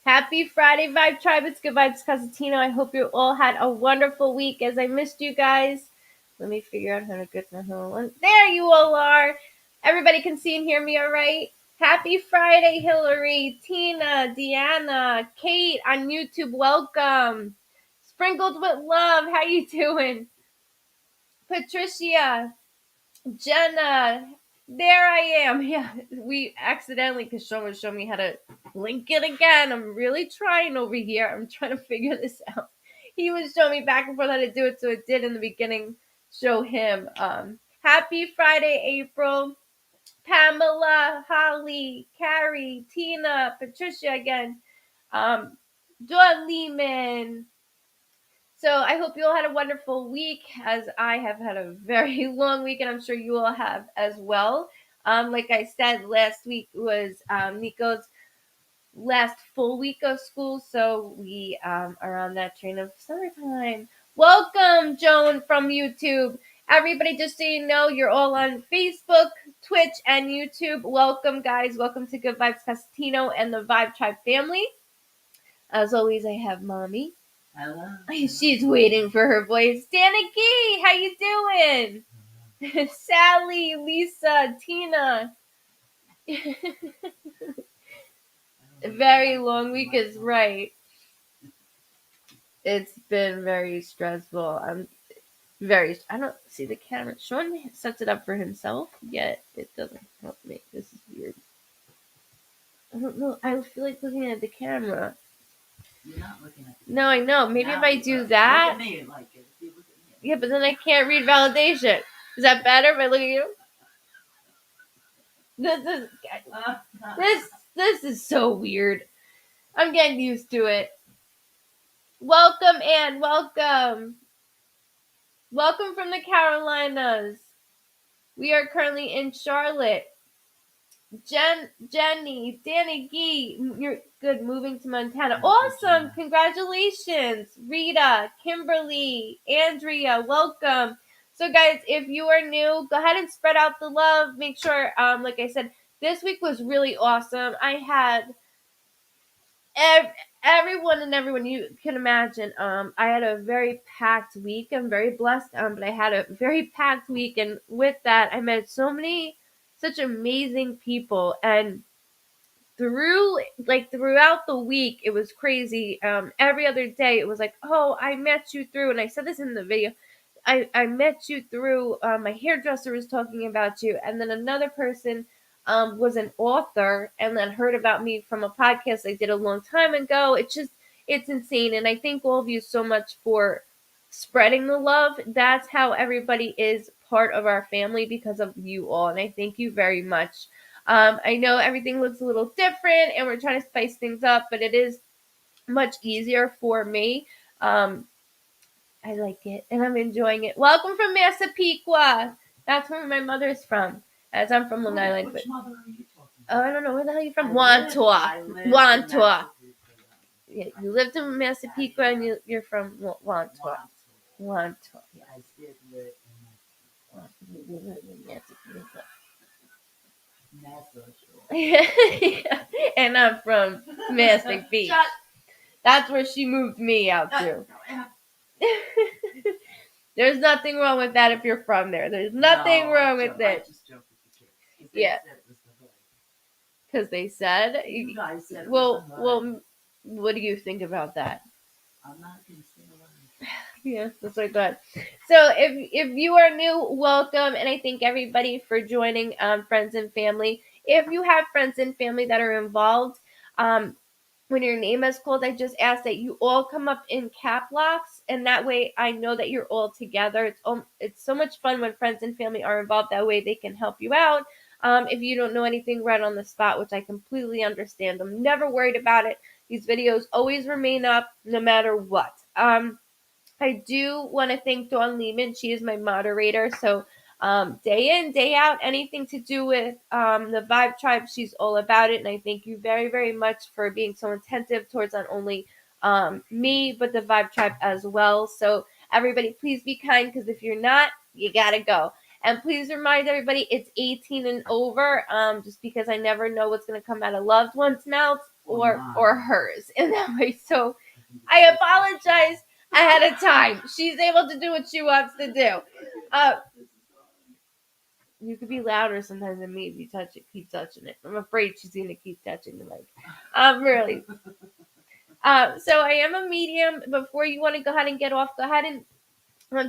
Happy Friday, Vibe Tribe. It's GoodVibes Cosentino. I hope you all had a wonderful week as I missed you guys. Let me figure out how to get the hell on. There you all are. Everybody can see and hear me all right? Happy Friday, Hillary, Tina, Deanna, Kate on YouTube. Welcome. Sprinkled with love. How you doing? Patricia, Jenna, there I am. Yeah, we accidentally, because Sean was showing me how to link it again. I'm really trying over here. I'm trying to figure this out. He was showing me back and forth how to do it, so it did in the beginning show him. Happy Friday, April. Pamela, Holly, Carrie, Tina, Patricia again, Dawn Lehman. So I hope you all had a wonderful week, as I have had a very long week, and I'm sure you all have as well. Like I said, last week was Nico's last full week of school, so we are on that train of summertime. Welcome, Joan from YouTube. Everybody, just so you know, you're all on Facebook, Twitch, and YouTube. Welcome, guys. Welcome to GoodVibes Cosentino and the Vibe Tribe family. As always, I have Mommy. Hello. She's waiting for her voice. Danica, how you doing? Sally, Lisa, Tina. A very long week is right. It's been very stressful. I don't see the camera. Sean sets it up for himself, yet it doesn't help me. This is weird. I don't know. I feel like looking at the camera. You're not looking at No, I know. Maybe if I do that. Look at me, like it. Look at me. Yeah, but then I can't read validation. Is that better if I look at you? This is so weird. I'm getting used to it. Welcome, Anne. Welcome. Welcome from the Carolinas. We are currently in Charlotte. Jenny, Danny Gee, you're good. Moving to Montana. Awesome. Congratulations. Rita, Kimberly, Andrea, welcome. So guys, if you are new, go ahead and spread out the love. Make sure, like I said, this week was really awesome. I had everyone you can imagine. I had a very packed week. I'm very blessed, but I had a very packed week, and with that, I met such amazing people, and throughout the week, it was crazy. Every other day, it was like, oh, I met you through, and I said this in the video. I met you through, my hairdresser was talking about you, and then another person was an author and then heard about me from a podcast I did a long time ago. It's insane. And I thank all of you so much for spreading the love. That's how everybody is part of our family, because of you all. And I thank you very much. I know everything looks a little different and we're trying to spice things up, but it is much easier for me. I like it and I'm enjoying it. Welcome from Massapequa. That's where my mother's from, as I'm from Long Island. Which mother are you talking about? Oh, I don't know. Where the hell are you from? Wantua. Yeah, you lived in Massapequa and you're from Wantua. Yeah, I did live in Massapequa. Massapequa. And I'm from Massac Beach. That's where she moved me out to. There's nothing wrong with that if you're from there. There's nothing wrong with it. I just joked with the kids. Yeah. Because they said? You guys said well, what do you think about that? I'm not going to say a word. Yeah, that's like that. So if you are new, welcome, and I thank everybody for joining, friends and family. If you have friends and family that are involved, when your name is called, I just ask that you all come up in cap locks, and that way I know that you're all together. It's so much fun when friends and family are involved. That way they can help you out. If you don't know anything right on the spot, which I completely understand, I'm never worried about it. These videos always remain up no matter what. I do want to thank Dawn Lehman. She is my moderator. So day in, day out, anything to do with the Vibe Tribe, she's all about it. And I thank you very, very much for being so attentive towards not only me, but the Vibe Tribe as well. So everybody, please be kind, because if you're not, you got to go. And please remind everybody, it's 18 and over, just because I never know what's going to come out of loved ones' mouths. or hers in that way. So I apologize ahead of time. She's able to do what she wants to do. You could be louder sometimes than me if you keep touching it. I'm afraid she's gonna keep touching the mic. Really. So I am a medium. Before you want to go ahead and get off, go ahead and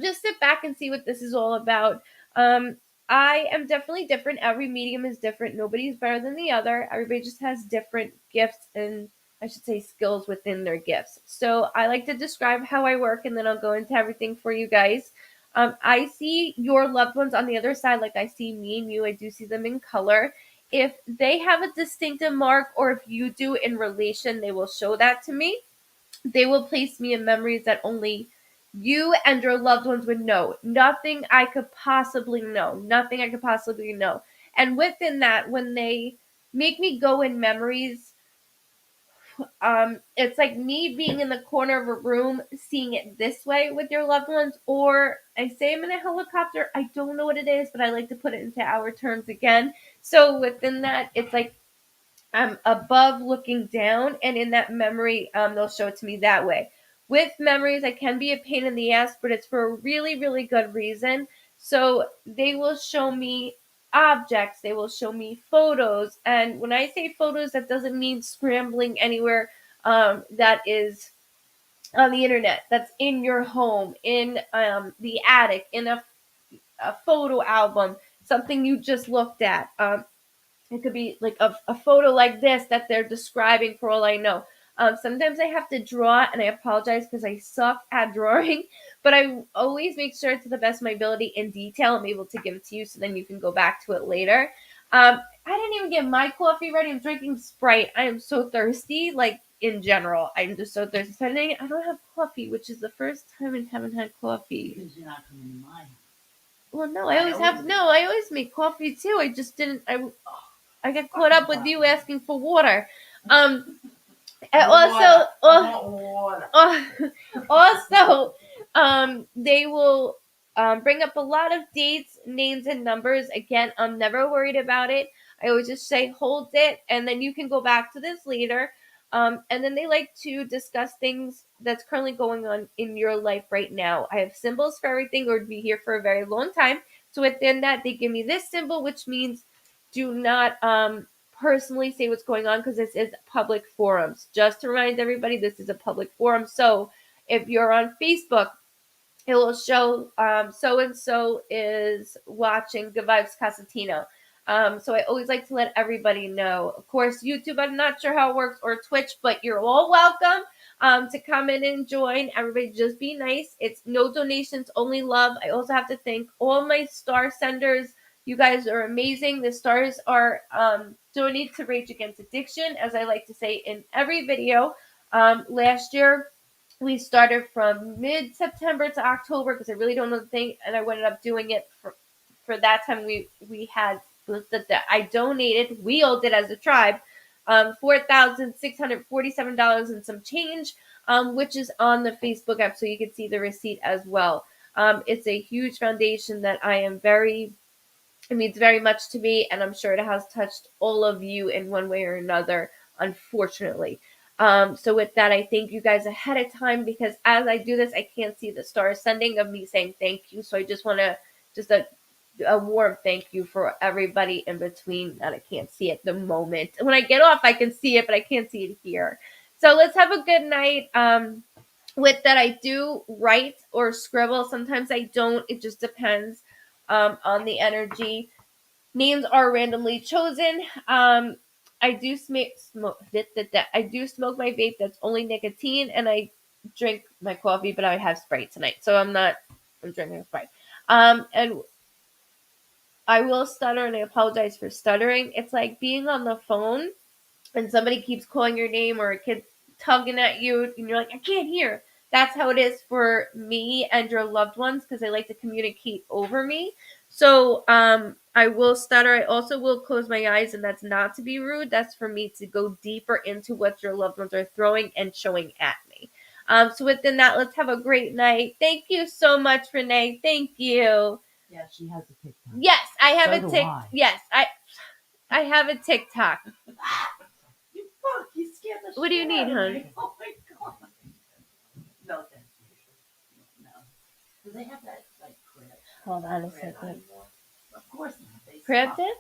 just sit back and see what this is all about. Um, I am definitely different. Every medium is different. Nobody's better than the other. Everybody just has different gifts and I should say skills within their gifts. So I like to describe how I work and then I'll go into everything for you guys. I see your loved ones on the other side, like I see me and you. I do see them in color. If they have a distinctive mark or if you do in relation, they will show that to me. They will place me in memories that only you and your loved ones would know. Nothing I could possibly know. Nothing I could possibly know. And within that, when they make me go in memories, it's like me being in the corner of a room, seeing it this way with your loved ones, or I say I'm in a helicopter. I don't know what it is, but I like to put it into our terms again. So within that, it's like I'm above looking down, and in that memory, they'll show it to me that way. With memories, I can be a pain in the ass, but it's for a really, really good reason. So they will show me objects, they will show me photos, and when I say photos, that doesn't mean scrambling anywhere that is on the internet. That's in your home, in the attic, in a photo album, something you just looked at. It could be like a photo like this that they're describing for all I know. Sometimes I have to draw, and I apologize because I suck at drawing, but I always make sure to the best of my ability in detail. I'm able to give it to you so then you can go back to it later. I didn't even get my coffee ready. I'm drinking Sprite. I am so thirsty, like in general. I'm just so thirsty. So I don't have coffee, which is the first time I haven't had coffee. Because you're not coming to my house. Well, no, I always make coffee too. I just didn't. I got caught up with you asking for water. And also, they will bring up a lot of dates, names, and numbers. Again, I'm never worried about it. I always just say, hold it, and then you can go back to this later. And then they like to discuss things that's currently going on in your life right now. I have symbols for everything, or be here for a very long time. So within that, they give me this symbol, which means do not personally say what's going on because this is public forums. Just to remind everybody, this is a public forum. So if you're on Facebook, it will show so and so is watching GoodVibes Cosentino. So I always like to let everybody know. Of course, YouTube, I'm not sure how it works, or Twitch, but you're all welcome to come in and join. Everybody just be nice. It's no donations, only love. I also have to thank all my star senders. You guys are amazing. The stars are donated to Rage Against Addiction, as I like to say in every video. Last year, we started from mid-September to October because I really don't know the thing, and I ended up doing it for that time. We had I donated. We all did as a tribe, $4,647 and some change, which is on the Facebook app, so you can see the receipt as well. It's a huge foundation that I am it means very much to me, and I'm sure it has touched all of you in one way or another, unfortunately. So with that, I thank you guys ahead of time because as I do this, I can't see the stars sending of me saying thank you. So I just want to just a warm thank you for everybody in between that I can't see at the moment. When I get off, I can see it, but I can't see it here. So let's have a good night. With that, I do write or scribble. Sometimes I don't. It just depends on the energy. Names are randomly chosen. I do I do smoke my vape. That's only nicotine, and I drink my coffee, but I have Sprite tonight, so I'm drinking Sprite. And I will stutter, and I apologize for stuttering. It's like being on the phone and somebody keeps calling your name or a kid tugging at you and you're like, I can't hear. That's how it is for me and your loved ones because they like to communicate over me. So I will stutter. I also will close my eyes, and that's not to be rude. That's for me to go deeper into what your loved ones are throwing and showing at me. So within that, let's have a great night. Thank you so much, Renee. Thank you. Yeah, she has a TikTok. Yes, I have So a do TikTok. I. Yes, I have a TikTok. You fuck, you scared What do you need, hon? Oh my god. No, thank you. No. Do they have that like crib? Hold on a Crib second. anymore? Of course not. They Crabbed suck. it?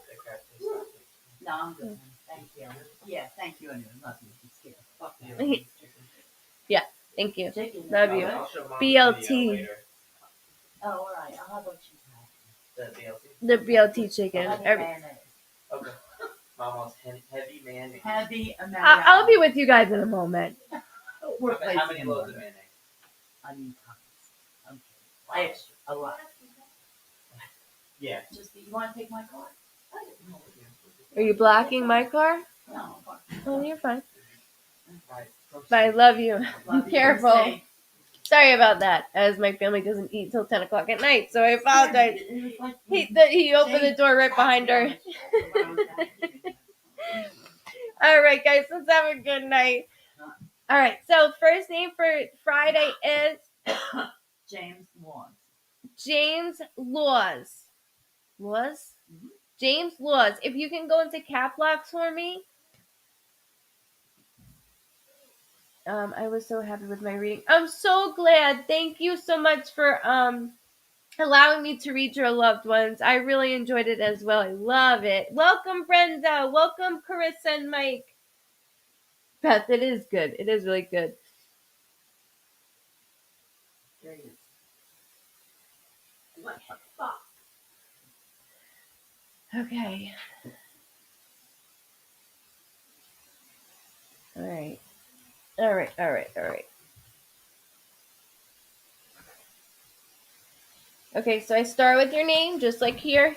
No, I'm good. Thank you. Yeah, thank you anyway. Love you. I'm scared. Fuck you. Yeah, thank you. Chicken. Love you. I'll show Mom BLT. the video later. Oh, alright. I'll have what you have. The BLT. The BLT chicken. Heavy Every- mayonnaise. Okay. Mom wants heavy mayonnaise. Heavy mayonnaise. I'll be with you guys in a moment. We're How many placing loads of them. mayonnaise? I need tons. I'm kidding. Extra. A lot. Yeah. Just, you want to take my car? I didn't know Are you blocking my car? No, fuck. Oh, you're fine. Right. But I love you. Love you. Careful. Stay. Sorry about that, as my family doesn't eat till 10 o'clock at night, so I apologize. It was like- He opened the door right behind her. All right, guys, let's have a good night. All right, so first name for Friday is James Laws. James Laws. Laws? Mhm. James Laws. If you can go into cap locks for me. I was so happy with my reading. I'm so glad. Thank you so much for allowing me to read your loved ones. I really enjoyed it as well. I love it. Welcome, Brenda. Welcome, Carissa and Mike. Beth, it is good. It is really good. There he is. What the fuck? Okay. All right. All right. All right. All right. Okay, so I start with your name, just like here.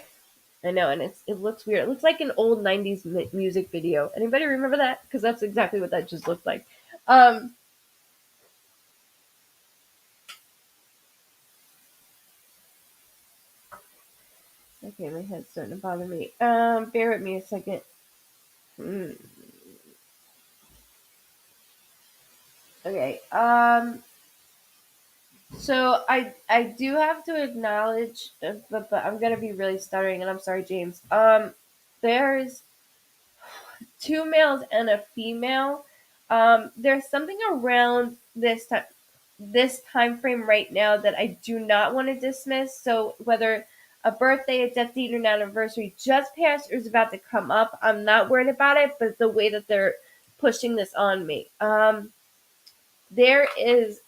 I know, and it looks weird. It looks like an old '90s music video. Anybody remember that? Because that's exactly what that just looked like. Um. Okay, my head's starting to bother me. Bear with me a second. Okay. So I do have to acknowledge, but I'm gonna be really stuttering, and I'm sorry, James. There's two males and a female. There's something around this time frame right now that I do not want to dismiss. So whether a birthday, a death date, or an anniversary just passed or is about to come up, I'm not worried about it. But the way that they're pushing this on me, there is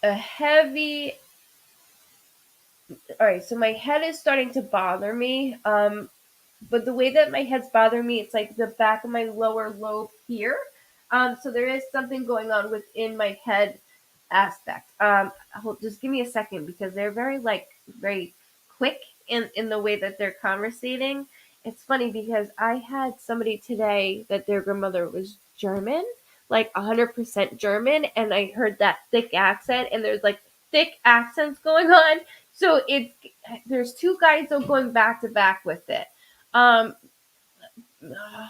a heavy. All right, so my head is starting to bother me. But the way that my head's bothering me, it's like the back of my lower lobe here. So there is something going on within my head aspect. Just give me a second because they're very quick in the way that they're conversating. It's funny because I had somebody today that their grandmother was German, like 100% German, and I heard that thick accent, and there's like thick accents going on. So there's two guys though going back to back with it. Um,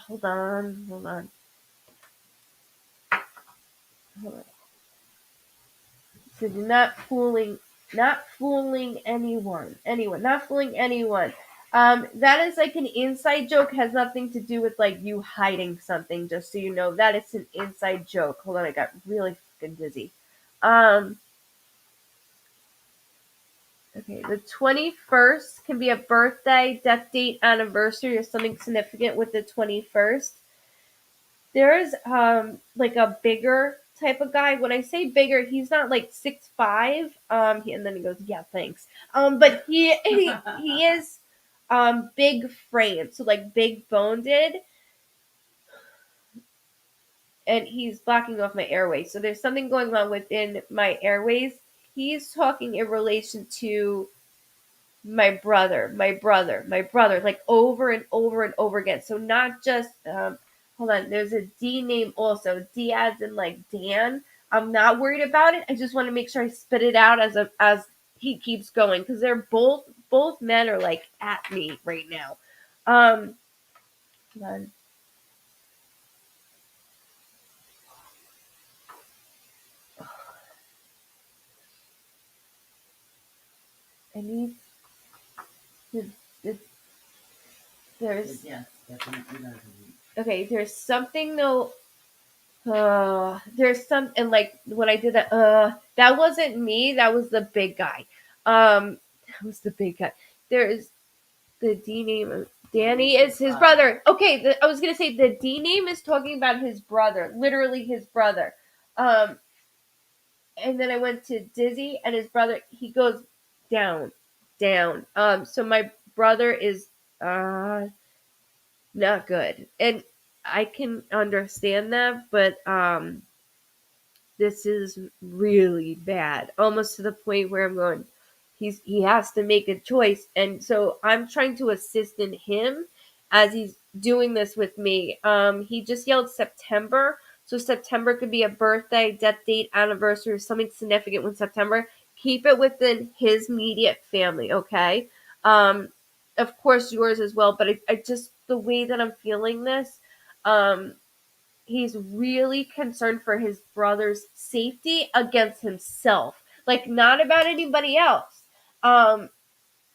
hold on, hold on, hold on. So you're not fooling anyone, not fooling anyone. That is like an inside joke. Has nothing to do with like you hiding something. Just so you know, that it's an inside joke. Hold on, I got really fucking dizzy. Um, okay, the 21st can be a birthday, death date, anniversary, or something significant with the 21st. There's like a bigger type of guy. When I say bigger, he's not like 6'5". And then he goes, "Yeah, thanks." But he is big frame, so like big boned, and he's blocking off my airways. So there's something going on within my airways. He's talking in relation to my brother, like over and over and over again. So not just hold on, there's a D name also. D as in like Dan. I'm not worried about it. I just want to make sure I spit it out as he keeps going because they're both men are like at me right now. Hold on. I need the there's Yes, definitely doesn't. okay. There's something though. There's some, and like when I did that, that wasn't me. That was the big guy. That was the big guy. There's the D name of Danny is his brother. Okay, I was gonna say the D name is talking about his brother, literally his brother. Um, and then I went to Dizzy and his brother. He goes down, down. So my brother is not good, and I can understand that, but this is really bad, almost to the point where I'm going, he has to make a choice. And so I'm trying to assist in him as he's doing this with me. He just yelled September. So September could be a birthday, death date, anniversary, or something significant with September. Keep it within his immediate family, okay? Of course yours as well, but I just, the way that I'm feeling this, um, he's really concerned for his brother's safety against himself. Like, not about anybody else.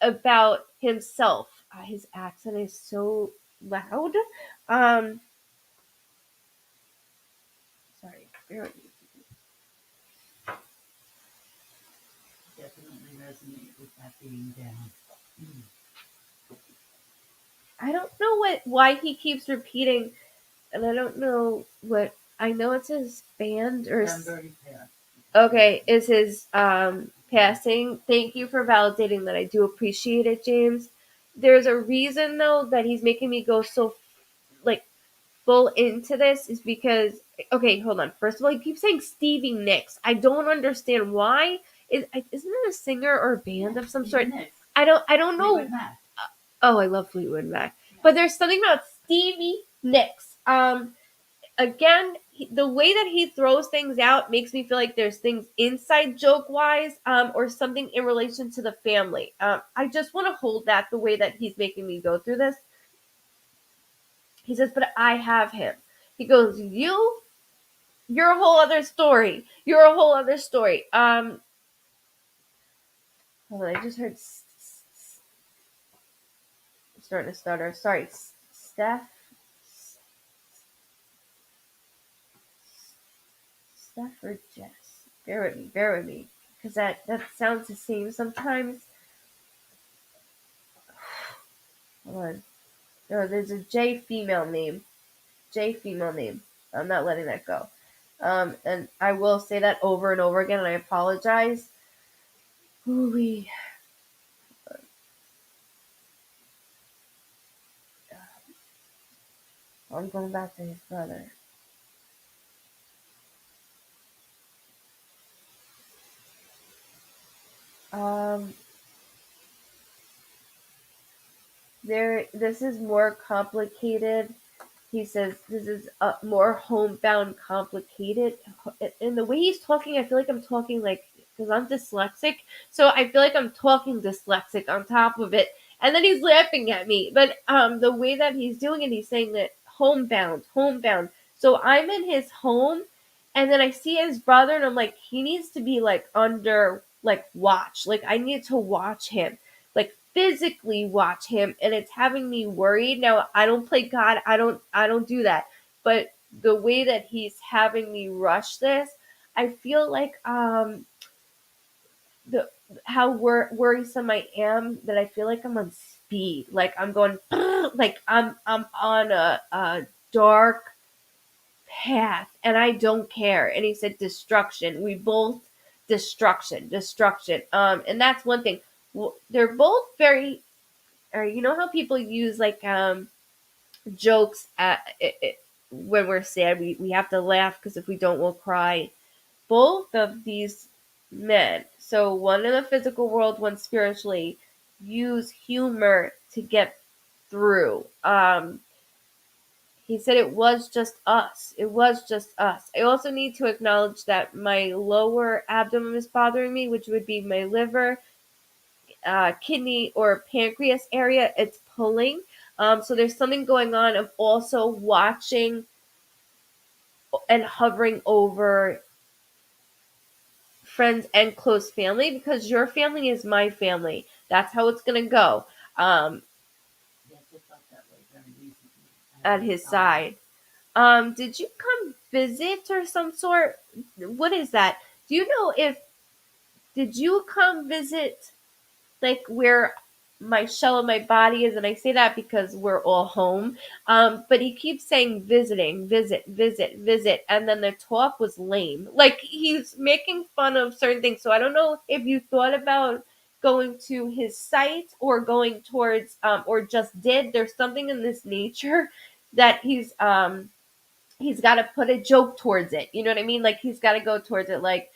About himself. His accent is so loud. Um, sorry. Definitely resonate with that being down. I don't know why he keeps repeating, and I don't know what. I know it's his band or. Okay, is his passing. Thank you for validating that. I do appreciate it, James. There's a reason though that he's making me go so like full into this is because okay, hold on. First of all, he keeps saying Stevie Nicks. I don't understand why. Isn't it a singer or a band of some sort? I don't know. Oh, I love Fleetwood Mac. But there's something about Stevie Nicks. Again, the way that he throws things out makes me feel like there's things inside joke wise, or something in relation to the family. I just want to hold that the way that he's making me go through this. He says, "But I have him." He goes, you're a whole other story. You're a whole other story. Hold on, I just heard starting to stutter. Sorry, Steph or Jess. Bear with me, because that sounds the same sometimes. Hold on. No, there's a J female name. J female name. I'm not letting that go. And I will say that over and over again, and I apologize. Ooh, I'm going back to his brother. Um, this is more complicated. He says this is more homebound complicated. And the way he's talking, I feel like I'm talking like, because I'm dyslexic, so I feel like I'm talking dyslexic on top of it. And then he's laughing at me. But the way that he's doing it, he's saying that homebound, homebound. So I'm in his home, and then I see his brother, and I'm like, he needs to be like under like watch. Like I need to watch him, like physically watch him, and it's having me worried. Now I don't play God. I don't do that. But the way that he's having me rush this, I feel like the how worrisome I am, that I feel like I'm on speed. Like I'm going like I'm on a dark path and I don't care. And he said destruction. We both destruction. And that's one thing. They're both very, or you know how people use like jokes when we're sad, we have to laugh because if we don't we'll cry. Both of these men, so one in the physical world, one spiritually, use humor to get through. He said it was just us. It was just us. I also need to acknowledge that my lower abdomen is bothering me, which would be my liver, kidney, or pancreas area. It's pulling. So there's something going on of also watching and hovering over friends and close family, because your family is my family. That's how it's gonna go. at his side. Did you come visit or some sort? What is that? Do you know if did you come visit like where my shell of my body is? And I say that because we're all home. But he keeps saying visiting, visit, visit, visit, and then the talk was lame. Like he's making fun of certain things. So I don't know if you thought about going to his site or going towards or just did. There's something in this nature that he's got to put a joke towards it. You know what I mean? Like he's got to go towards it. Like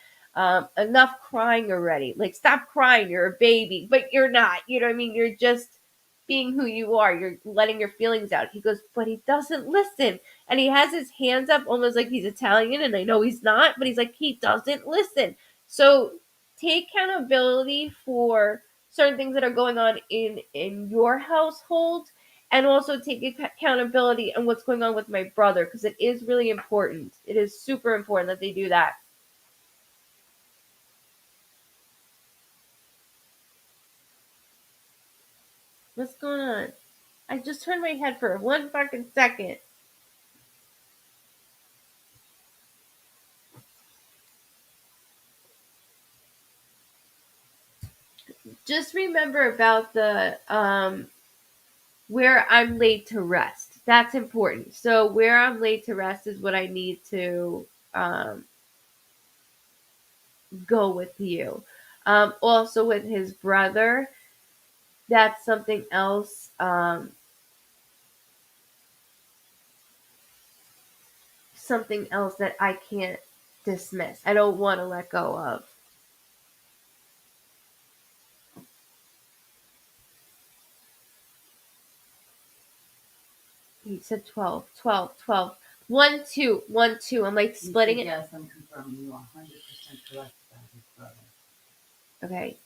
enough crying already. Like stop crying. You're a baby, but you're not. You know what I mean? You're just being who you are. You're letting your feelings out. He goes, but he doesn't listen, and he has his hands up almost like he's Italian. And I know he's not, but he's like he doesn't listen. So take accountability for certain things that are going on in your household and also take accountability on what's going on with my brother because it is really important. It is super important that they do that. What's going on? I just turned my head for 1 fucking second. Just remember about the where I'm laid to rest. That's important. So where I'm laid to rest is what I need to go with you. Also with his brother, that's something else. Something else that I can't dismiss. I don't want to let go of. He said 12, 12, 12. 1, 2, 1, 2. I'm like splitting it. Yes, I'm confirming you 100% correct about his brother. Okay.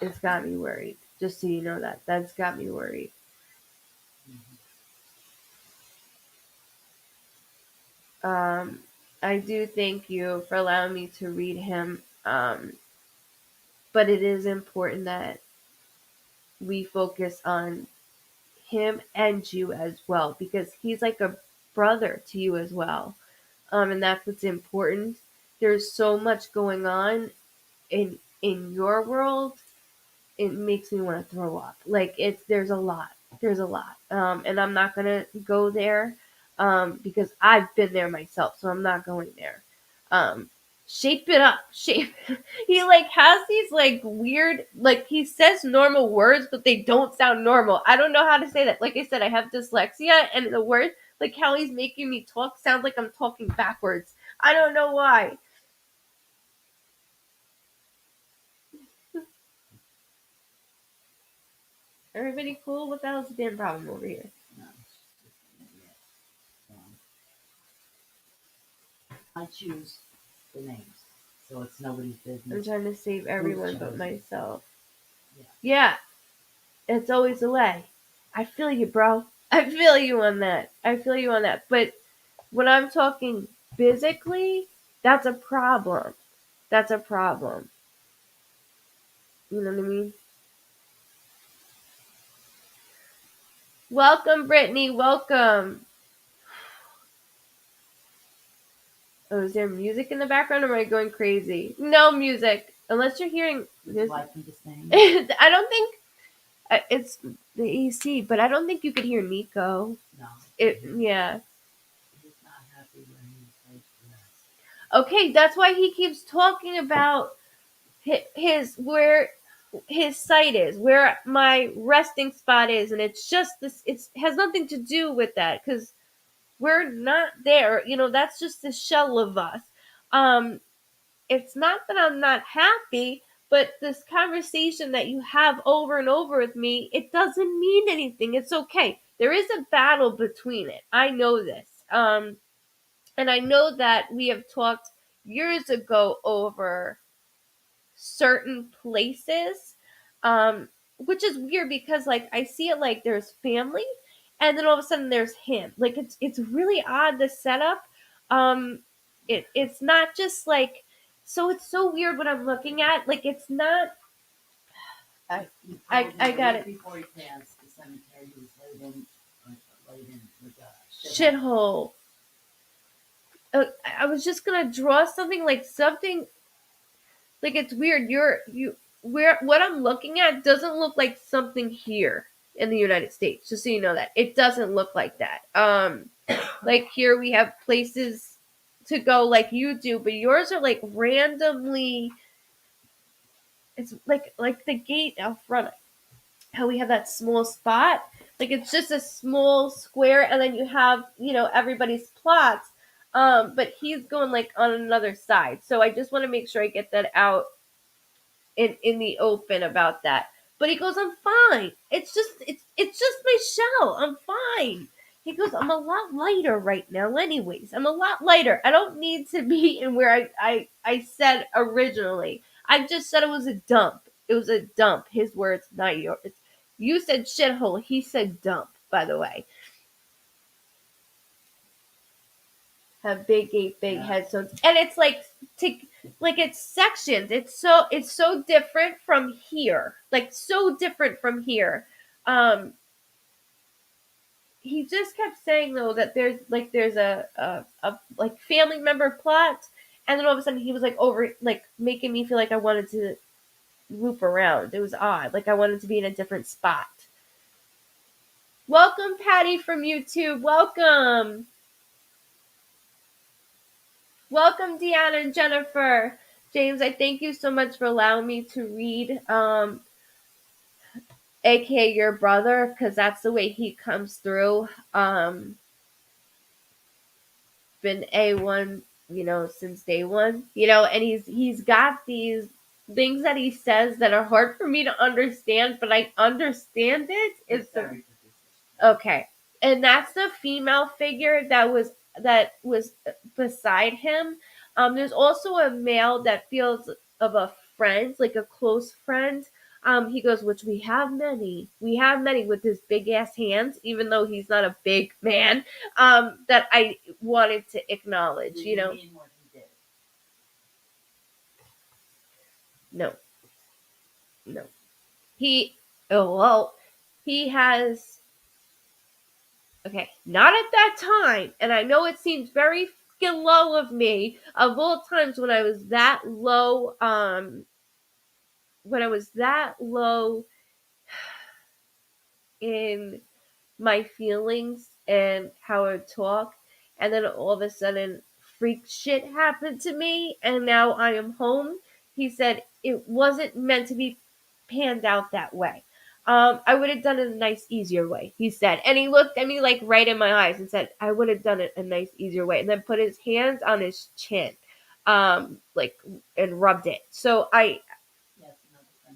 It's got me worried. Just so you know that. That's got me worried. Um, I do thank you for allowing me to read him. But it is important that we focus on him and you as well because he's like a brother to you as well. And that's what's important. There's so much going on in your world. It makes me want to throw up. Like it's there's a lot. And I'm not gonna go there because I've been there myself, so I'm not going there. Um, shape it up, shape. He like has these like weird, like he says normal words, but they don't sound normal. I don't know how to say that. Like I said, I have dyslexia, and the word like how he's making me talk sounds like I'm talking backwards. I don't know why. Everybody cool? What the hell's the damn problem over here? No, it's just an idiot. I choose the names, so it's nobody's I'm business. trying to save everyone but chosen? myself. Yeah. Yeah, it's always a way. I feel you, bro. I feel you on that. I feel you on that. But when I'm talking physically, that's a problem. That's a problem. You know what I mean? Welcome, Brittany. Welcome. Oh, is there music in the background or am I going crazy? No music. Unless you're hearing Would this. you like me to sing? I don't think it's the AC, but I don't think you could hear Nico. No. Yeah. He's not happy where he's laid to rest. Okay, that's why he keeps talking about his where his site is, where my resting spot is, and it's just this. It has nothing to do with that because we're not there. You know, that's just the shell of us. Um, it's not that I'm not happy, but this conversation that you have over and over with me, it doesn't mean anything. It's okay. There is a battle between it. I know this. And I know that we have talked years ago over certain places, which is weird because like I see it like there's family, and then all of a sudden there's him. Like it's really odd the setup. It's not just like so. It's so weird what I'm looking at. Like it's not. I got it. Before he passed, the cemetery he was laid shithole. I was just gonna draw something like it's weird. What I'm looking at doesn't look like something here in the United States. Just so you know that it doesn't look like that. Like here we have places to go like you do, but yours are like randomly. It's like the gate out front. How we have that small spot. Like it's just a small square, and then you have everybody's plots. But he's going like on another side. So I just want to make sure I get that out in the open about that. But he goes, I'm fine. It's just my shell. I'm fine. He goes, I'm a lot lighter right now anyways. I'm a lot lighter. I don't need to be in where I said originally. I just said it was a dump. It was a dump. His words, not yours. You said shithole. He said dump, by the way. Have big gate, big headstones. And it's like it's sections. It's so different from here. Like so different from here. He just kept saying though that there's a like family member plot, and then all of a sudden he was like over like making me feel like I wanted to loop around. It was odd. Like I wanted to be in a different spot. Welcome, Patty from YouTube. Welcome. Welcome, Deanna and Jennifer. James, I thank you so much for allowing me to read, aka your brother, because that's the way he comes through. Been A1, since day one, and he's got these things that he says that are hard for me to understand, but I understand it. It's okay. And that's the female figure that was beside him. There's also a male that feels of a friend, like a close friend. He goes, which we have many. We have many with his big ass hands, even though he's not a big man. That I wanted to acknowledge, Did you mean what he did? No. He has. Okay, not at that time, and I know it seems very fucking low of me. Of all times when I was that low, in my feelings and how I talk, and then all of a sudden freak shit happened to me, and now I am home. He said it wasn't meant to be panned out that way. I would have done it a nice, easier way, he said. And he looked at me like right in my eyes and said, I would have done it a nice, easier way. And then put his hands on his chin, like, and rubbed it. So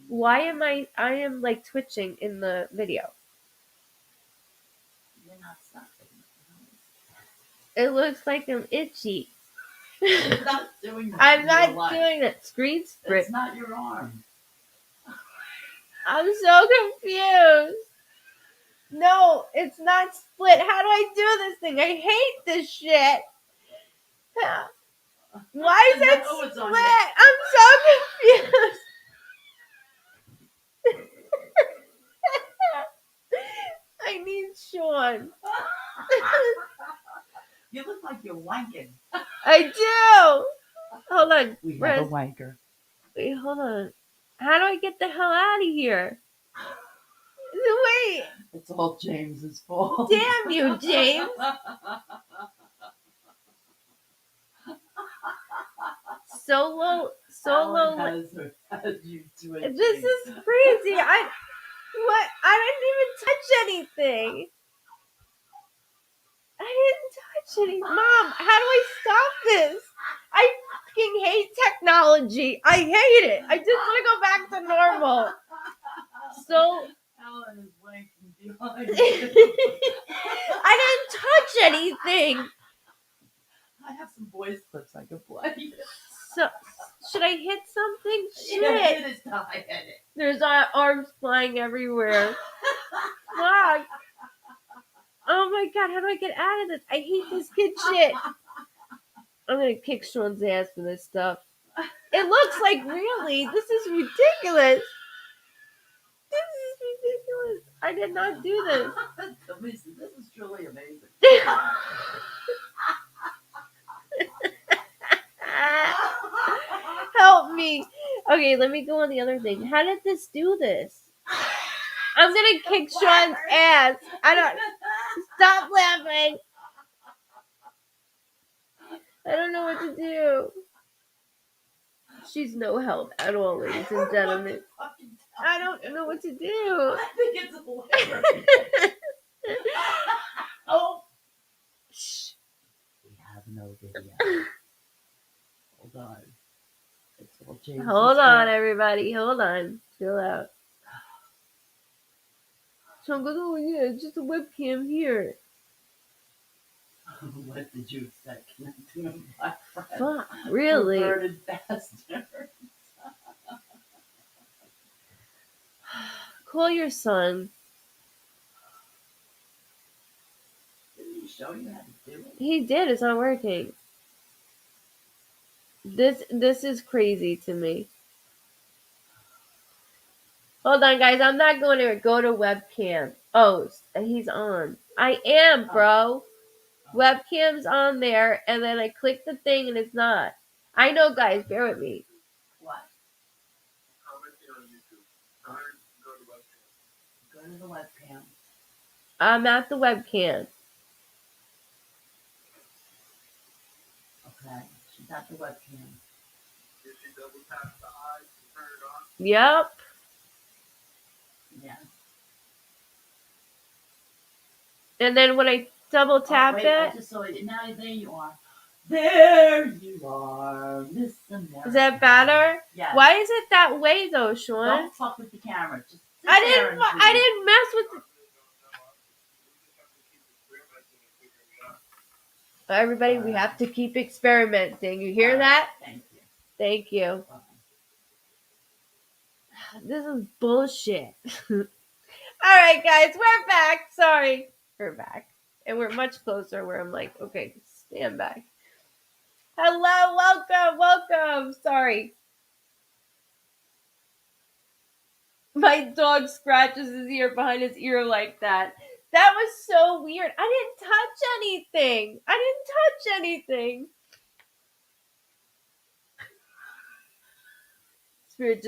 why am I am like twitching in the video. You're not stopping. It looks like I'm itchy. You're not doing that. I'm not doing it. Screen sprint. It's not your arm. I'm so confused. No, it's not split. How do I do this thing? I hate this shit. Why is it split? I'm so confused. I need Sean. You look like you're wanking. I do. Hold on. We have a wanker. Wait, hold on. How do I get the hell out of here? Wait. It's all James's fault. Damn you, James. Solo. Has you twitching. This is crazy. I didn't even touch anything. I didn't touch anything. Mom, how do I stop this? I fucking hate technology. I hate it. I just want to go back to normal. So Alan is wanking behind you. I didn't touch anything. I have some voice clips I can play. So should I hit something? Shit. Yeah, hit it, hit it. There's arms flying everywhere. Fuck. Oh my god, how do I get out of this? I hate this kid shit. I'm gonna kick Sean's ass for this stuff. It looks like really. This is ridiculous. This is ridiculous. I did not do this. This is truly amazing. me. Okay, let me go on the other thing. How did this do this? I'm gonna kick Sean's ass. I don't. Stop laughing. I don't know what to do. She's no help at all, ladies and gentlemen. I don't know what to do. I think it's hilarious. Oh. Shh. We have no video. Hold on. It's all James. Hold on, everybody. Hold on. Chill out. Sean goes, oh yeah, it's just a webcam here. What did you expect? Connecting with my friend? Fuck, really? Perverted bastard. Call your son. Didn't he show you how to do it? He did. It's not working. This is crazy to me. Hold on, guys. I'm not going to go to webcam. Oh, he's on. I am, bro. Webcam's on there, and then I click the thing, and it's not. I know, guys. Bear with me. What? Go to the webcam. I'm at the webcam. Okay. She's at the webcam. Did she double tap the eyes to turn it on? Yep. Yeah. And then when I double tap wait, it, I just saw it. Now there you are. There you are, Miss America. is that better? Yes. Why is it that way though, Sean? Don't fuck with the camera. Just sit I there didn't. and I didn't mess with. Everybody, we have to keep experimenting. You hear that? Thank you. Thank you. This is bullshit. All right, guys, we're back. Sorry, we're back, and we're much closer. Where I'm like, okay, stand back. Hello, welcome. Sorry. My dog scratches his ear behind his ear like that. That was so weird. I didn't touch anything. Spirit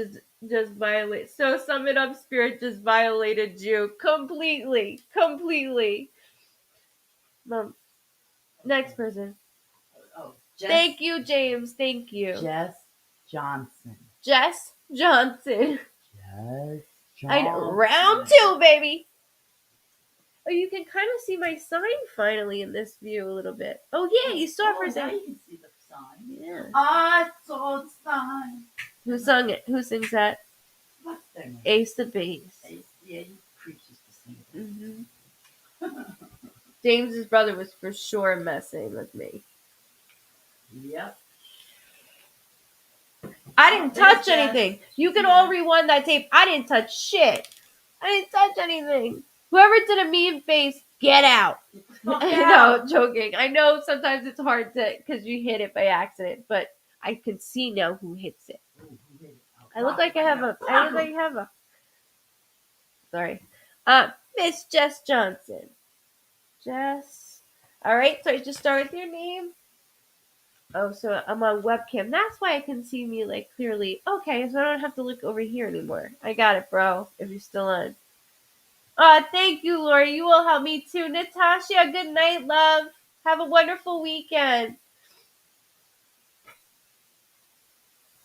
just violated. So sum it up. Spirit just violated you completely. Mom, next person. Oh, Thank you, James. Thank you. Jess Johnson. Jess Johnson. Jess Johnson. I know. Round 2, baby. Oh, you can kind of see my sign finally in this view a little bit. Oh yeah, you saw it for a now second. you can see the sign. Yeah. I saw the sign. Who sung it? Who sings that? What's their name? Ace the Bass. Yeah, you creeps used to sing it. Mm-hmm. James's brother was for sure messing with me. Yep. I didn't touch anything. You can all rewind that tape. I didn't touch shit. I didn't touch anything. Whoever did a mean face, get out. No, joking. I know sometimes it's hard to because you hit it by accident, but I can see now who hits it. I look like I have a. Sorry. Miss Jess Johnson. Jess. All right. So I just start with your name. Oh, so I'm on webcam. That's why I can see me like clearly. Okay, so I don't have to look over here anymore. I got it, bro. If you're still on. Thank you, Lori. You will help me too. Natasha, good night, love. Have a wonderful weekend.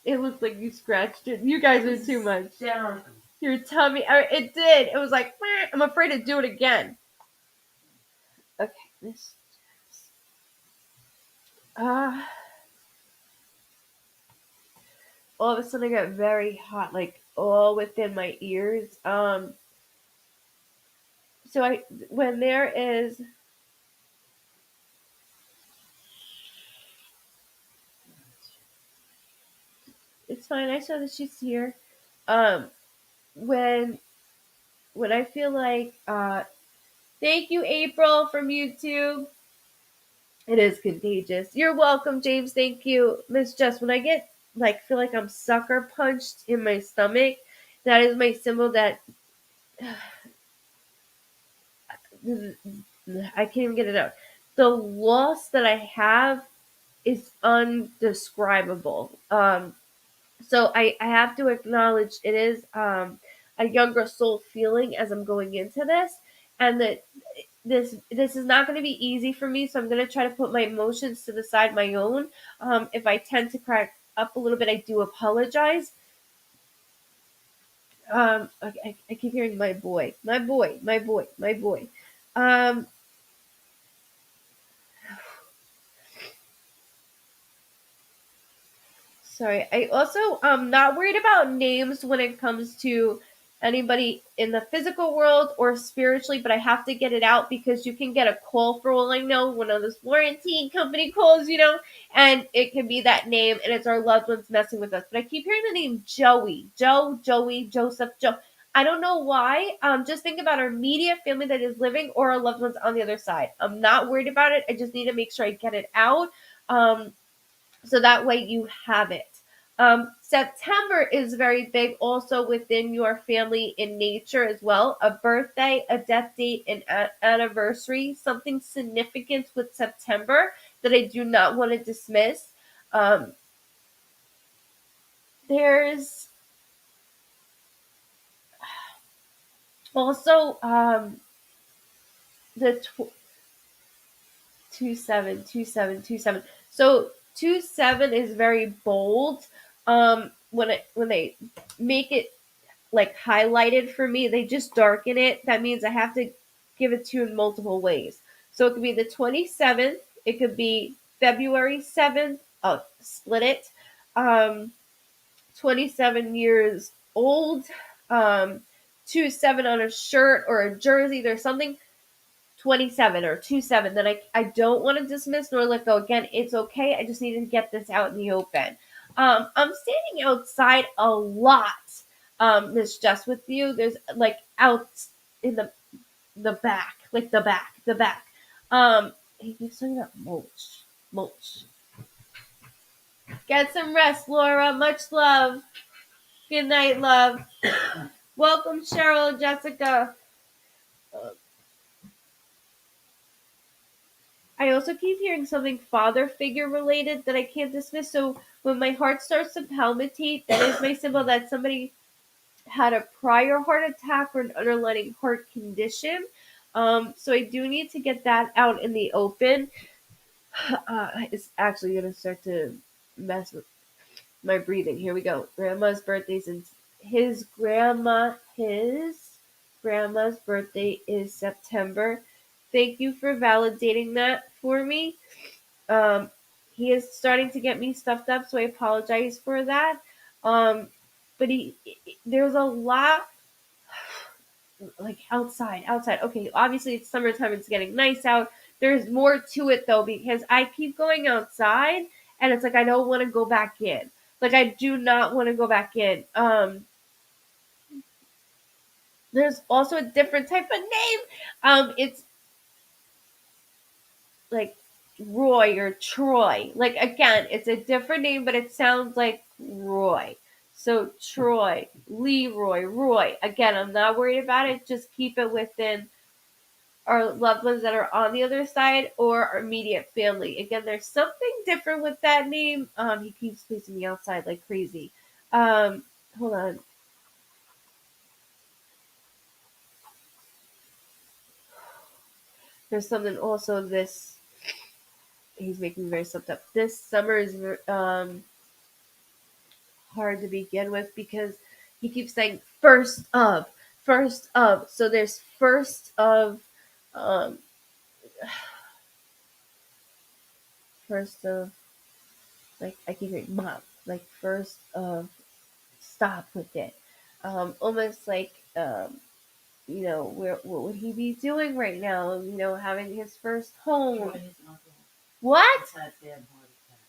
It looks like you scratched it. You guys are too much. Your tummy. It did. It was like, I'm afraid to do it again. Okay, this. All of a sudden I got very hot, like all within my ears. So when there is. It's fine. I saw that she's here. When I feel like, thank you, April from YouTube. It is contagious. You're welcome, James. Thank you, Miss Jess. When I get feel like I'm sucker punched in my stomach, that is my symbol that I can't even get it out. The loss that I have is undescribable. So I have to acknowledge it is a younger soul feeling as I'm going into this, and that this is not going to be easy for me. So I'm going to try to put my emotions to the side, my own. If I tend to crack up a little bit, I do apologize. I keep hearing my boy, my boy, my boy, my boy. Um, Sorry. I also not worried about names when it comes to anybody in the physical world or spiritually, but I have to get it out because you can get a call for all I know, one of those warranty company calls, and it can be that name and it's our loved ones messing with us. But I keep hearing the name Joey, Joey, Joseph, Joe. I don't know why. Just think about our immediate family that is living or our loved ones on the other side. I'm not worried about it. I just need to make sure I get it out. So that way you have it. September is very big also within your family in nature as well. A birthday, a death date, an anniversary, something significant with September that I do not want to dismiss. Um, there's also the 272727. So 27 is very bold. When they make it like highlighted for me, they just darken it. That means I have to give it to you in multiple ways. So it could be the 27th, it could be February 7th. I'll split it. 27 years old. Um, 27 on a shirt or a jersey. There's something 27 or 27 that I don't want to dismiss nor let go. Again, it's okay. I just need to get this out in the open. I'm standing outside a lot, Miss Jess, with you. There's like out in the back, like the back. He keeps talking about mulch. Get some rest, Laura. Much love. Good night, love. Welcome, Cheryl, Jessica. I also keep hearing something father figure related that I can't dismiss. So when my heart starts to palpitate, that is my symbol that somebody had a prior heart attack or an underlying heart condition. So I do need to get that out in the open. It's actually going to start to mess with my breathing. Here we go. Grandma's birthday's in his grandma's birthday is September. Thank you for validating that for me. Um, he is starting to get me stuffed up, so I apologize for that. Um, but there's a lot like outside. Okay, obviously it's summertime, it's getting nice out. There's more to it though because I keep going outside and it's like I don't want to go back in. Like I do not want to go back in. There's also a different type of name. It's like Roy or Troy. Like again, it's a different name, but it sounds like Roy. So Troy, Leroy, Roy. Again, I'm not worried about it. Just keep it within our loved ones that are on the other side or our immediate family. Again, there's something different with that name. He keeps placing me outside like crazy. Hold on. There's something also this. He's making me very stuffed up. This summer is hard to begin with because he keeps saying first of. So there's first of, um, first of, like I keep hearing mom, like first of, stop with it. Almost like, what would he be doing right now? Having his first home. Troy is not the What? that damn heart attack.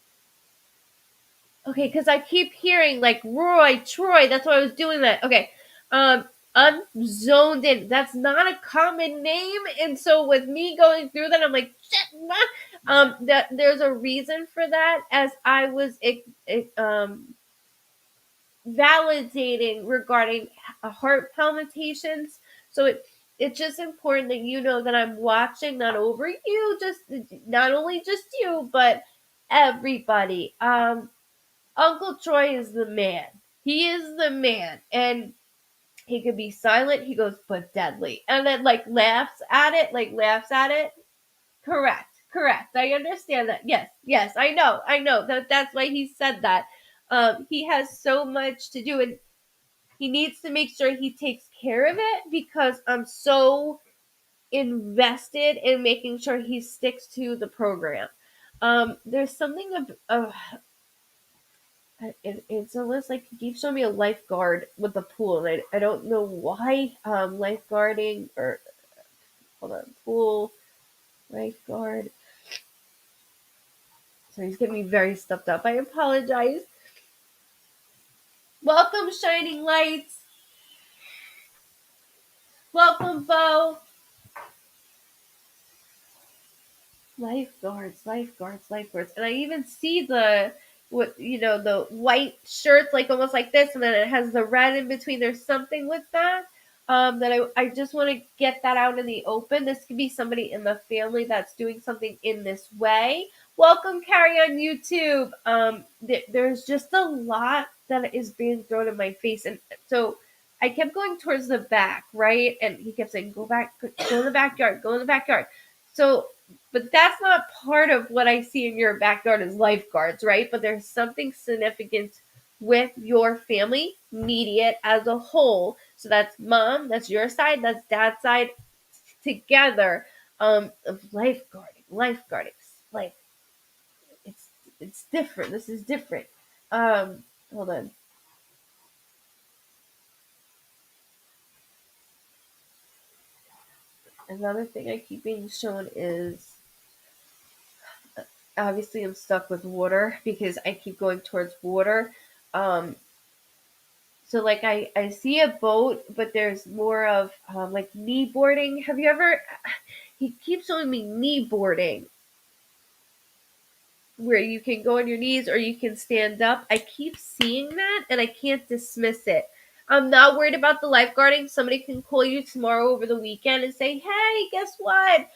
Okay, because I keep hearing like Roy, Troy. That's why I was doing that. Okay, um, I'm zoned in. That's not a common name, and so with me going through that, I'm like, shit. What? That there's a reason for that. As I was validating regarding heart palpitations, so it's just important that you know that I'm watching, not over you, just not only just you, but everybody. Uncle Troy is the man. He is the man. And he could be silent. He goes, but deadly. And then laughs at it, Correct. Correct. I understand that. Yes, I know. That's why he said that. He has so much to do, and he needs to make sure he takes care of it because I'm so invested in making sure he sticks to the program. There's something of it's almost like he keeps showing me a lifeguard with the pool, and I don't know why. Lifeguarding or hold on, pool lifeguard. So he's getting me very stuffed up. I apologize. Welcome, Shining Lights. Welcome, Bo. Lifeguards. And I even see the white shirts, like almost like this, and then it has the red in between. There's something with that. That I just want to get that out in the open. This could be somebody in the family that's doing something in this way. Welcome, Carrie, on YouTube. There's just a lot that is being thrown in my face, and so I kept going towards the back, right? And he kept saying, "Go back, go in the backyard, go in the backyard." So, but that's not part of what I see in your backyard as lifeguards, right? But there's something significant with your family, immediate as a whole. So that's mom, that's your side, that's dad's side, together, of lifeguarding. Like it's different. This is different. Hold on. Another thing I keep being shown is obviously I'm stuck with water because I keep going towards water. Um, so I see a boat, but there's more of like knee boarding. Have you ever? He keeps showing me knee boarding, where you can go on your knees or you can stand up. I keep seeing that and I can't dismiss it. I'm not worried about the lifeguarding. Somebody can call you tomorrow over the weekend and say, "Hey, guess what?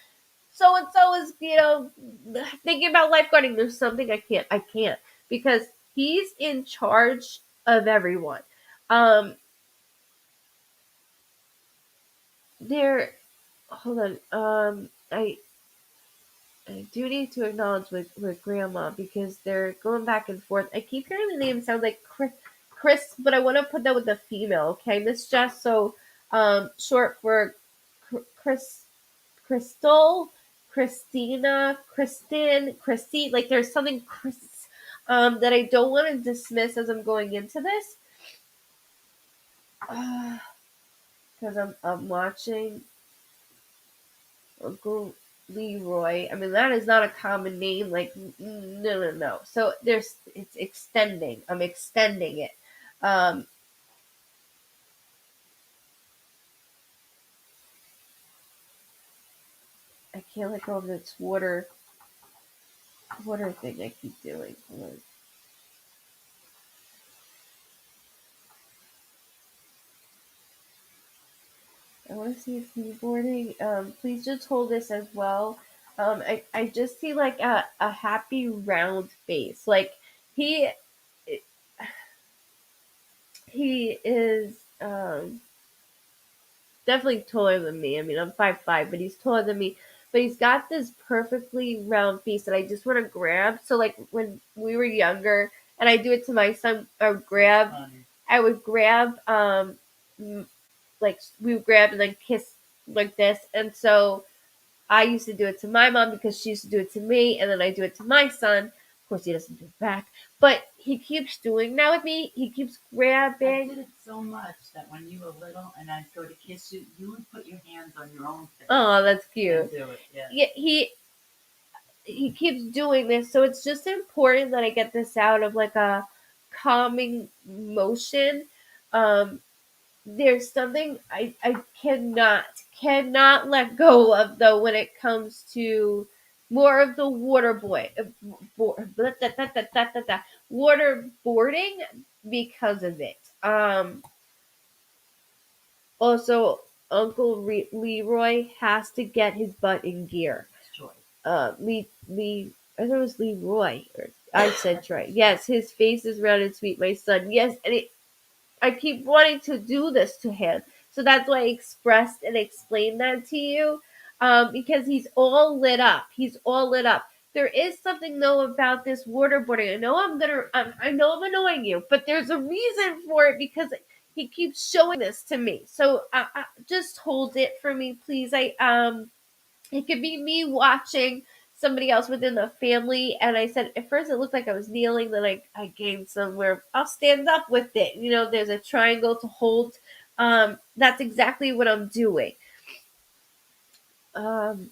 So and so is, thinking about lifeguarding." There's something I can't because he's in charge of everyone. Um, there, hold on. I do need to acknowledge with Grandma because they're going back and forth. I keep hearing the name sound like Chris, but I want to put that with the female. Okay, Miss Jess. So, short for Chris, Crystal, Christina, Kristen, Christy. Like there's something Chris, that I don't want to dismiss as I'm going into this, because I'm watching Uncle Leroy. I mean, that is not a common name. Like, no. So it's extending. I'm extending it. Um, I can't let go of this water thing I keep doing. Hold on. I want to see if keyboarding. Please just hold this as well. I just see like a happy round face. Like he he is definitely taller than me. I mean, I'm 5'5", but he's taller than me. But he's got this perfectly round face that I just want to grab. So like when we were younger, and I do it to my son, I would grab like we would grab and then kiss like this, and so I used to do it to my mom because she used to do it to me, and then I do it to my son. Of course, he doesn't do it back, but he keeps doing that with me. He keeps I grabbing. did it so much that when you were little and I'd go to kiss you, you would put your hands on your own face. Oh, that's cute. And do it, yeah. Yeah, he keeps doing this, so it's just important that I get this out of like a calming motion. Um, there's something I cannot let go of though when it comes to more of the waterboarding because of it. Also, Leroy has to get his butt in gear. Sure. Lee, I thought it was Leroy. I said Troy. Yes, his face is round and sweet, my son. Yes, and I keep wanting to do this to him. So that's why I expressed and explained that to you. Because he's all lit up. He's all lit up. There is something though about this waterboarding. I know I'm annoying you, but there's a reason for it because he keeps showing this to me. So just hold it for me, please. It could be me watching somebody else within the family. And I said, at first it looked like I was kneeling, then I gained somewhere. I'll stand up with it. There's a triangle to hold. That's exactly what I'm doing. Um,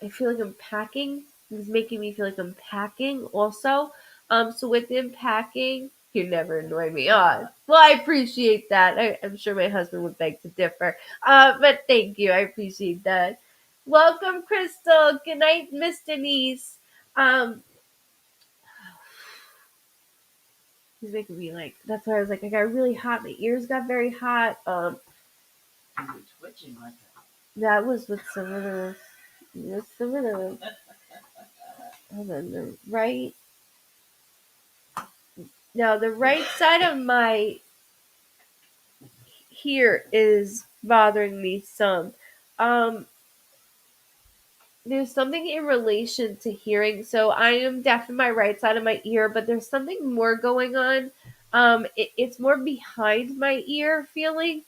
I feel like I'm packing. It's making me feel like I'm packing also. So within packing, you never annoy me. Oh, well, I appreciate that. I'm sure my husband would beg to differ. But thank you. I appreciate that. Welcome, Crystal. Good night, Miss Denise. Um, he's making me that's why I was like, I got really hot. My ears got very hot. You were twitching like That was with some of the, hold on, the right side of my here is bothering me some. Um, there's something in relation to hearing. So I am deaf in my right side of my ear, but there's something more going on. It's more behind my ear feeling.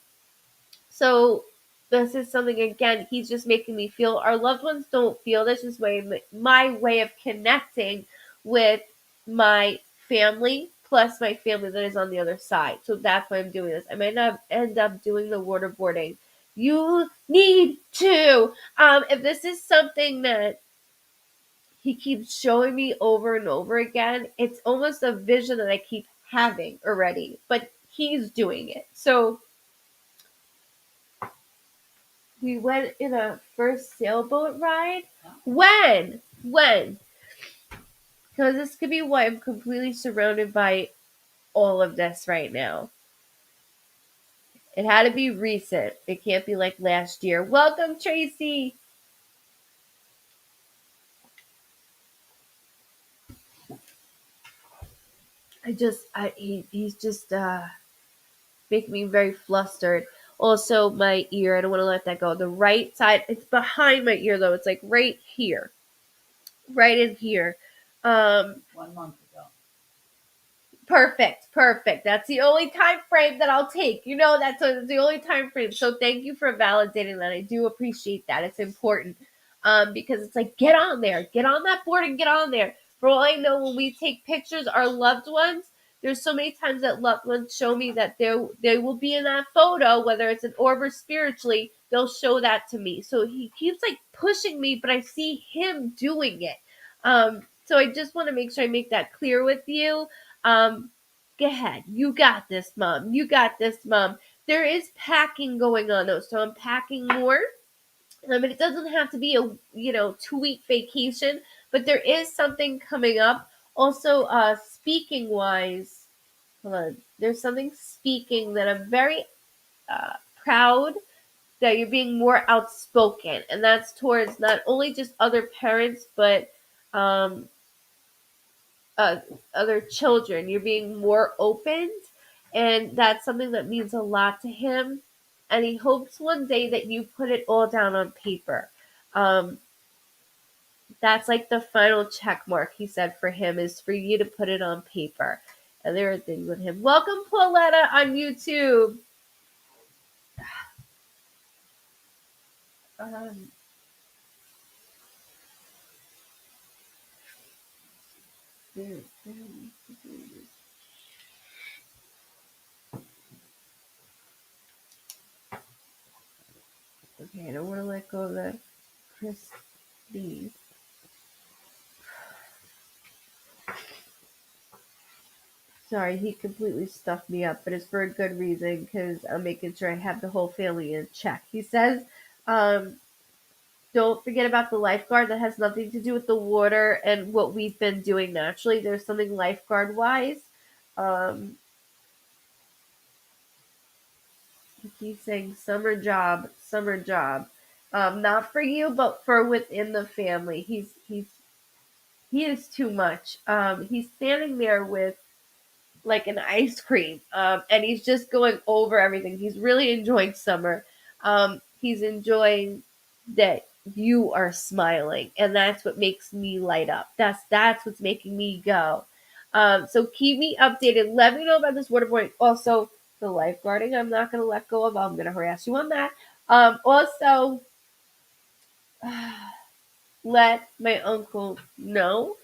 So this is something again. He's just making me feel. Our loved ones don't feel this. Is my way of connecting with my family plus my family that is on the other side. So that's why I'm doing this. I might not end up doing the waterboarding. You need to. If this is something that he keeps showing me over and over again, it's almost a vision that I keep having already. But he's doing it. So we went in a first sailboat ride. When? Because this could be why I'm completely surrounded by all of this right now. It had to be recent. It can't be like last year. Welcome, Tracy. He's just making me very flustered. Also, my ear, I don't want to let that go. The right side, it's behind my ear though. It's like right here. Right in here. 1 month ago. Perfect. That's the only time frame that I'll take. That's the only time frame. So thank you for validating that. I do appreciate that. It's important. Because it's like, get on there, get on that board and get on there. For all I know, when we take pictures, our loved ones, there's so many times that loved ones show me that they will be in that photo, whether it's an orb or spiritually, they'll show that to me. So he keeps pushing me, but I see him doing it. So I just want to make sure I make that clear with you. Go ahead. You got this, Mom. You got this, Mom. There is packing going on though, so I'm packing more. It doesn't have to be a 2-week vacation, but there is something coming up. Also, speaking wise, hold on. There's something speaking that I'm very proud that you're being more outspoken, and that's towards not only just other parents, but um, uh, other children. You're being more open, and that's something that means a lot to him. And he hopes one day that you put it all down on paper. Um, that's the final check mark, he said, for him is for you to put it on paper. And there are things with him. Welcome, Pauletta, on YouTube. Um, okay, I don't want to let go of the Christine. Sorry, he completely stuffed me up, but it's for a good reason because I'm making sure I have the whole family in check. He says, um, don't forget about the lifeguard. That has nothing to do with the water and what we've been doing naturally. There's something lifeguard wise. Um, he's saying summer job. Not for you, but for within the family. He is too much. He's standing there with like an ice cream, and he's just going over everything. He's really enjoying summer. He's enjoying that you are smiling, and that's what makes me light up. That's what's making me go. So keep me updated. Let me know about this waterboarding. Also, the lifeguarding, I'm not gonna let go of. I'm gonna harass you on that. Also, let my uncle know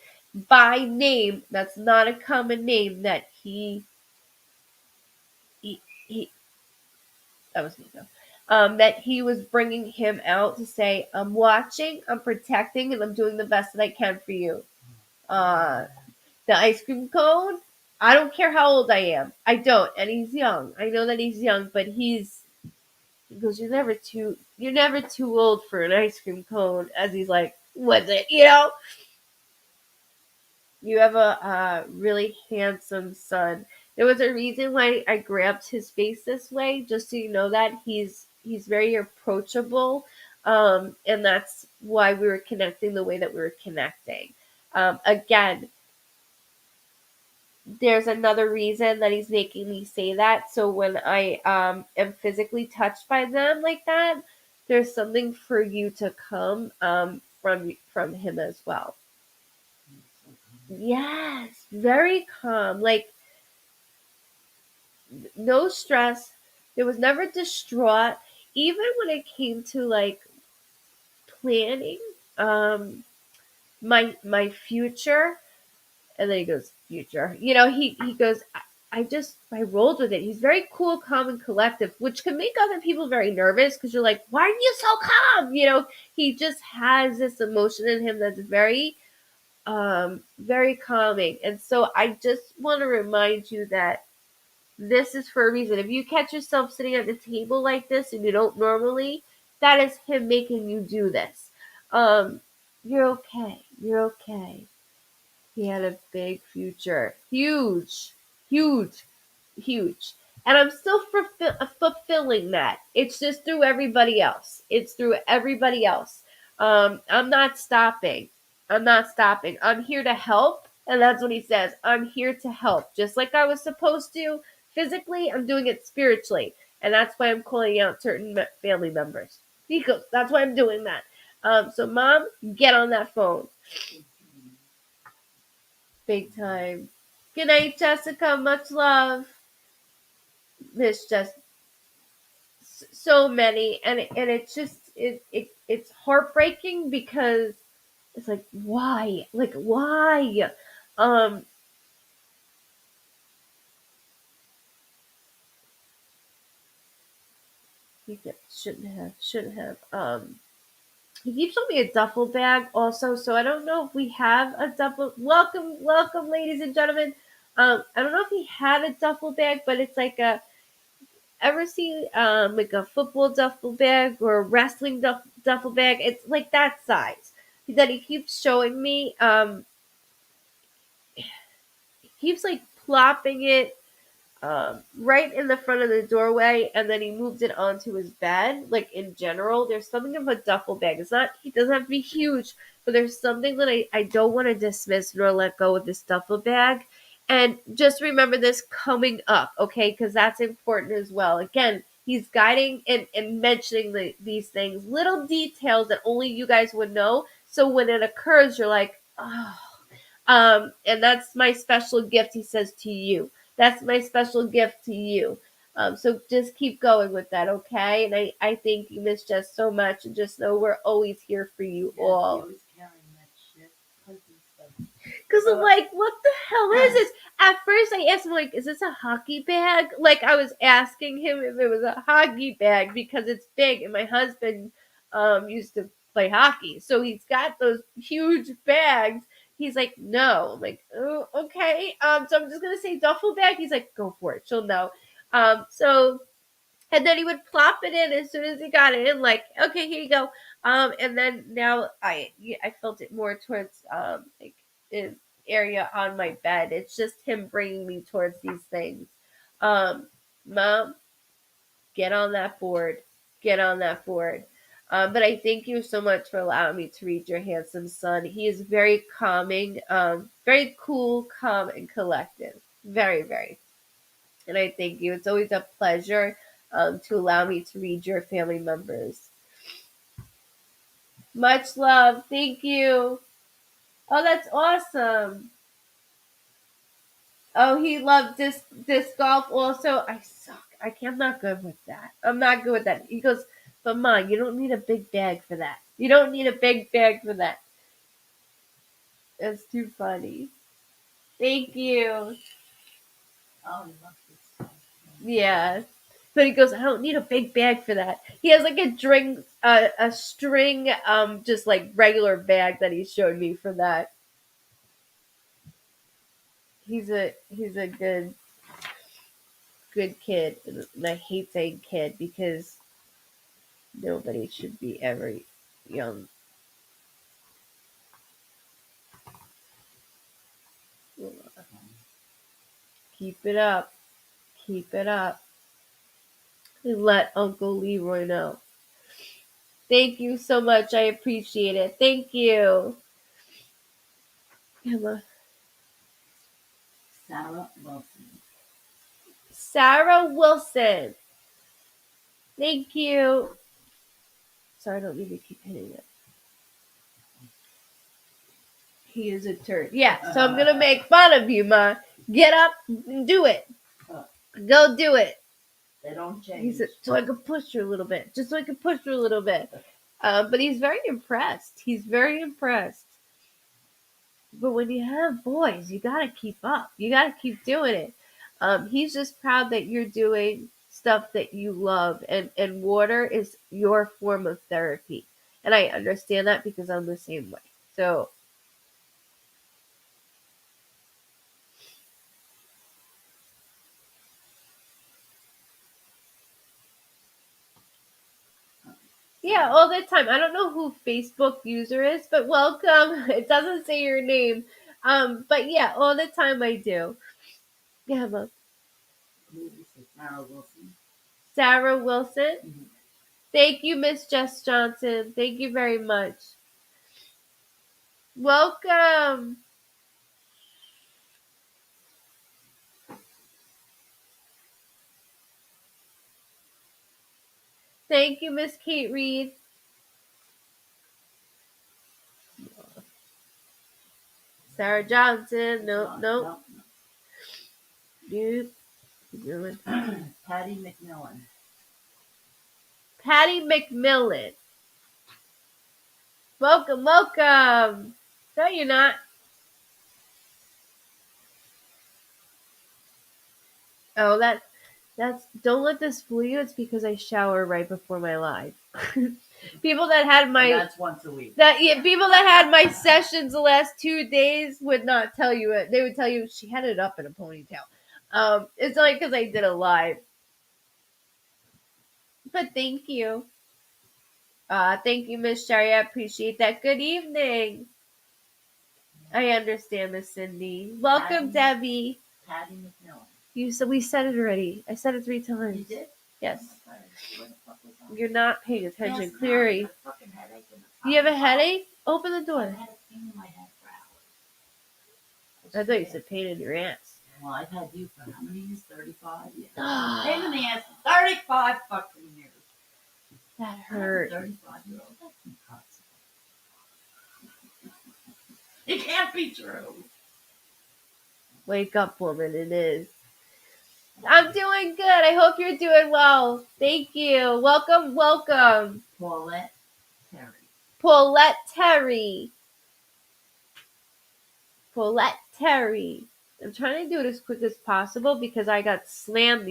by name. That's not a common name. That he that was me though. That he was bringing him out to say, "I'm watching, I'm protecting, and I'm doing the best that I can for you." Uh, the ice cream cone. I don't care how old I am. I don't, and he's young. I know that he's young, but he goes, you're never too old for an ice cream cone. As he's like, "What's it?" You have a really handsome son. There was a reason why I grabbed his face this way, just so you know that he's very approachable, and that's why we were connecting the way that we were connecting. Again, there's another reason that he's making me say that. So when I am physically touched by them like that, there's something for you to come from him as well. Yes, very calm. Like no stress. There was never distraught. Even when it came to like planning um my future, and then he goes, future. He goes, I rolled with it. He's very cool, calm, and collective, which can make other people very nervous because you're like, why are you so calm? He just has this emotion in him that's very calming. And so I just want to remind you that this is for a reason. If you catch yourself sitting at the table like this and you don't normally, that is him making you do this. Um, you're okay. You're okay. He had a big future. Huge, huge, huge. And I'm still fulfilling that. It's just through everybody else. It's through everybody else. I'm not stopping. I'm not stopping. I'm here to help. And that's what he says. I'm here to help. Just like I was supposed to physically, I'm doing it spiritually. And that's why I'm calling out certain family members. Because that's why I'm doing that. So, Mom, get on that phone. Big time. Good night, Jessica. Much love. Miss Jess. So many, and it's just it's heartbreaking because it's like why. Um, he shouldn't have. He keeps on me a duffel bag also, so I don't know if we have a duffel. Welcome, ladies and gentlemen. I don't know if he had a duffel bag, but it's like a ever see like a football duffel bag or a wrestling duffel bag? It's like that size that he keeps showing me. He keeps like plopping it right in the front of the doorway, and then he moves it onto his bed. Like in general, there's something of a duffel bag. It's not. He doesn't have to be huge, but there's something that I don't want to dismiss nor let go of this duffel bag. And just remember this coming up, okay? Because that's important as well. Again, he's guiding and mentioning these things, little details that only you guys would know. So when it occurs, you're like, oh. And that's my special gift, he says to you. That's my special gift to you. So just keep going with that, okay? And I thank you, Miss Jess, so much. And just know we're always here for you Yeah, all. he always carrying that shit. Because I'm like, what the hell is this? At first, I asked him, like, is this a hockey bag? Like, I was asking him if it was a hockey bag because it's big. And my husband used to play hockey. So he's got those huge bags. He's like, no. I'm like, oh, okay. So I'm just going to say duffel bag. He's like, go for it. She'll know. And then he would plop it in as soon as he got it in, like, okay, here you go. And then now I felt it more towards like an area on my bed. It's just him bringing me towards these things. Mom, get on that board. Get on that board. But I thank you so much for allowing me to read your handsome son. He is very calming, very cool, calm, and collective. Very, very. And I thank you. It's always a pleasure to allow me to read your family members. Much love. Thank you. Oh, that's awesome. Oh, he loved disc golf also. I suck. I'm not good with that. I'm not good with that. He goes, but Mom, you don't need a big bag for that. You don't need a big bag for that. That's too funny. Thank you. Oh, he loves this stuff. Yeah. But he goes, I don't need a big bag for that. He has like a string, just like regular bag that he showed me for that. He's a good kid, and I hate saying kid because nobody should be ever young. Keep it up. Keep it up. And let Uncle Leroy know. Thank you so much. I appreciate it. Thank you. Emma. Sarah Wilson. Sarah Wilson. Thank you. Sorry, I don't need to keep hitting it. He is a turd. Yeah, so I'm going to make fun of you, Ma. Get up and do it. Go do it. They don't change. He said, so I could push her a little bit. Just so I could push her a little bit. But he's very impressed. He's very impressed. But when you have boys, you got to keep up. You got to keep doing it. He's just proud that you're doing stuff that you love. And water is your form of therapy. And I understand that because I'm the same way. So yeah, all the time. I don't know who Facebook user is, but welcome. It doesn't say your name. But yeah, all the time I do. Yeah, Mom. Sarah Wilson. Sarah Wilson. Mhm. Thank you, Miss Jess Johnson. Thank you very much. Welcome. Thank you, Miss Kate Reed. Sarah Johnson. Nope. No. Nope. Patty McMillan. Patty McMillan. Welcome, welcome. No, you're not. Oh, that's don't let this fool you. It's because I shower right before my live. People that had And my that's once a week. people that had my sessions the last 2 days would not tell you it. They would tell you she had it up in a ponytail. It's only because I did a live. But thank you. Thank you, Miss Sherry. I appreciate that. Good evening. I understand, Miss Cindy. Welcome, Debbie. Patty McMillan. We said it already. I said it 3 times. You did? Yes. Oh my God. Where the fuck was I? You're not paying attention, Last night, Cleary. I had a fucking headache in the You have a top. headache? Open the I door. had a pain in my head for hours. I thought you said pain in your ass. Well, I've had you for how many years? 35 years. Pain in the ass. 35 fucking years. That hurt. 35-year-old. That's impossible. It can't be true. Wake up, woman. It is. I'm doing good. I hope you're doing well. Thank you. Welcome, welcome. Paulette Terry. Paulette Terry. Paulette Terry. I'm trying to do it as quick as possible because I got slammed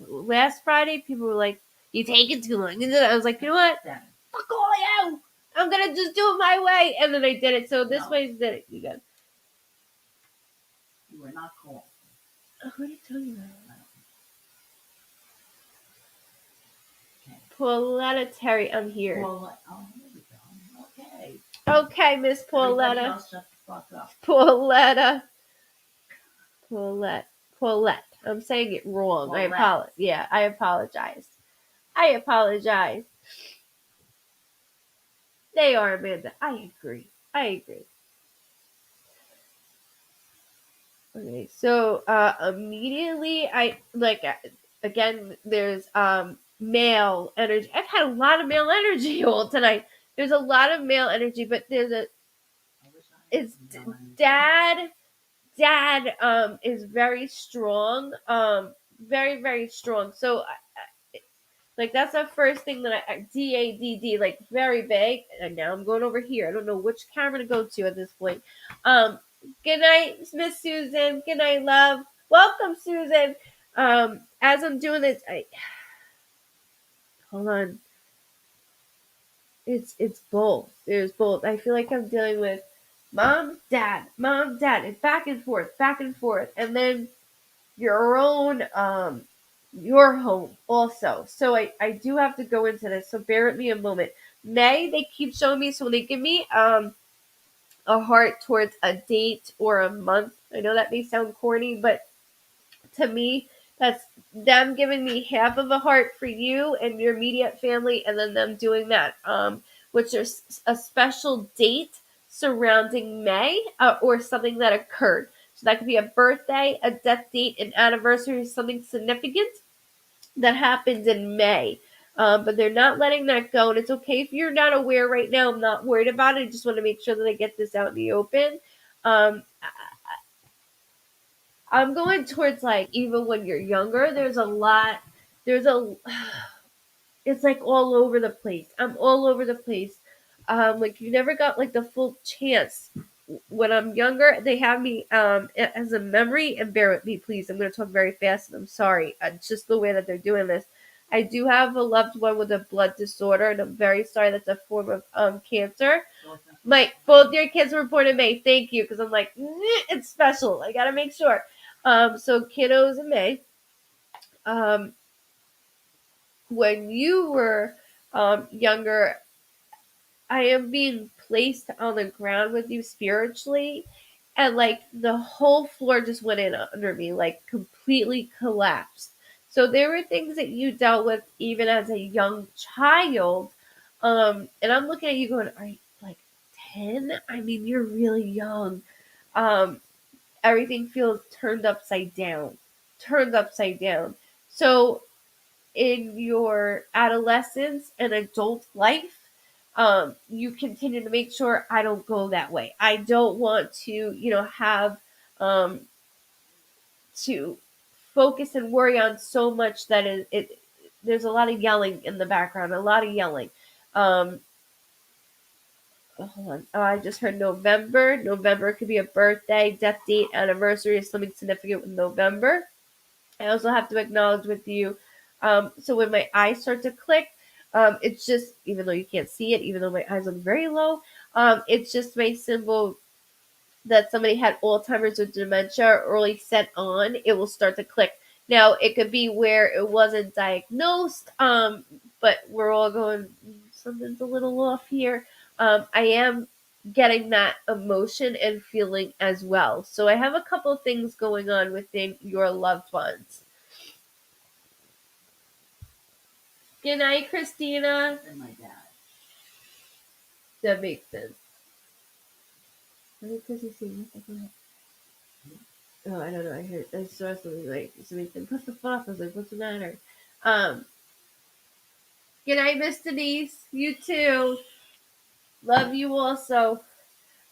last Friday. People were like, "You taking too long." I was like, you know what? Then. Fuck all you. I'm gonna just do it my way, and then I did it. So this way, did it. You got. You were not called. Who are you talking about? Okay. Pauletta Terry, I'm here. Paulette. Oh, here we go. Okay. Okay, Miss Everybody Pauletta. else shut the fuck up. Pauletta. Paulette. I'm saying it wrong. Paulette. I apologize. I apologize. They are, Amanda. I agree. I agree. Okay, so immediately I like again. There's male energy. I've had a lot of male energy all tonight. There's a lot of male energy, but there's a I wish I had it's some knowledge. dad is very strong, very strong. So like that's the first thing that DADD, like very big. And now I'm going over here. I don't know which camera to go to at this point. Um, Good night, Miss Susan. Good night, love. Welcome, Susan. As I'm doing this, hold on. It's both. There's both. I feel like I'm dealing with mom, dad. It's back and forth, and then your own your home also. So I do have to go into this. So bear with me a moment. May, they keep showing me, so when they give me a heart towards a date or a month, I know that may sound corny, but to me that's them giving me half of a heart for you and your immediate family, and then them doing that which is a special date surrounding May, or something that occurred. So that could be a birthday, a death date, an anniversary, something significant that happens in May. But they're not letting that go, and it's okay if you're not aware right now. I'm not worried about it. I just want to make sure that I get this out in the open. um, I'm going towards like even when you're younger, there's a lot. There's a. It's like all over the place. I'm all over the place. Like you never got like the full chance. When I'm younger, they have me as a memory. And bear with me, please. I'm going to talk very fast, and I'm sorry. It's just the way that they're doing this. I do have a loved one with a blood disorder, and I'm very sorry. That's a form of cancer. My both your kids were born in May. Thank you, because I'm like it's special. I gotta make sure. So kiddos in May. Um, when you were younger, I am being placed on the ground with you spiritually, and like the whole floor just went in under me, like completely collapsed. So there were things that you dealt with even as a young child. And I'm looking at you going, are you like 10? I mean, you're really young. Um, Everything feels turned upside down. Turned upside down. So in your adolescence and adult life, you continue to make sure I don't go that way. I don't want to, have um, to focus and worry on so much that there's a lot of yelling in the background, a lot of yelling. Um, Hold on. I just heard November. November could be a birthday, death date, anniversary, or something significant with November. I also have to acknowledge with you. So when my eyes start to click, it's just, even though you can't see it, even though my eyes look very low, it's just my symbol that somebody had Alzheimer's or dementia early set on. It will start to click. Now, it could be where it wasn't diagnosed, but we're all going, something's a little off here. I am getting that emotion and feeling as well. So I have a couple of things going on within your loved ones. Good night, Christina. And my dad. That makes sense. What did Chrissy say? Oh, I don't know. I saw something like somebody said, "What's the fuck?" I was like, "What's the matter?" Um, Good night, Miss Denise. You too. Love you also.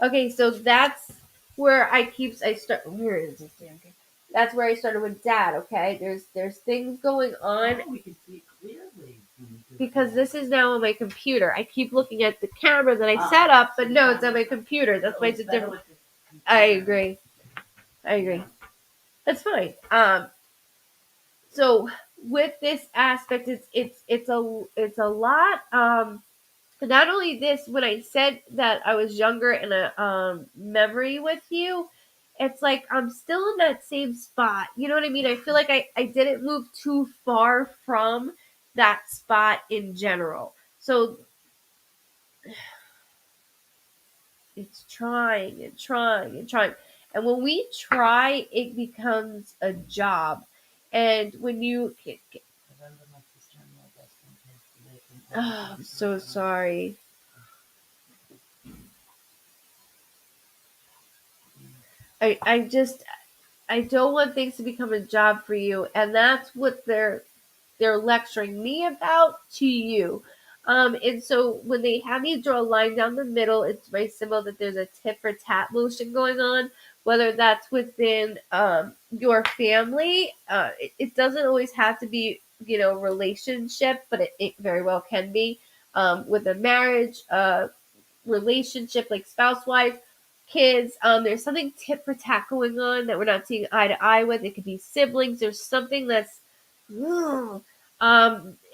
Okay, so that's where I start. Where is this damn thing? That's where I started with Dad. Okay, there's things going on. Oh, we can see it clearly. Because this is now on my computer. I keep looking at the camera that I set up, but no, it's on my computer. That's why it's a different. I agree. That's fine. So with this aspect, it's a lot. Not only this, when I said that I was younger in a memory with you, it's like I'm still in that same spot. You know what I mean? I feel like I didn't move too far from that spot in general. So it's trying and trying and trying. And when we try, it becomes a job. And when you Remember my sister-in-law best friend passed away from oh, I'm so sorry. I don't want things to become a job for you, and that's what they're lecturing me about to you. And so when they have you draw a line down the middle, it's very simple that there's a tit for tat motion going on, whether that's within your family. It doesn't always have to be, relationship, but it very well can be with a marriage, relationship, like spouse wise, kids. There's something tit for tat going on that we're not seeing eye to eye with. It could be siblings. There's something that's,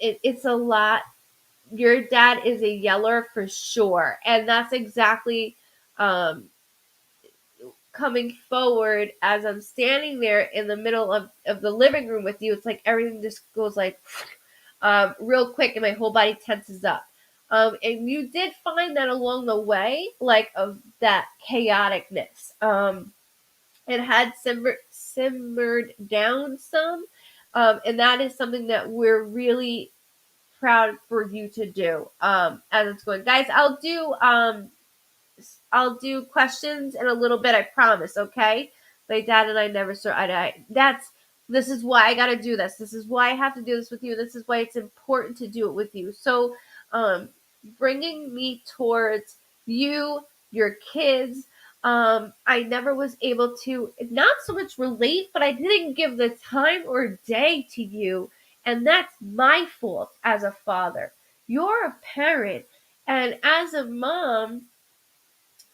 it's a lot. Your dad is a yeller for sure, and that's exactly um, coming forward as I'm standing there in the middle of the living room with you. It's like everything just goes like real quick, and my whole body tenses up. And you did find that along the way, like of that chaoticness. It had simmered down some, and that is something that we're really proud for you to do. As it's going, guys, I'll do questions in a little bit, I promise, okay? My dad and I never saw eye to eye. This is why I gotta do this. This is why I have to do this with you. This is why it's important to do it with you. So, bringing me towards you, your kids, I never was able to not so much relate, but I didn't give the time or day to you. And that's my fault as a father. You're a parent. And as a mom,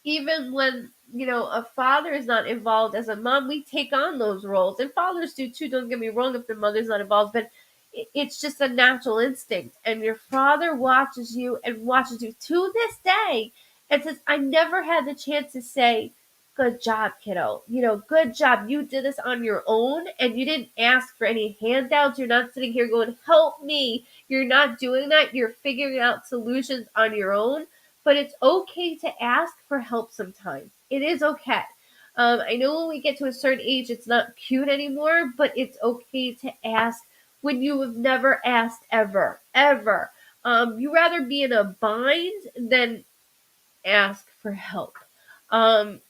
even when a father is not involved, as a mom we take on those roles, and fathers do too, don't get me wrong, if their mother's not involved, but it's just a natural instinct. And your father watches you and watches you to this day and says, I never had the chance to say, good job, kiddo, good job, you did this on your own, and you didn't ask for any handouts. You're not sitting here going, help me. You're not doing that. You're figuring out solutions on your own. But it's okay to ask for help sometimes. It is okay. I know when we get to a certain age, it's not cute anymore, but it's okay to ask when you have never asked ever, ever. You rather be in a bind than ask for help. Um,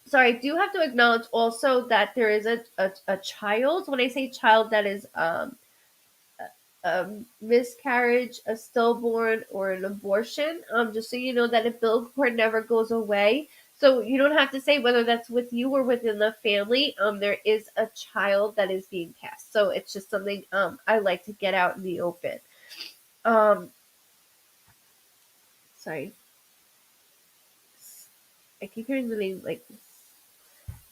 so I do have to acknowledge also that there is a child. When I say child, that is a miscarriage, a stillborn, or an abortion. Just so you know that a billboard never goes away. So you don't have to say whether that's with you or within the family. There is a child that is being cast. So it's just something I like to get out in the open. Um, sorry, I keep hearing the name like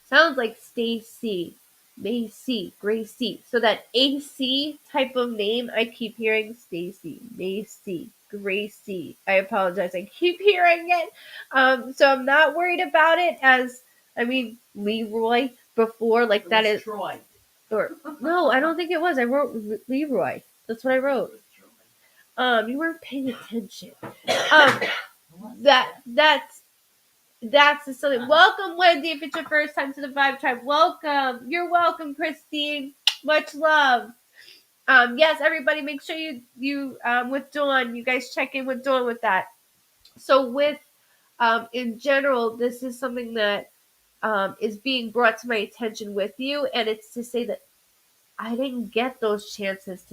sounds like Stacy, Macy, Gracie. So that AC type of name, I keep hearing Stacy, Macy, Gracie. I apologize. I keep hearing it. So I'm not worried about it Leroy before, like It that was is, Troy. or no, I don't think it was. I wrote Leroy. That's what I It wrote. was Troy. You weren't paying attention. What? That's the silly. Welcome, Wendy. If it's your first time to the Vibe Tribe, welcome. You're welcome, Christine. Much love. Yes, everybody, make sure you with Dawn, you guys check in with Dawn with that. So with in general, this is something that is being brought to my attention with you, and it's to say that I didn't get those chances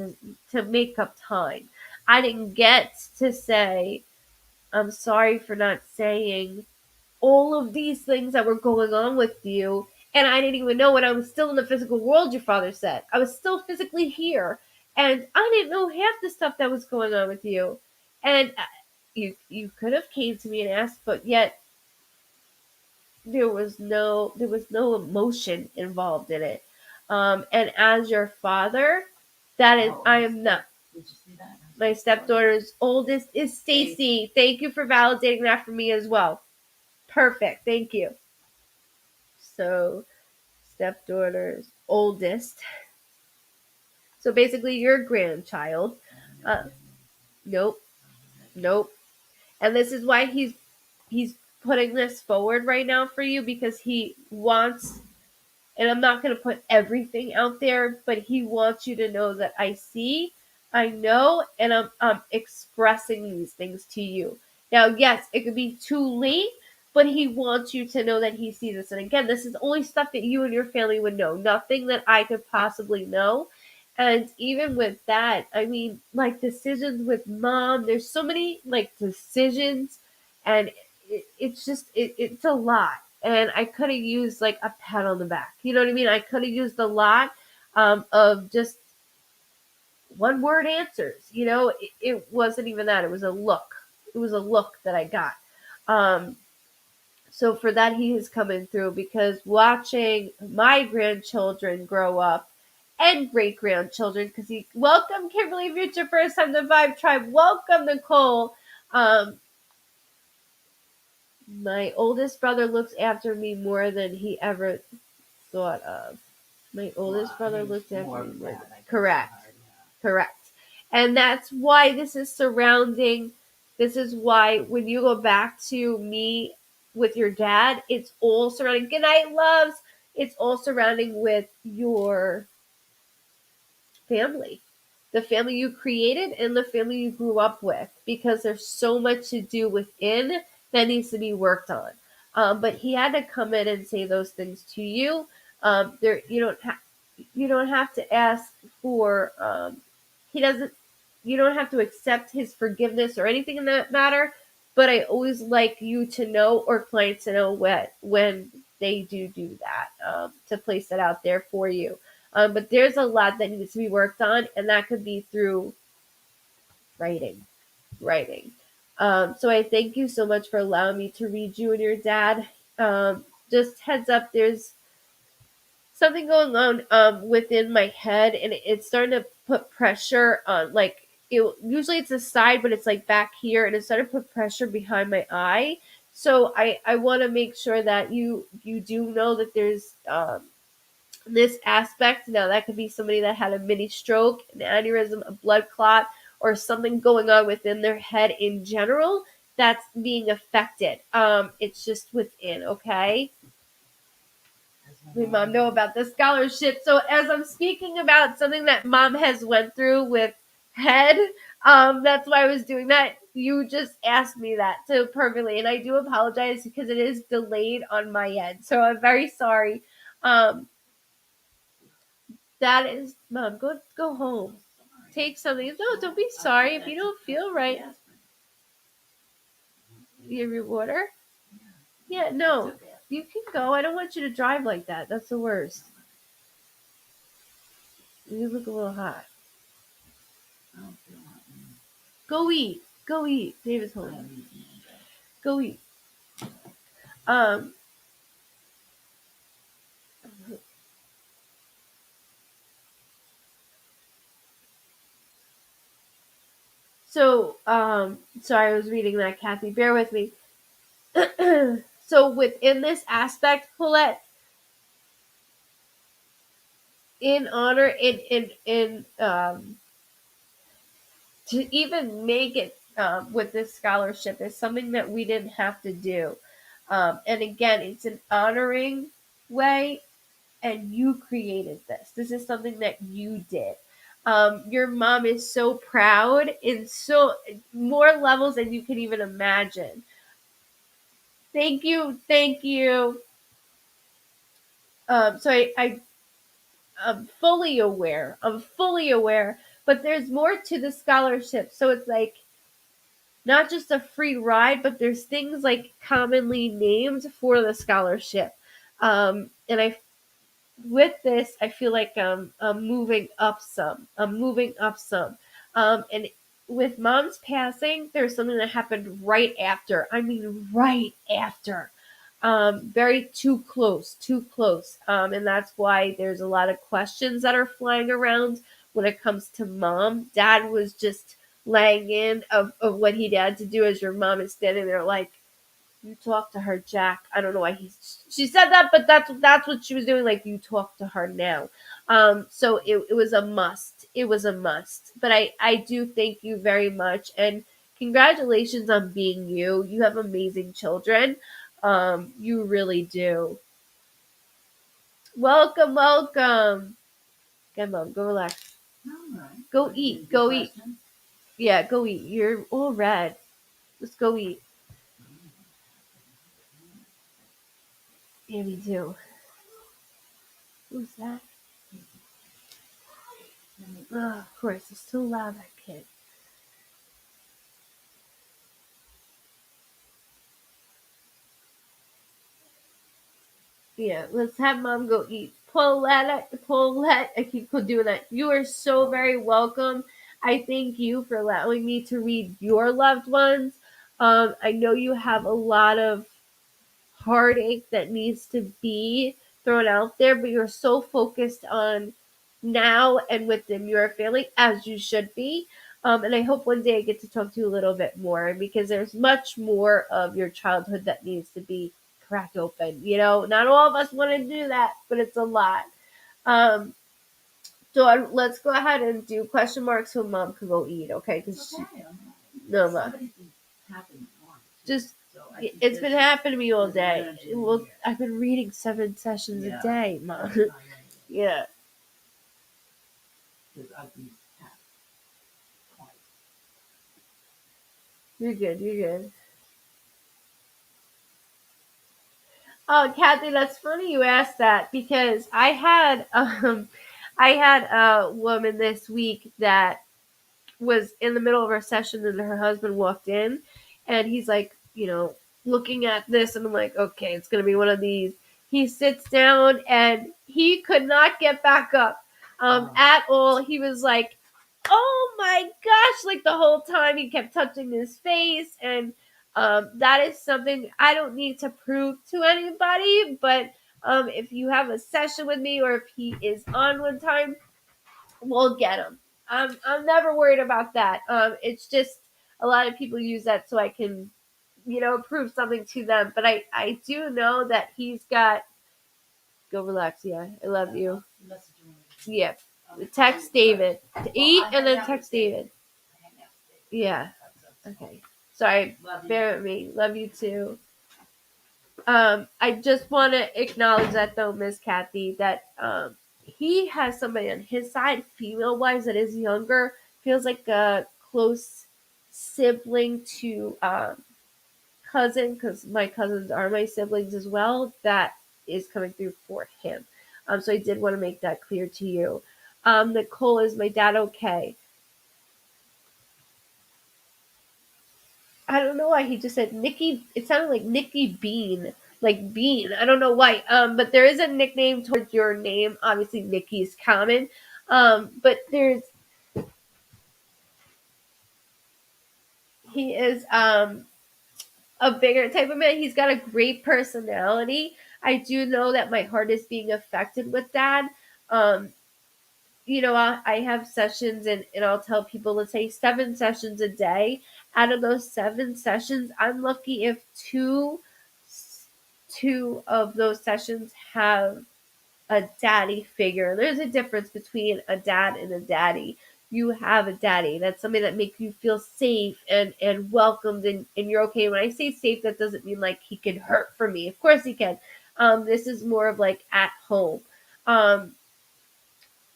to make up time. I didn't get to say I'm sorry for not saying all of these things that were going on with you, and I didn't even know when I was still in the physical world. Your father said I was still physically here, and I didn't know half the stuff that was going on with you. And you could have came to me and asked, but yet there was no emotion involved in it. And as your father, that is, I am not. Did you see that? My stepdaughter's oldest is Stacy. Thank you for validating that for me as well. Perfect. Thank you. So, stepdaughter's oldest. So basically, your grandchild. Nope, nope. And this is why he's putting this forward right now for you, because he wants. And I'm not going to put everything out there, but he wants you to know that I see, I know, and I'm expressing these things to you. Now, yes, it could be too late, but he wants you to know that he sees this. And again, this is only stuff that you and your family would know, nothing that I could possibly know. And even with that, I mean, like decisions with mom, there's so many like decisions, and it's just, it's a lot. And I could have used like a pat on the back. You know what I mean? I could have used a lot of just one word answers. It wasn't even that. It was a look. It was a look that I got. Um, so for that, he is coming through, because watching my grandchildren grow up and great grandchildren, because welcome Kimberly, if it's your first time to Vibe Tribe, welcome Nicole. My oldest brother looks after me more than he ever thought of. My oldest brother looks after me more than, correct. Correct. And that's why this is surrounding. This is why when you go back to me with your dad, it's all surrounding. Good night, loves. It's all surrounding with your family, the family you created and the family you grew up with, because there's so much to do within that needs to be worked on. But he had to come in and say those things to you. There, you don't have to ask for. He doesn't. You don't have to accept his forgiveness or anything in that matter. But I always like you to know, or clients to know, when they do that, to place that out there for you. But there's a lot that needs to be worked on, and that could be through writing. Writing. So I thank you so much for allowing me to read you and your dad. Just heads up, there's something going on within my head, and it's starting to put pressure on, like, usually it's a side, but it's like back here, and it's starting to put pressure behind my eye. So I want to make sure that you do know that there's this aspect. Now, that could be somebody that had a mini stroke, an aneurysm, a blood clot, or something going on within their head in general that's being affected. It's just within, okay? My mom know about the scholarship. So as I'm speaking about something that mom has went through with head, that's why I was doing that. You just asked me that so perfectly, and I do apologize because it is delayed on my end. So I'm very sorry. Um, That is, mom, go home. Take something. No, don't be sorry if you don't feel right. You have your water? Yeah, no. You can go. I don't want you to drive like that. That's the worst. You look a little hot. Go eat. Go eat. David's home. Go eat. Um. So, sorry, I was reading that, Kathy. Bear with me. So within this aspect, Paulette, in honor, in to even make it with this scholarship is something that we didn't have to do. And again, it's an honoring way, and you created this. This is something that you did. Your mom is so proud in so more levels than you can even imagine. Thank you, thank you. So I'm fully aware. I'm fully aware, but there's more to the scholarship. So it's like not just a free ride, but there's things like commonly named for the scholarship. And with this, I feel like I'm moving up some. I'm moving up some. And with mom's passing, there's something that happened right after. I mean, right after. Very too close, too close. And that's why there's a lot of questions that are flying around when it comes to mom. Dad was just laying in of what he had to do as your mom is standing there like, you talk to her, Jack. I don't know why she said that, but that's what she was doing. Like, you talk to her now. So it was a must. It was a must. But I do thank you very much, and congratulations on being you. You have amazing children. You really do. Welcome, welcome. Good, mom. Go relax. Go eat. Go eat. Yeah, go eat. You're all red. Let's go eat. Yeah, me too. Who's that? Oh, of course, it's so loud, that kid. Yeah, let's have mom go eat. Paulette, I keep doing that. You are so very welcome. I thank you for allowing me to read your loved ones. I know you have a lot of heartache that needs to be thrown out there, but you're so focused on now and within your family, as you should be. And I hope one day I get to talk to you a little bit more, because there's much more of your childhood that needs to be cracked open. Not all of us want to do that, but it's a lot. Um, so let's go ahead and do question marks so mom can go eat, okay? It's okay. No, Somebody's been tapping on. just So I think it's been this happening to me all is day. energy in Well, here. I've been reading 7 sessions Yeah. a day, mom. That's not right. Yeah. Because I've been tapped twice. You're good. You're good. Oh, Kathy, that's funny you asked that, because I had a woman this week that was in the middle of our session, and her husband walked in, and he's like, looking at this, and I'm like, okay, it's gonna be one of these. He sits down and he could not get back up at all. He was like, oh my gosh, like the whole time he kept touching his face, and that is something I don't need to prove to anybody, but if you have a session with me, or if he is on one time, we'll get him. I'm never worried about that. It's just a lot of people use that so I can, prove something to them. But I do know that he's got. Go relax. Yeah, I love you. Message him. Yeah, I'm text sorry, David to eat, I and hang then out text with David. David. I hang out with David. Yeah. That's Okay. Sorry. Love you. Bear with me. Love you too. I just want to acknowledge that though, Miss Kathy, that he has somebody on his side, female wise, that is younger, feels like a close sibling to cousin, because my cousins are my siblings as well. That is coming through for him. So I did want to make that clear to you. Nicole, is my dad okay? I don't know why he just said Nikki. It sounded like Nikki Bean, like Bean. I don't know why. But there is a nickname towards your name. Obviously, Nikki is common. But he is a bigger type of man. He's got a great personality. I do know that my heart is being affected with that. Um, I have sessions, and I'll tell people, let's say 7 sessions a day. Out of those 7 sessions, I'm lucky if two of those sessions have a daddy figure. There's a difference between a dad and a daddy. You have a daddy. That's somebody that makes you feel safe and welcomed, and you're okay. When I say safe, that doesn't mean like he can hurt for me. Of course he can. This is more of like at home. Um,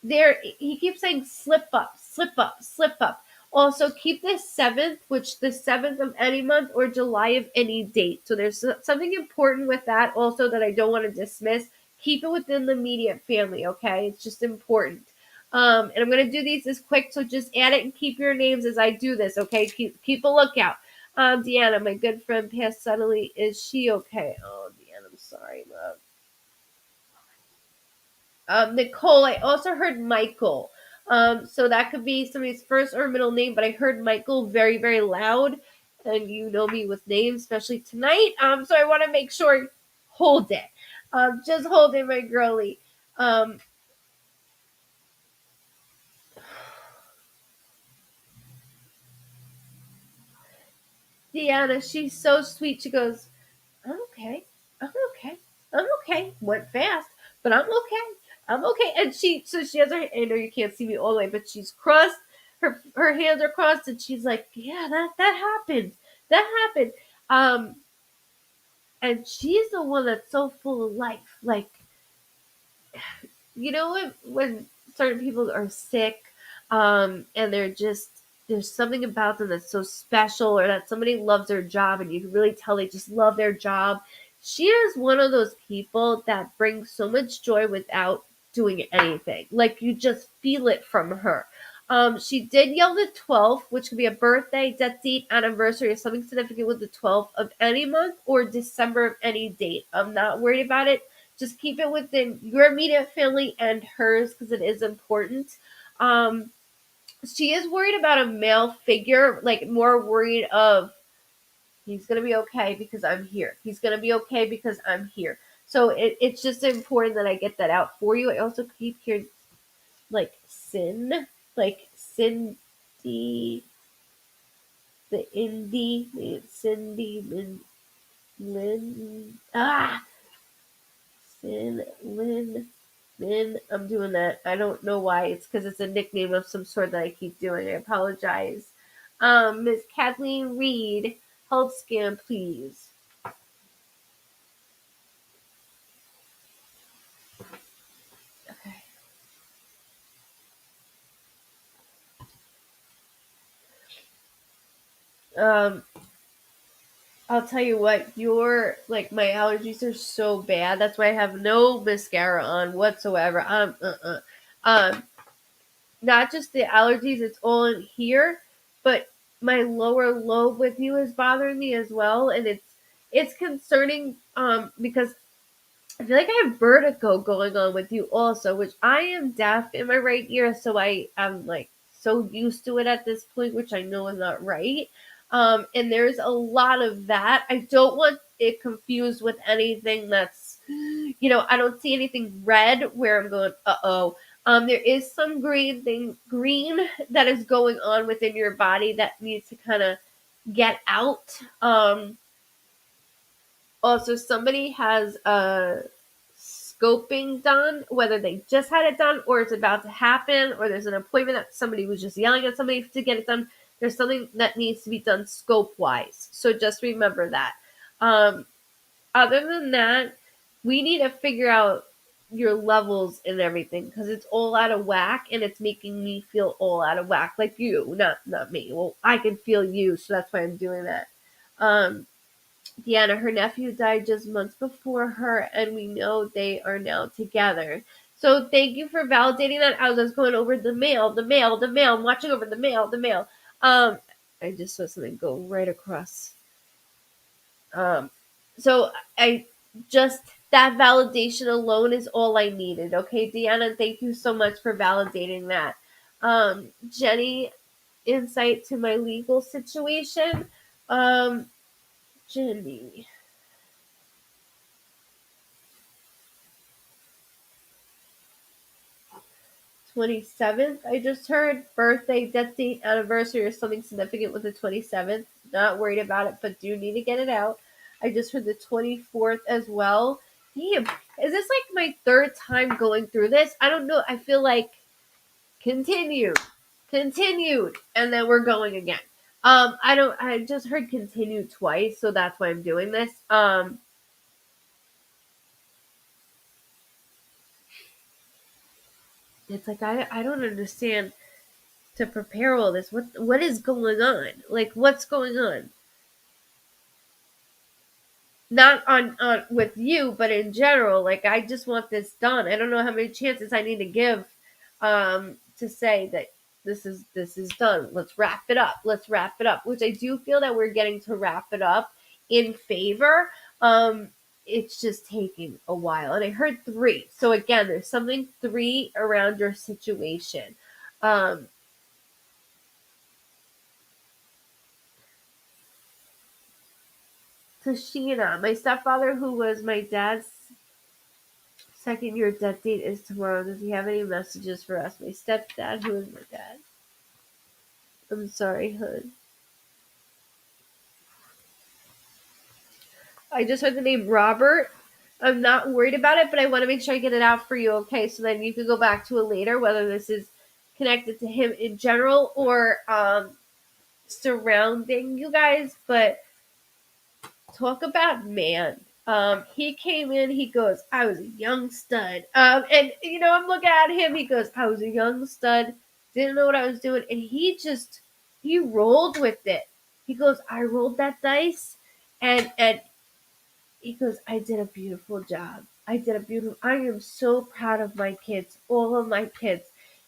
there he keeps saying slip up, slip up, slip up. Also, keep the 7th, which the 7th of any month, or July of any date. So there's something important with that also that I don't want to dismiss. Keep it within the immediate family, okay? It's just important. And I'm gonna do these as quick, so just add it and keep your names as I do this, okay? Keep a lookout. Deanna, my good friend, passed suddenly. Is she okay? Oh, Deanna, I'm sorry, love. Nicole, I also heard Michael. So that could be somebody's first or middle name, but I heard Michael very, very loud. And you know me with names, especially tonight. So I want to make sure, hold it. Just hold it, my girly. Um, Deanna, she's so sweet. She goes, I'm okay. I'm okay. I'm okay. Went fast, but I'm okay. I'm okay. And she has her, I know you can't see me all the way, but she's crossed. Her hands are crossed, and she's like, yeah, that happened. That happened. And she's the one that's so full of life. Like, when certain people are sick, and they're just, there's something about them that's so special, or that somebody loves their job, and you can really tell they just love their job. she is one of those people that brings so much joy without doing anything. Like you just feel it from her. She did yell the 12th, which could be a birthday, death date, anniversary, or something significant with the 12th of any month or December of any date. I'm not worried about it. Just keep it within your immediate family and hers because it is important. Um, she is worried about a male figure, like more worried of he's gonna be okay because I'm here. He's gonna be okay because I'm here. So it's just important that I get that out for you. I also keep hearing like Cindy, the indie, Cindy, Lynn, Lynn. I'm doing that. I don't know why. It's because it's a nickname of some sort that I keep doing. I apologize. Miss Kathleen Reed, health scan, please. Okay. Um, I'll tell you what, my allergies are so bad. That's why I have no mascara on whatsoever. Um, not just the allergies, it's all in here, but my lower lobe with you is bothering me as well, and it's concerning because I feel like I have vertigo going on with you also, which I am deaf in my right ear, so I am like so used to it at this point, which I know is not right. And there's a lot of that. I don't want it confused with anything that's, I don't see anything red where I'm going, uh-oh. There is some green that is going on within your body that needs to kind of get out. Also, somebody has scoping done, whether they just had it done or it's about to happen, or there's an appointment that somebody was just yelling at somebody to get it done. There's something that needs to be done scope wise. So just remember that. Um, Other than that, we need to figure out your levels and everything because it's all out of whack and it's making me feel all out of whack, like you, not me. Well, I can feel you, so that's why I'm doing that. Um, Deanna, her nephew died just months before her, and we know they are now together. So thank you for validating that. I was just going over the mail. I'm watching over the mail. I just saw something go right across. Um, so I just that validation alone is all I needed. Okay, Deanna, thank you so much for validating that. Jenny, insight to my legal situation. Jenny. 27th, I just heard. Birthday, death date, anniversary, or something significant with the 27th. Not worried about it, but do need to get it out. I just heard the 24th as well. Damn, is this like my third time going through this? I don't know. I feel like continued, and then we're going again. I just heard continued twice, so that's why I'm doing this. It's like I don't understand to prepare all this. What is going on? Like what's going on? Not on with you, but in general. Like I just want this done. I don't know how many chances I need to give to say that this is done. Let's wrap it up. Which I do feel that we're getting to wrap it up in favor. It's just taking a while. And I heard 3. So again, there's something 3 around your situation. Um Tashina, my stepfather, who was my dad's second year death date, is tomorrow. Does he have any messages for us? My stepdad, who is my dad. I'm sorry, hon. I just heard the name Robert. I'm not worried about it, but I want to make sure I get it out for you, okay? So then you can go back to it later, whether this is connected to him in general or surrounding you guys. But talk about man. He came in, he goes, I was a young stud. And I'm looking at him, he goes, I was a young stud, didn't know what I was doing, and he rolled with it. He goes, I rolled that dice and He goes, I did a beautiful job. I am so proud of my kids, all of my kids.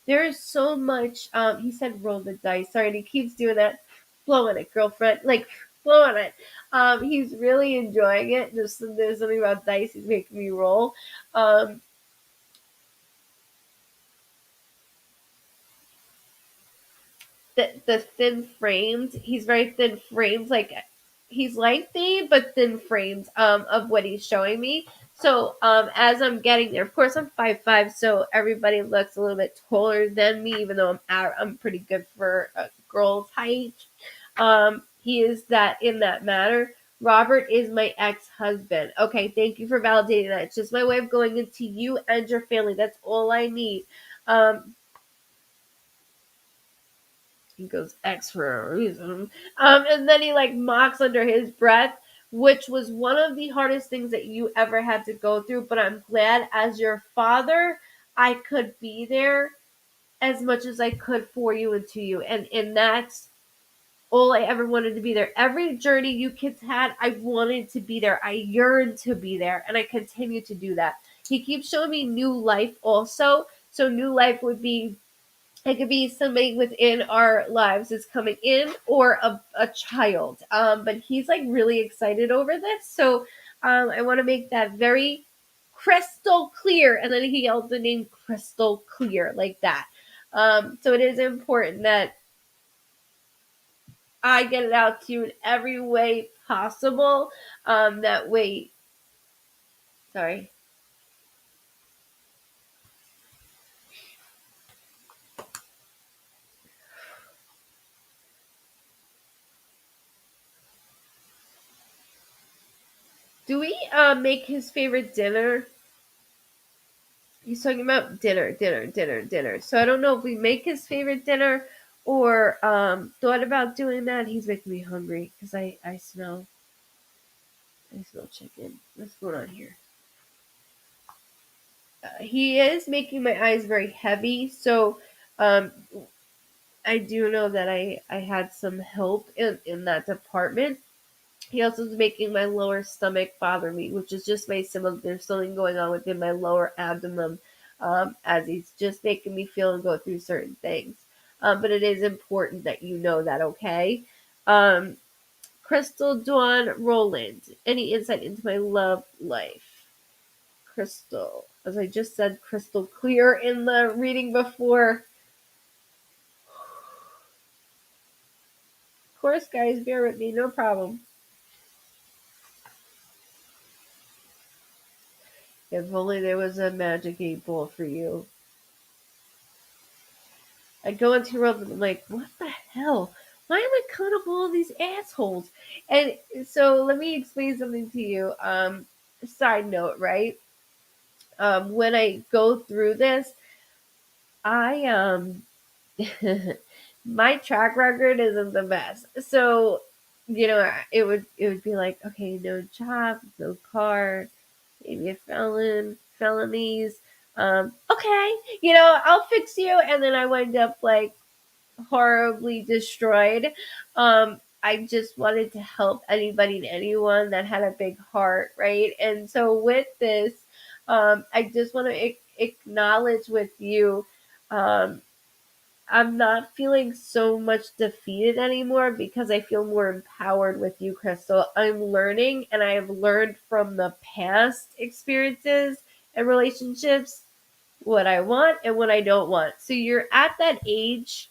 There is so much, he said roll the dice. Sorry, and he keeps doing that. Blowing it, girlfriend. Like, blowing it. He's really enjoying it. There's something about dice he's making me roll. Um, the thin framed. He's very thin framed. Like he's lengthy but thin framed. Of what he's showing me. So as I'm getting there, of course I'm 5'5", so everybody looks a little bit taller than me, even though I'm pretty good for a girl's height. He is that in that matter. Robert is my ex-husband. Okay, thank you for validating that. It's just my way of going into you and your family. That's all I need. Um, he goes X for a reason. And then he like mocks under his breath, which was one of the hardest things that you ever had to go through. But I'm glad as your father, I could be there as much as I could for you and to you. And that's all I ever wanted to be there. Every journey you kids had, I wanted to be there. I yearned to be there. And I continue to do that. He keeps showing me new life also. So new life would be it could be somebody within our lives is coming in or a child. But he's like really excited over this. So I want to make that very crystal clear. And then he yelled the name crystal clear like that. So it is important that I get it out to you in every way possible. That way, sorry. Do we make his favorite dinner? He's talking about dinner. So I don't know if we make his favorite dinner or thought about doing that. He's making me hungry because I smell chicken. What's going on here? He is making my eyes very heavy, so um, I do know that I had some help in that department. He also is making my lower stomach bother me, which is just my symptom. There's something going on within my lower abdomen, as he's just making me feel and go through certain things. But it is important that you know that, okay? Um, Crystal Dawn Roland, any insight into my love life? Crystal, as I just said, crystal clear in the reading before. Of course, guys, bear with me, no problem. If only there was a magic 8 ball for you. I go into your world and I'm like, what the hell? Why am I coming up with all these assholes? And so let me explain something to you. Side note, right? When I go through this, I my track record isn't the best. So, it would be like, okay, no job, no car, maybe a felonies. Okay, I'll fix you, and then I wind up like horribly destroyed. I just wanted to help anybody and anyone that had a big heart, right? And so with this, I just want to acknowledge with you. Um, I'm not feeling so much defeated anymore because I feel more empowered with you, Crystal. I'm learning, and I have learned from the past experiences and relationships what I want and what I don't want. So you're at that age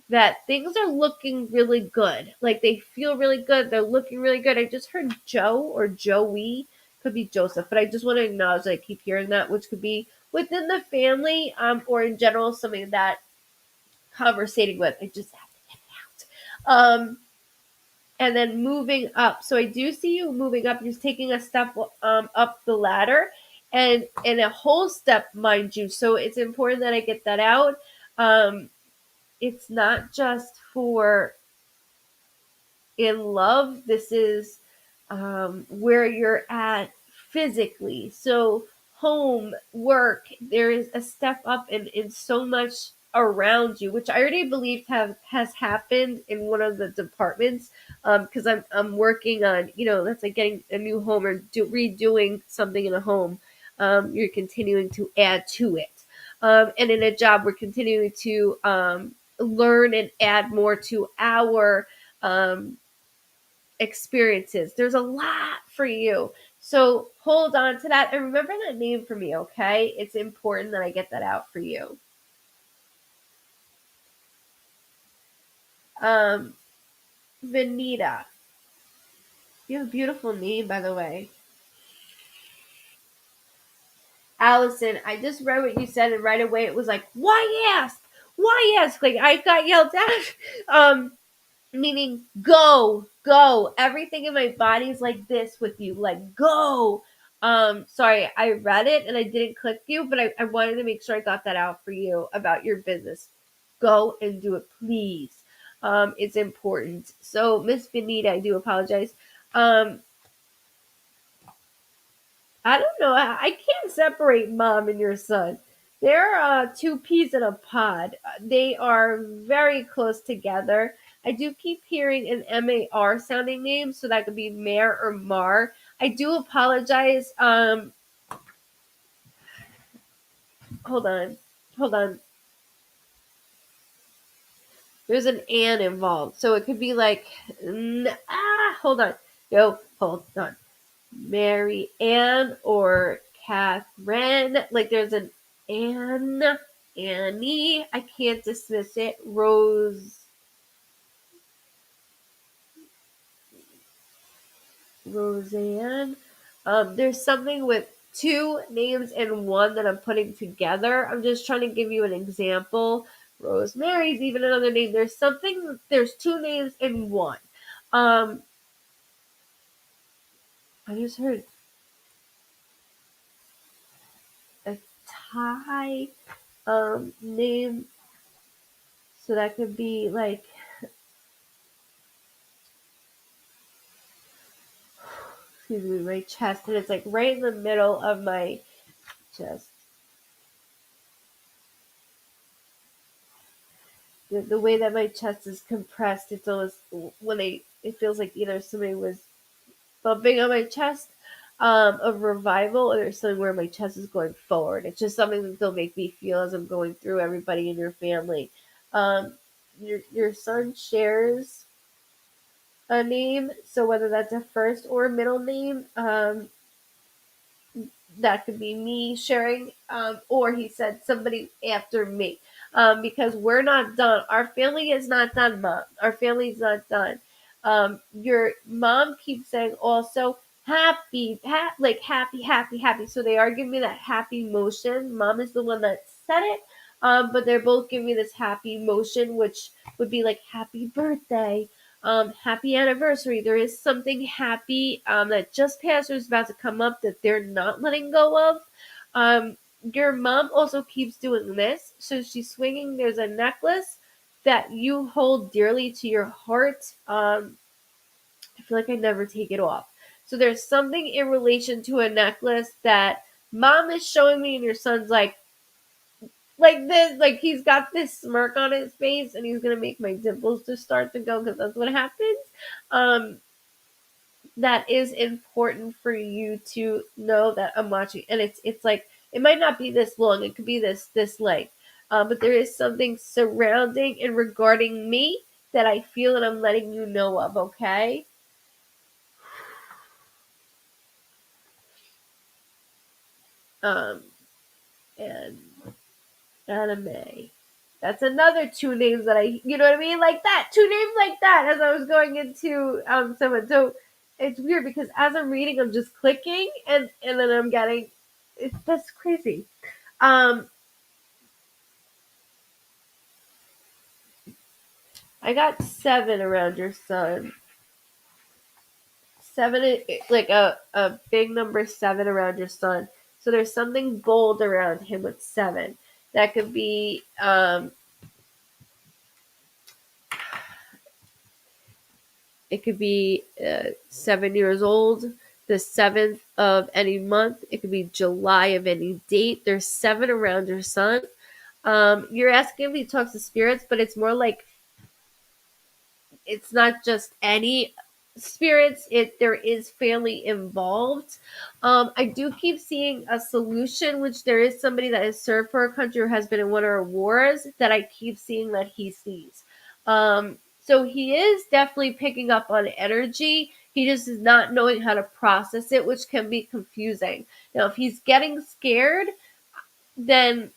that things are looking really good. Like they feel really good. They're looking really good. I just heard Joe or Joey, could be Joseph, but I just want to acknowledge that I keep hearing that, which could be within the family, or in general, something that conversating with. I just have to get it out. And then moving up. So I do see you moving up. You're taking a step up the ladder, and a whole step, mind you. So it's important that I get that out. It's not just for in love. This is where you're at physically. So home, work, there is a step up in so much around you, which I already believed has happened in one of the departments. Because I'm working on, that's like getting a new home or redoing something in a home. You're continuing to add to it. And in a job, we're continuing to learn and add more to our experiences. There's a lot for you. So hold on to that and remember that name for me, okay? It's important that I get that out for you. Vanita. You have a beautiful name, by the way. Allison, I just read what you said, and right away it was like, why ask? Why ask? Like, I got yelled at. Meaning go. Everything in my body is like this with you, like go. Sorry, I read it and I didn't click you, but I wanted to make sure I got that out for you about your business. Go and do it, please. It's important. So, Miss Benita, I do apologize. I don't know. I can't separate mom and your son. They're two peas in a pod. They are very close together. I do keep hearing an MAR sounding name, so that could be Mare or Mar. I do apologize. Hold on. There's an "and" involved, so it could be like, hold on. No, hold on. Mary Ann or Catherine. Like there's an Anne, Annie. I can't dismiss it. Roseanne. There's something with two names in one that I'm putting together. I'm just trying to give you an example. Rosemary's even another name. There's two names in one. I just heard a Thai name. So that could be like, excuse me, my chest, and it's like right in the middle of my chest. The way that my chest is compressed, it's almost it feels like either somebody was bumping on my chest, of revival, or there's something where my chest is going forward. It's just something that they'll make me feel as I'm going through everybody in your family. Um, your son shares a name, so whether that's a first or a middle name, that could be me sharing, or he said somebody after me, because we're not done. Our family is not done, Mom. Our family's not done. Your mom keeps saying also happy, like happy. So they are giving me that happy motion. Mom is the one that said it, but they're both giving me this happy motion, which would be like happy birthday, happy anniversary. There is something happy that just passed or is about to come up that they're not letting go of. Your mom also keeps doing this. So she's swinging. There's a necklace that you hold dearly to your heart. I feel like I never take it off. So there's something in relation to a necklace that mom is showing me, and your son's like this, like he's got this smirk on his face, and he's gonna make my dimples just start to go because that's what happens. Um, that is important for you to know that I'm watching, and it's like it might not be this long; it could be this length, but there is something surrounding and regarding me that I feel and I'm letting you know of. Okay. Um, and anime. That's another two names that you know what I mean? Like that, two names like that as I was going into someone. So it's weird because as I'm reading, I'm just clicking and then I'm getting, that's crazy. Um, I got 7 around your son. 7, like a big number 7 around your son. So there's something bold around him with 7. That could be it could be 7 years old, the 7th of any month. It could be July of any date. There's 7 around your son. You're asking if he talks to spirits, but it's more like it's not just any spirits, there is family involved. I do keep seeing a solution, which there is somebody that has served for a country or has been in one of our wars that I keep seeing that he sees. So he is definitely picking up on energy. He just is not knowing how to process it, which can be confusing. Now, if he's getting scared, then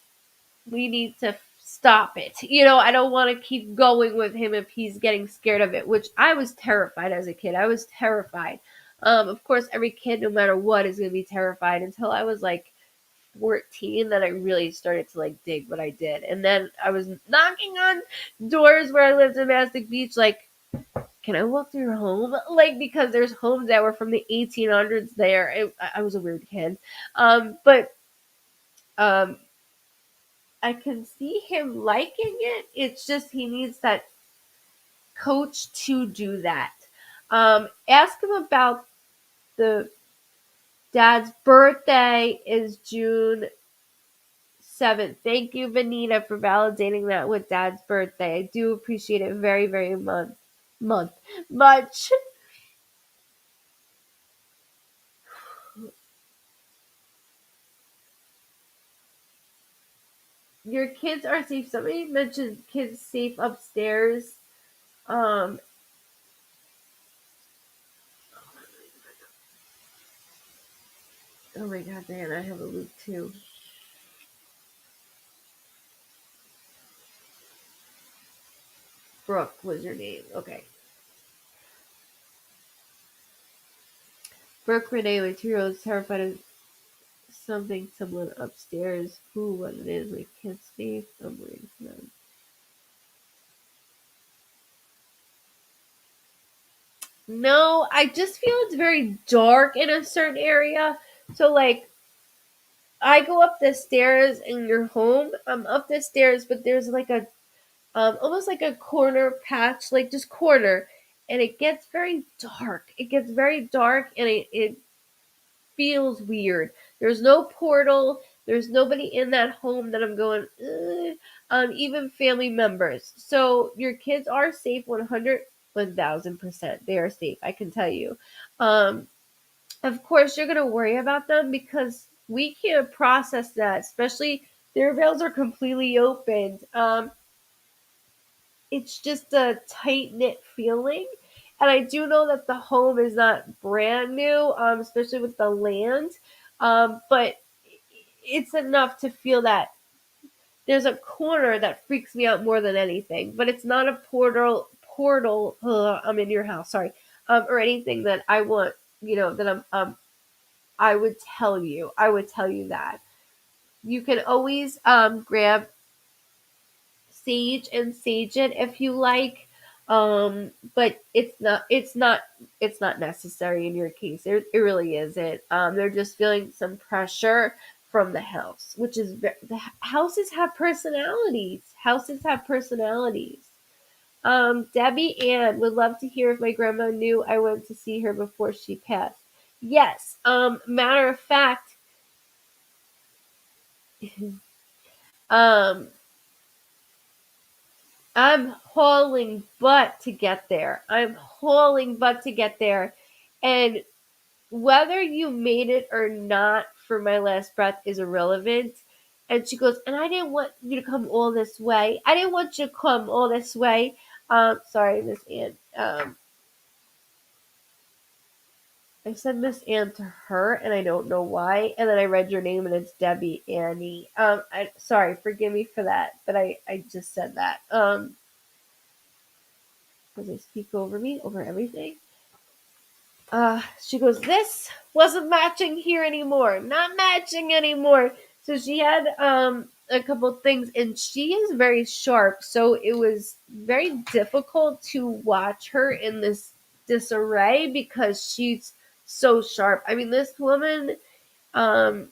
we need to stop it. I don't want to keep going with him if he's getting scared of it, which I was terrified as a kid. I was terrified. Of course, every kid, no matter what, is going to be terrified until I was like 14. Then I really started to like dig what I did. And then I was knocking on doors where I lived in Mastic Beach, like, can I walk through your home? Like, because there's homes that were from the 1800s there. I was a weird kid. But um, I can see him liking it. It's just he needs that coach to do that. Ask him about the dad's birthday is June 7th. Thank you, Vanita, for validating that with dad's birthday. I do appreciate it very, very much. Your kids are safe. Somebody mentioned kids safe upstairs. Um, oh my god, Dan, I have a loop too. Brooke was your name. Okay. Brooke Renee with 2 year olds terrified of someone upstairs. Who, what it is, like kids safe. I'm waiting for them. No, I just feel it's very dark in a certain area. So like I go up the stairs in your home. I'm up the stairs, but there's like a almost like a corner patch, like just corner, and it gets very dark. It gets very dark, and it feels weird. There's no portal. There's nobody in that home that I'm going, ugh. Even family members. So your kids are safe 1,000%. They are safe. I can tell you. Of course, you're going to worry about them because we can't process that, especially their veils are completely opened. It's just a tight knit feeling. And I do know that the home is not brand new, especially with the land. But it's enough to feel that there's a corner that freaks me out more than anything. But it's not a portal. I'm in your house, sorry, or anything that I want. That I would tell you. I would tell you that you can always grab sage and sage it if you like, but it's not necessary in your case. It really isn't. They're just feeling some pressure from the house, which is the houses have personalities. Debbie Ann would love to hear if my grandma knew I went to see her before she passed. Yes. Matter of fact, um I'm hauling butt to get there. And whether you made it or not for my last breath is irrelevant. And she goes, and I didn't want you to come all this way. I didn't want you to come all this way. Sorry, Miss Ann. I said Miss Ann to her, and I don't know why. And then I read your name, and it's Debbie Annie. Sorry, forgive me for that, but I just said that. Because they speak over everything. She goes, this wasn't matching here anymore, not matching anymore. So she had a couple things, and she is very sharp. So it was very difficult to watch her in this disarray because she's so sharp. I mean, this woman um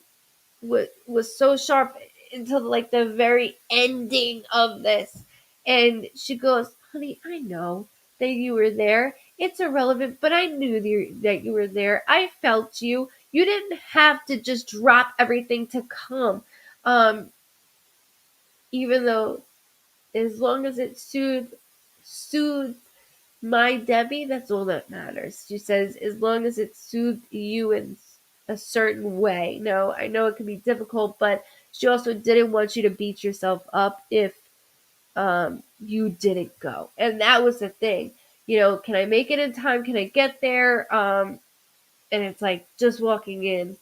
was so sharp until like the very ending of this. And she goes, honey, I know that you were there. It's irrelevant, but I knew that you were there. I felt you. You didn't have to just drop everything to come. Um, even though as long as it soothed my Debbie, that's all that matters. She says, as long as it soothed you in a certain way. No, I know it can be difficult, but she also didn't want you to beat yourself up if you didn't go. And that was the thing. Can I make it in time? Can I get there? And it's like just walking in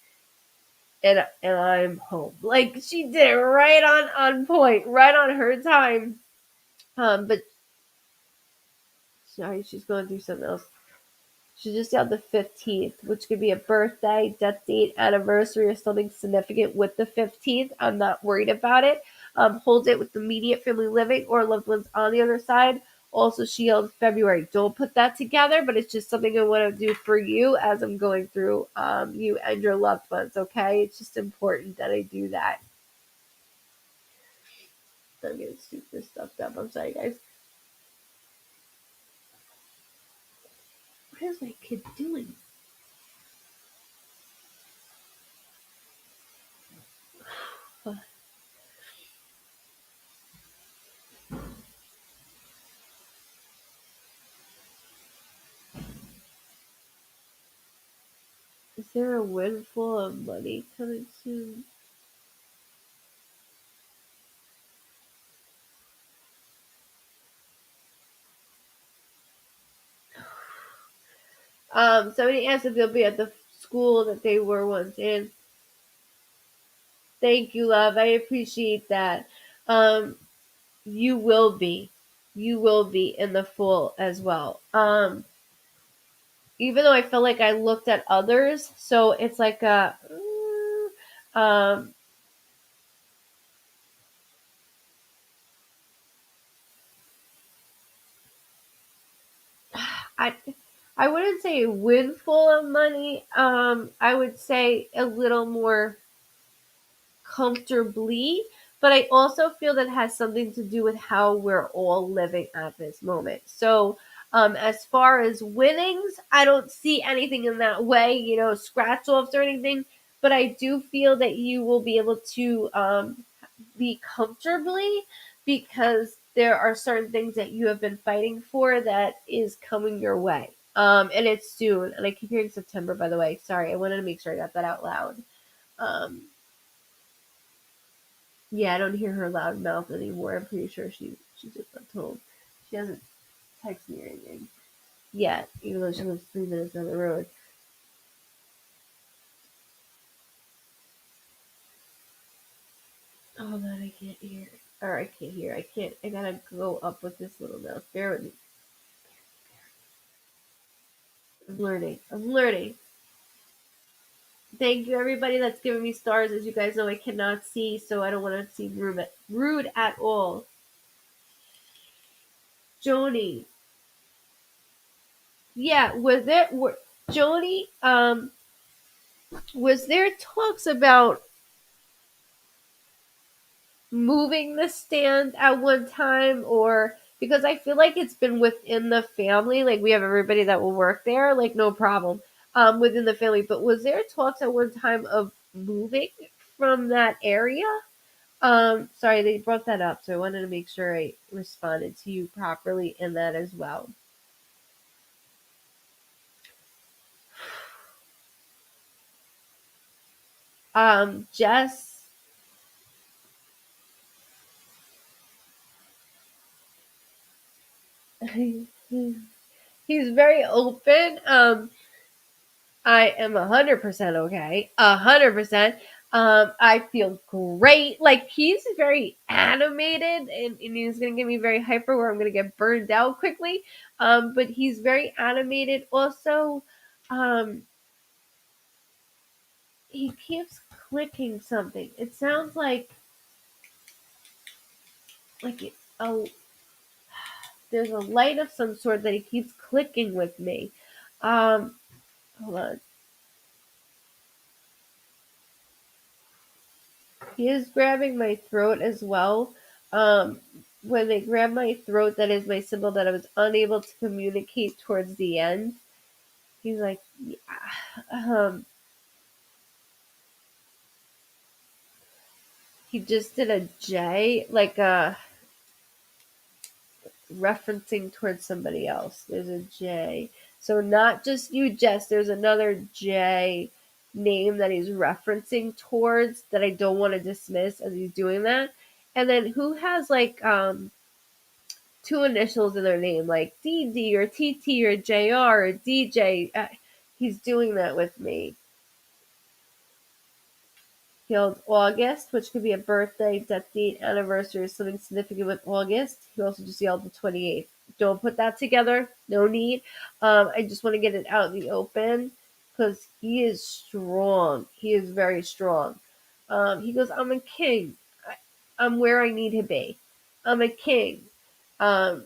and I'm home. Like she did it right on point, right on her time. But sorry, she's going through something else. She just got the 15th, which could be a birthday, death date, anniversary, or something significant with the 15th. I'm not worried about it. Hold it with immediate family living or loved ones on the other side. Also, she held February. Don't put that together, but it's just something I want to do for you as I'm going through you and your loved ones, okay? It's just important that I do that. I'm getting super stuffed up. I'm sorry, guys. What is my kid doing? Is there a windfall of money coming soon? Somebody asked if they'll be at the school that they were once in. Thank you, love. I appreciate that. Um, you will be. You will be in the fall as well. Even though I feel like I looked at others, so it's like um, I I wouldn't say a windfall of money. I would say a little more comfortably, but I also feel that has something to do with how we're all living at this moment. So, as far as winnings, I don't see anything in that way, scratch offs or anything, but I do feel that you will be able to be comfortably because there are certain things that you have been fighting for that is coming your way. And it's soon. And I keep hearing September, by the way. Sorry, I wanted to make sure I got that out loud. Um, Yeah, I don't hear her loud mouth anymore. I'm pretty sure she just left home. She hasn't texted me or anything yet, even though she lives 3 minutes down the road. Oh man, I can't hear. Or I can't hear. I can't. I gotta go up with this little mouse. Bear with me. I'm learning. I'm learning. Thank you, everybody that's giving me stars. As you guys know, I cannot see, so I don't want to seem rude at all. Joni. Yeah, Joni, was there talks about moving the stand at one time, or because I feel like it's been within the family, like we have everybody that will work there, like no problem, within the family, but was there talks at one time of moving from that area? Sorry, they brought that up, so I wanted to make sure I responded to you properly in that as well. Jess, he's very open. I am 100% okay. 100%. I feel great. Like he's very animated and he's gonna get me very hyper where I'm gonna get burned out quickly. But he's very animated. Also, um, he keeps clicking something. It sounds like there's a light of some sort that he keeps clicking with me. Um, Hold on. He is grabbing my throat as well. Um, when they grab my throat, that is my symbol that I was unable to communicate towards the end. He's like, yeah. um, he just did a J, like a referencing towards somebody else. There's a J. So not just you, Jess. There's another J name that he's referencing towards that I don't want to dismiss as he's doing that. And then who has like two initials in their name, like DD or TT or JR or DJ? He's doing that with me. He yelled August, which could be a birthday, death date, anniversary, or something significant with August. He also just yelled the 28th. Don't put that together. No need. I just want to get it out in the open because he is strong. He is very strong. He goes, I'm a king. I'm where I need to be. I'm a king. Um,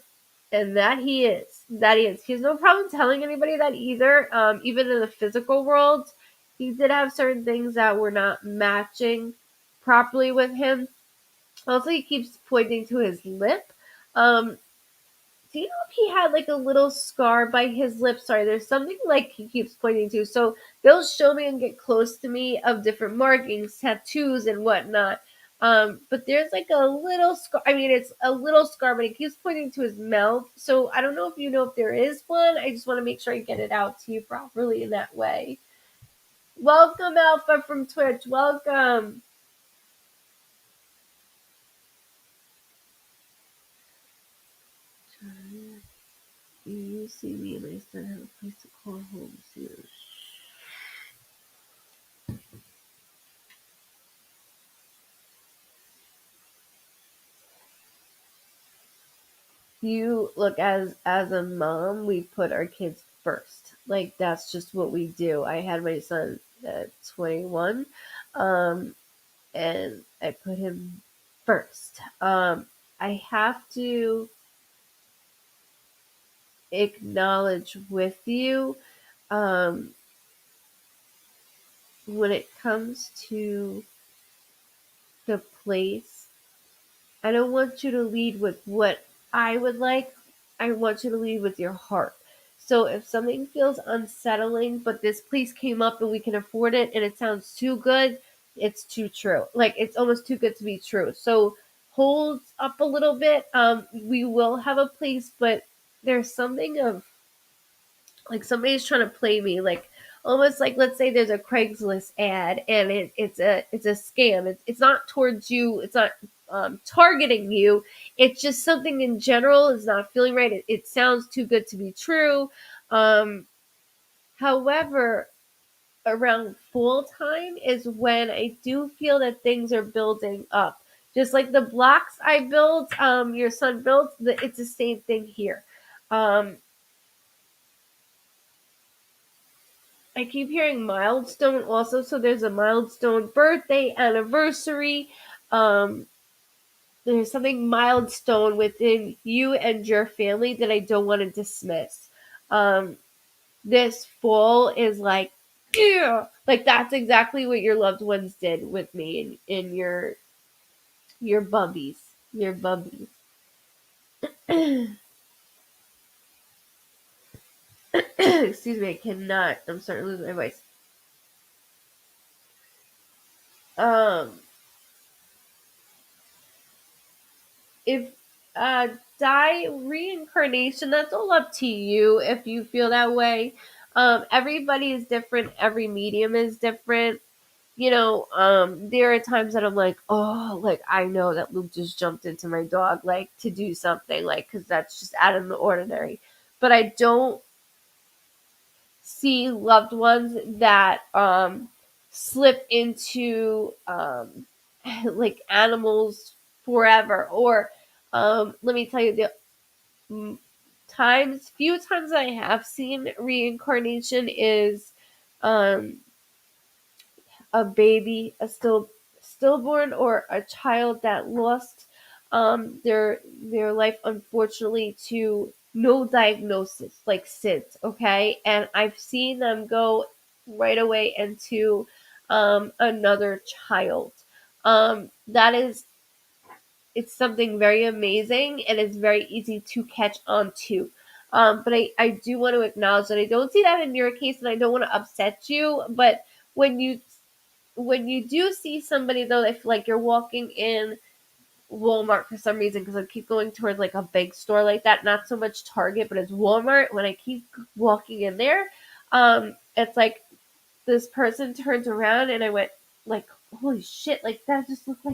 and that he is. That he is. He has no problem telling anybody that either. Even in the physical world, he did have certain things that were not matching properly with him. Also, he keeps pointing to his lip. Do you know if he had like a little scar by his lip? Sorry, there's something like he keeps pointing to. So they'll show me and get close to me of different markings, tattoos, and whatnot. But there's like a little scar. I mean, it's a little scar, but he keeps pointing to his mouth. So I don't know if you know if there is one. I just want to make sure I get it out to you properly in that way. Welcome, Alpha from Twitch. Welcome. You see me and I still have a place to call home soon. You look, as a mom, we put our kids first. Like that's just what we do. I had my son at 21, and I put him first. I have to acknowledge with you, um, when it comes to the place, I don't want you to lead with what I would like. I want you to lead with your heart. So if something feels unsettling, but this place came up and we can afford it and it sounds too good, it's too true. Like it's almost too good to be true. So hold up a little bit. We will have a place, but there's something of like somebody's trying to play me, like almost like let's say there's a Craigslist ad and it's a scam. It's not towards you. It's not targeting you. It's just something in general is not feeling right. It sounds too good to be true. However, around full time is when I do feel that things are building up. Just like the blocks I built, your son built, it's the same thing here. Um, I keep hearing milestone also, so there's a milestone birthday, anniversary. Um, there's something milestone within you and your family that I don't want to dismiss. Um, this fall is like, yeah, like that's exactly what your loved ones did with me in your bubbies, your bubbies. Excuse me, I cannot. I'm starting to lose my voice. Um, if die reincarnation, that's all up to you if you feel that way. Everybody is different, every medium is different. There are times that I'm like, oh, like I know that Luke just jumped into my dog, like to do something, like because that's just out of the ordinary. But I don't see loved ones that slip into like animals forever. Or let me tell you, the few times I have seen reincarnation is um, a baby, stillborn, or a child that lost their life unfortunately to no diagnosis, like SIDS. Okay, and I've seen them go right away into another child. That is, it's something very amazing and it's very easy to catch on to. But I do want to acknowledge that I don't see that in your case and I don't want to upset you. But when you when you do see somebody though, if like you're walking in Walmart for some reason, because I keep going towards like a big store like that, not so much Target, but it's Walmart. When I keep walking in there, it's like this person turns around and I went like, holy shit, like that just looked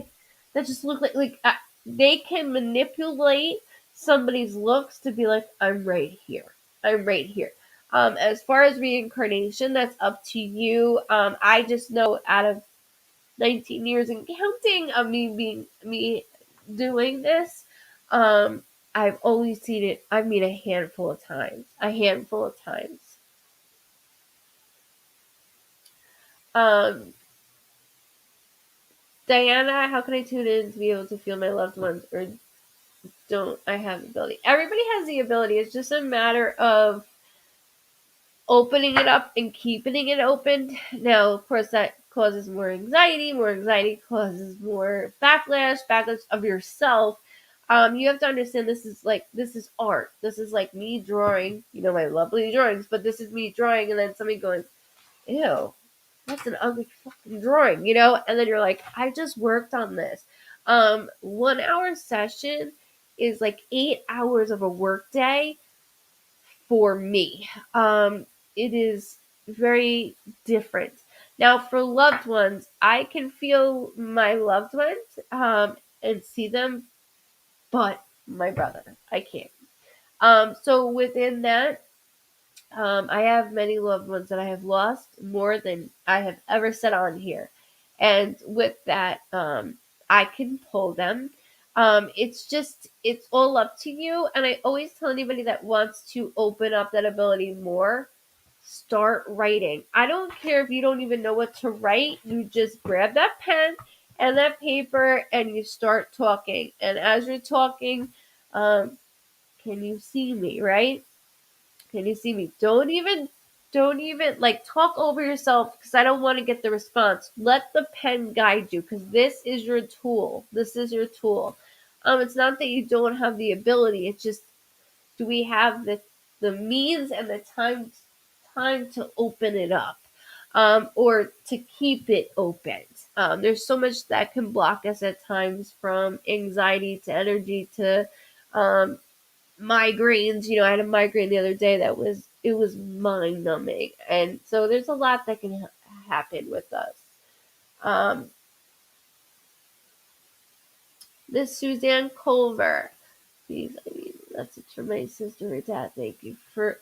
like they can manipulate somebody's looks to be like, I'm right here. I'm right here. As far as reincarnation, that's up to you. I just know out of 19 years and counting of me doing this, I've only seen it, I mean, a handful of times. A handful of times. Um, Diana, how can I tune in to be able to feel my loved ones, or don't I have the ability? Everybody has the ability. It's just a matter of opening it up and keeping it open. Now, of course, that causes more anxiety. More anxiety causes more backlash of yourself. You have to understand this is art. This is like me drawing, my lovely drawings, but this is me drawing and then somebody going, ew, that's an ugly fucking drawing, and then you're like, I just worked on this. 1 hour session is like 8 hours of a work day for me. It is very different. Now, for loved ones, I can feel my loved ones and see them, but my brother, I can't. So within that, I have many loved ones that I have lost more than I have ever said on here. And with that, I can pull them. It's all up to you. And I always tell anybody that wants to open up that ability more, start writing. I don't care if you don't even know what to write. You just grab that pen and that paper and you start talking. And as you're talking, can you see me, right? Can you see me? Don't even like talk over yourself because I don't want to get the response. Let the pen guide you because this is your tool. This is your tool. It's not that you don't have the ability. It's just, do we have the means and the time to open it up, or to keep it open? There's so much that can block us at times, from anxiety to energy to um, migraines. I had a migraine the other day that was mind numbing, and so there's a lot that can happen with us. Um, this Suzanne Culver, please, I mean, that's it for my sister or dad. Thank you for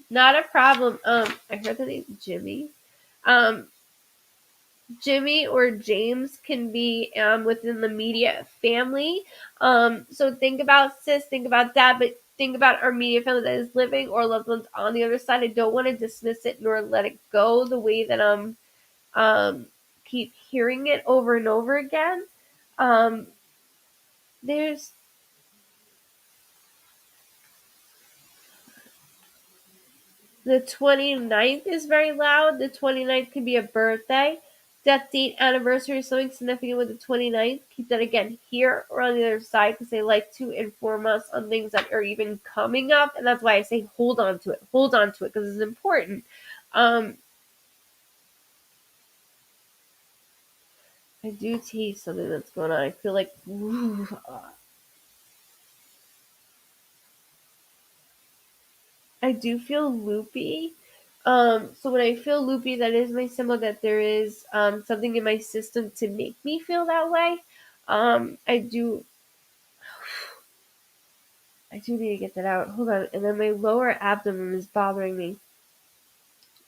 not a problem. I heard the name Jimmy. Um, Jimmy or James can be within the media family. So think about sis, think about dad, but think about our media family that is living or loved ones on the other side. I don't want to dismiss it nor let it go the way that keep hearing it over and over again. There's The 29th is very loud. The 29th could be a birthday, death date, anniversary, something significant with the 29th. Keep that again here or on the other side because they like to inform us on things that are even coming up. And that's why I say hold on to it. Hold on to it because it's important. I do taste something that's going on. I feel like, I do feel loopy. So when I feel loopy, that is my symbol that there is something in my system to make me feel that way. I do need to get that out. Hold on. And then my lower abdomen is bothering me.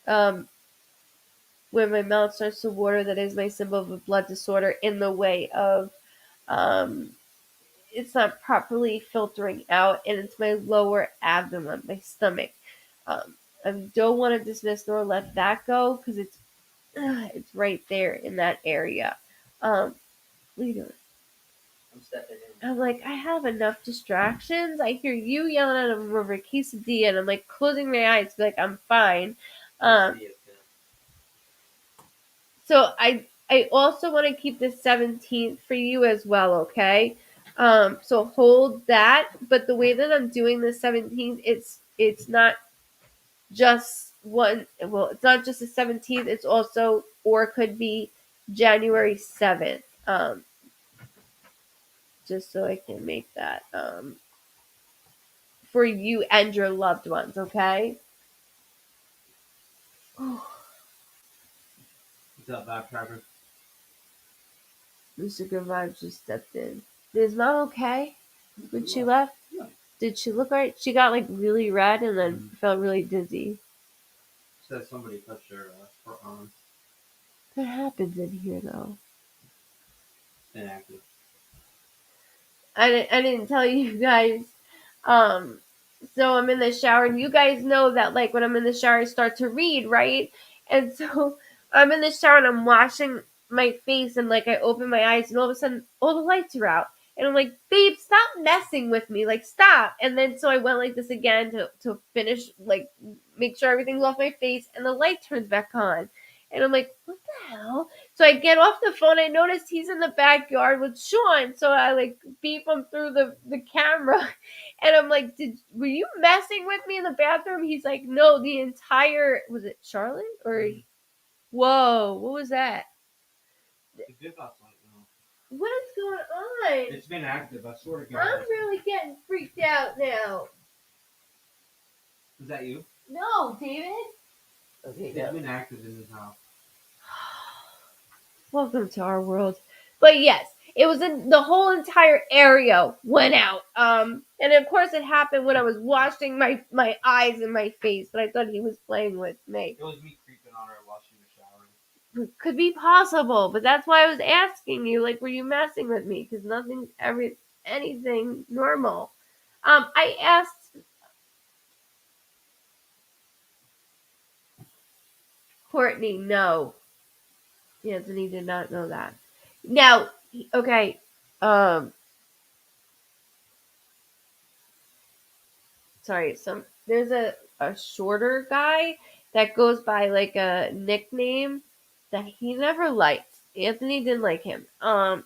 When my mouth starts to water, that is my symbol of a blood disorder in the way of it's not properly filtering out, and it's my lower abdomen, my stomach. I don't want to dismiss nor let that go because it's right there in that area. What are you doing? I'm stepping in. I'm like, I have enough distractions. I hear you yelling at him over a quesadilla, and I'm like closing my eyes, like I'm fine. So I also want to keep the 17th for you as well, okay? So hold that, but the way that I'm doing the 17th, it's not just one. Well, it's not just the 17th. It's also or it could be January 7th. Just so I can make that for you and your loved ones, okay? What's up, Bob Trevor? Mr. Good Vibes just stepped in. Is mom okay when she left? Yeah. Did she look right? She got like really red and then felt really dizzy. Says somebody touched her arm. That happens in here though. Inactive. I didn't tell you guys. Um, so I'm in the shower, and you guys know that like when I'm in the shower, I start to read, right? And so I'm in the shower and I'm washing my face, and like I open my eyes, and all of a sudden all the lights are out, and I'm like, babe, stop messing with me, like stop. And then so I went like this again to finish, like make sure everything's off my face, and the light turns back on, and I'm like, what the hell? So I get off the phone. I notice he's in the backyard with Sean. So I like beep him through the camera. And I'm like, were you messing with me in the bathroom? He's like, no, the entire, was it Charlotte? Or, whoa, what was that? It did last night now. What is going on? It's been active, I swear to God. I'm really getting freaked out now. Is that you? No, David. Okay, It's no. been active in this house. Welcome to our world. But yes, it was in the whole entire area went out. And of course it happened when I was washing my eyes and my face, but I thought he was playing with me. It was me creeping on her while she was showering. Could be possible, but that's why I was asking you, like, were you messing with me? Because nothing's anything normal. I asked Courtney, no. Anthony did not know that. Now, okay, sorry, there's a shorter guy that goes by like a nickname that he never liked. Anthony didn't like him.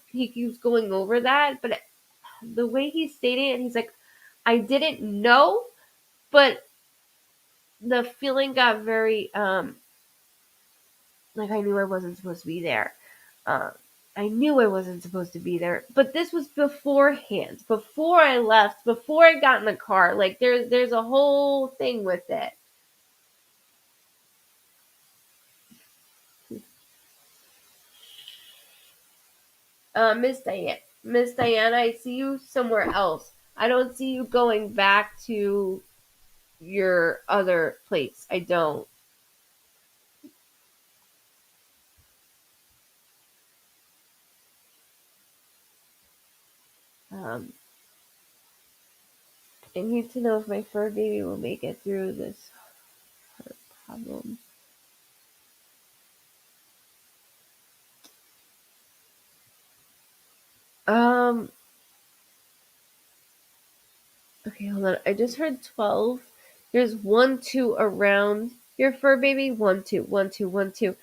He keeps going over that, but the way he's stating it, he's like, I didn't know, but the feeling got very like I knew I wasn't supposed to be there. Um, I knew I wasn't supposed to be there, but this was beforehand, before I left, before I got in the car. Like there's a whole thing with it. Miss Diana, I see you somewhere else. I don't see you going back to your other place. I don't. Um, I need to know if my fur baby will make it through this hard problem. Um, okay, hold on. I just heard 12. There's 1, 2 around your fur baby. 1, 2, 1, 2, 1, 2.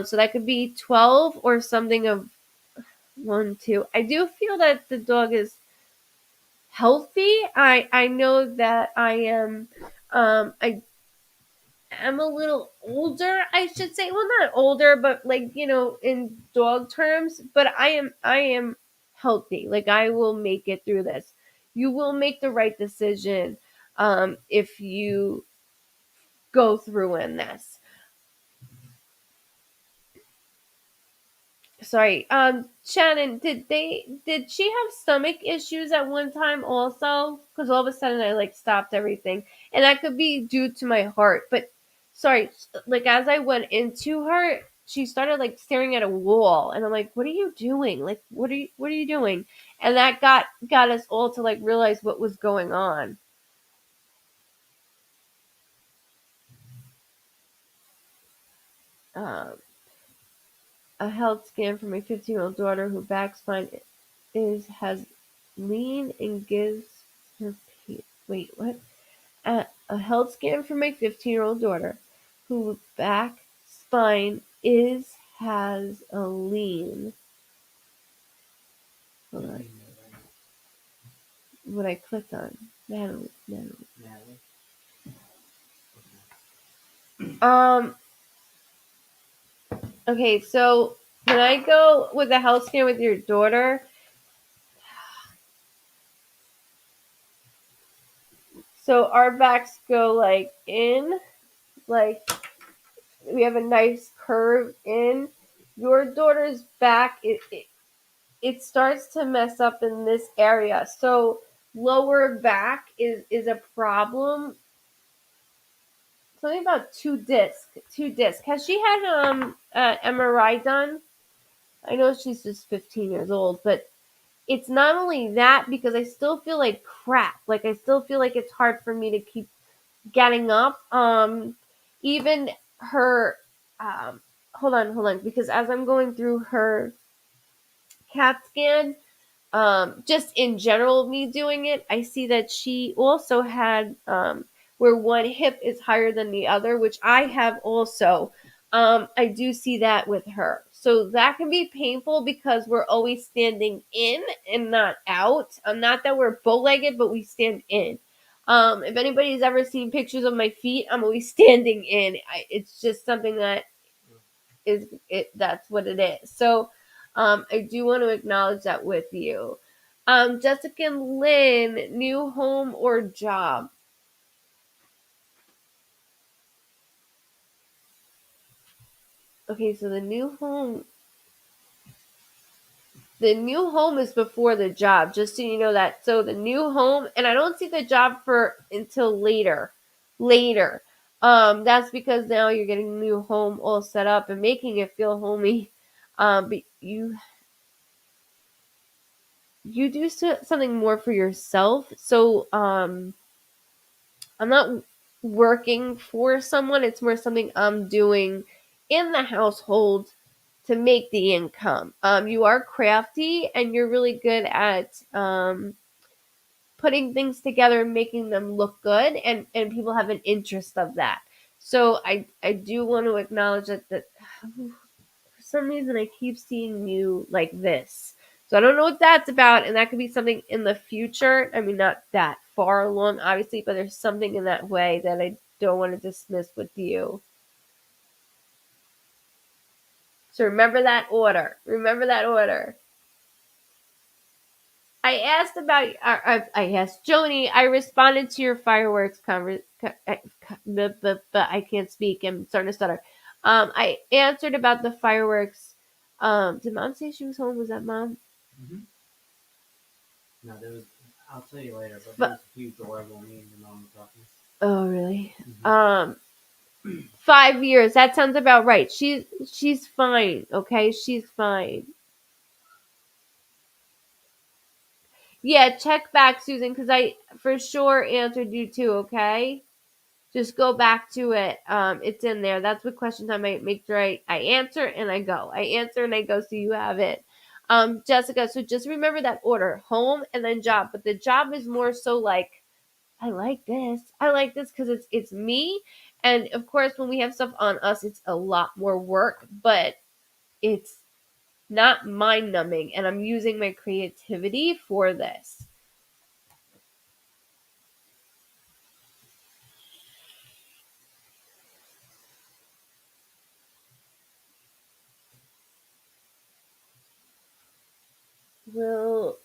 So that could be 12 or something of 1, 2. I do feel that the dog is healthy. I know that I am a little older, I should say. Well, not older, but like, in dog terms, but I am healthy. Like I will make it through this. You will make the right decision if you go through in this. Sorry. Shannon, did she have stomach issues at one time also? Because all of a sudden I like stopped everything. And that could be due to my heart. But sorry, like as I went into her, she started like staring at a wall, and I'm like, what are you doing? Like what are you doing? And that got us all to like realize what was going on. Um a health scan for my 15-year-old daughter who back spine has lean and gives her pain. Wait, what? A health scan for my 15-year-old daughter who back spine has a lean. Hold on. What I clicked on. Natalie. Okay, so when I go with a health scan with your daughter, so our backs go like in, like we have a nice curve in. Your daughter's back, it starts to mess up in this area. So lower back is a problem. Something about two disc. Has she had MRI done? I know she's just 15 years old, but it's not only that because I still feel like crap. Like I still feel like it's hard for me to keep getting up. Even her hold on, because as I'm going through her CAT scan, just in general, me doing it, I see that she also had where one hip is higher than the other, which I have also. I do see that with her. So that can be painful because we're always standing in and not out. Not that we're bow legged, but we stand in. If anybody's ever seen pictures of my feet, I'm always standing in. It's just something that is it. That's what it is. So I do want to acknowledge that with you. Jessica and Lynn, new home or job? Okay, so the new home is before the job, just so you know that. So the new home, and I don't see the job for until later. Later. That's because now you're getting a new home all set up and making it feel homey. But you do something more for yourself. So I'm not working for someone. It's more something I'm doing in the household to make the income. You are crafty and you're really good at putting things together and making them look good, and people have an interest of that. So I do want to acknowledge that for some reason I keep seeing you like this. So I don't know what that's about, and that could be something in the future. I mean, not that far along, obviously, but there's something in that way that I don't want to dismiss with you. So remember that order. Remember that order. I asked about. I asked Joni. I responded to your fireworks I can't speak. I'm starting to stutter. I answered about the fireworks. Did Mom say she was home? Was that Mom? Mm-hmm. No, there was. I'll tell you later, but there But was a huge door when me and your mom were talking. oh really? Mm-hmm. 5 years. That sounds about right. She's fine. Okay, she's fine. Yeah, check back, Susan, because I for sure answered you too. Okay. Just go back to it. It's in there. That's what questions I might make sure I answer and I go. I answer and I go so you have it. Jessica, so just remember that order. Home and then job. But the job is more so like I like this. I like this because it's me. And of course when we have stuff on us, it's a lot more work, but it's not mind numbing and I'm using my creativity for this. Well,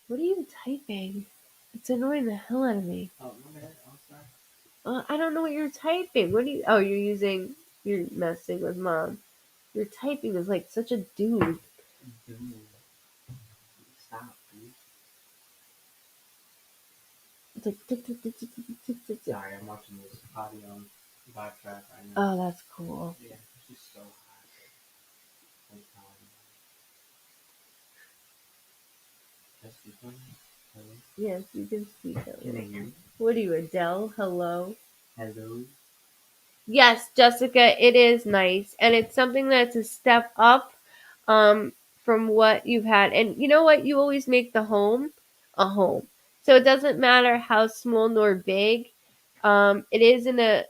what are you typing? It's annoying the hell out of me. Oh, my bad. I'm sorry. I don't know what you're typing. What do you? Oh, You're messing with Mom. Your typing is like such a dude. Dude, stop, dude. It's like tick, tick, tick, tick, tick, tick, tick, tick. Sorry, I'm watching this party on vibe track right now. Oh, that's cool. Yeah, she's so hot. Thanks, Colin. That's the one. Hello. Yes, you can speak. Can they hear me? What are you, Adele? Hello. Hello. Yes, Jessica, it is nice, and it's something that's a step up from what you've had. And you know what? You always make the home a home, so it doesn't matter how small nor big. It is in an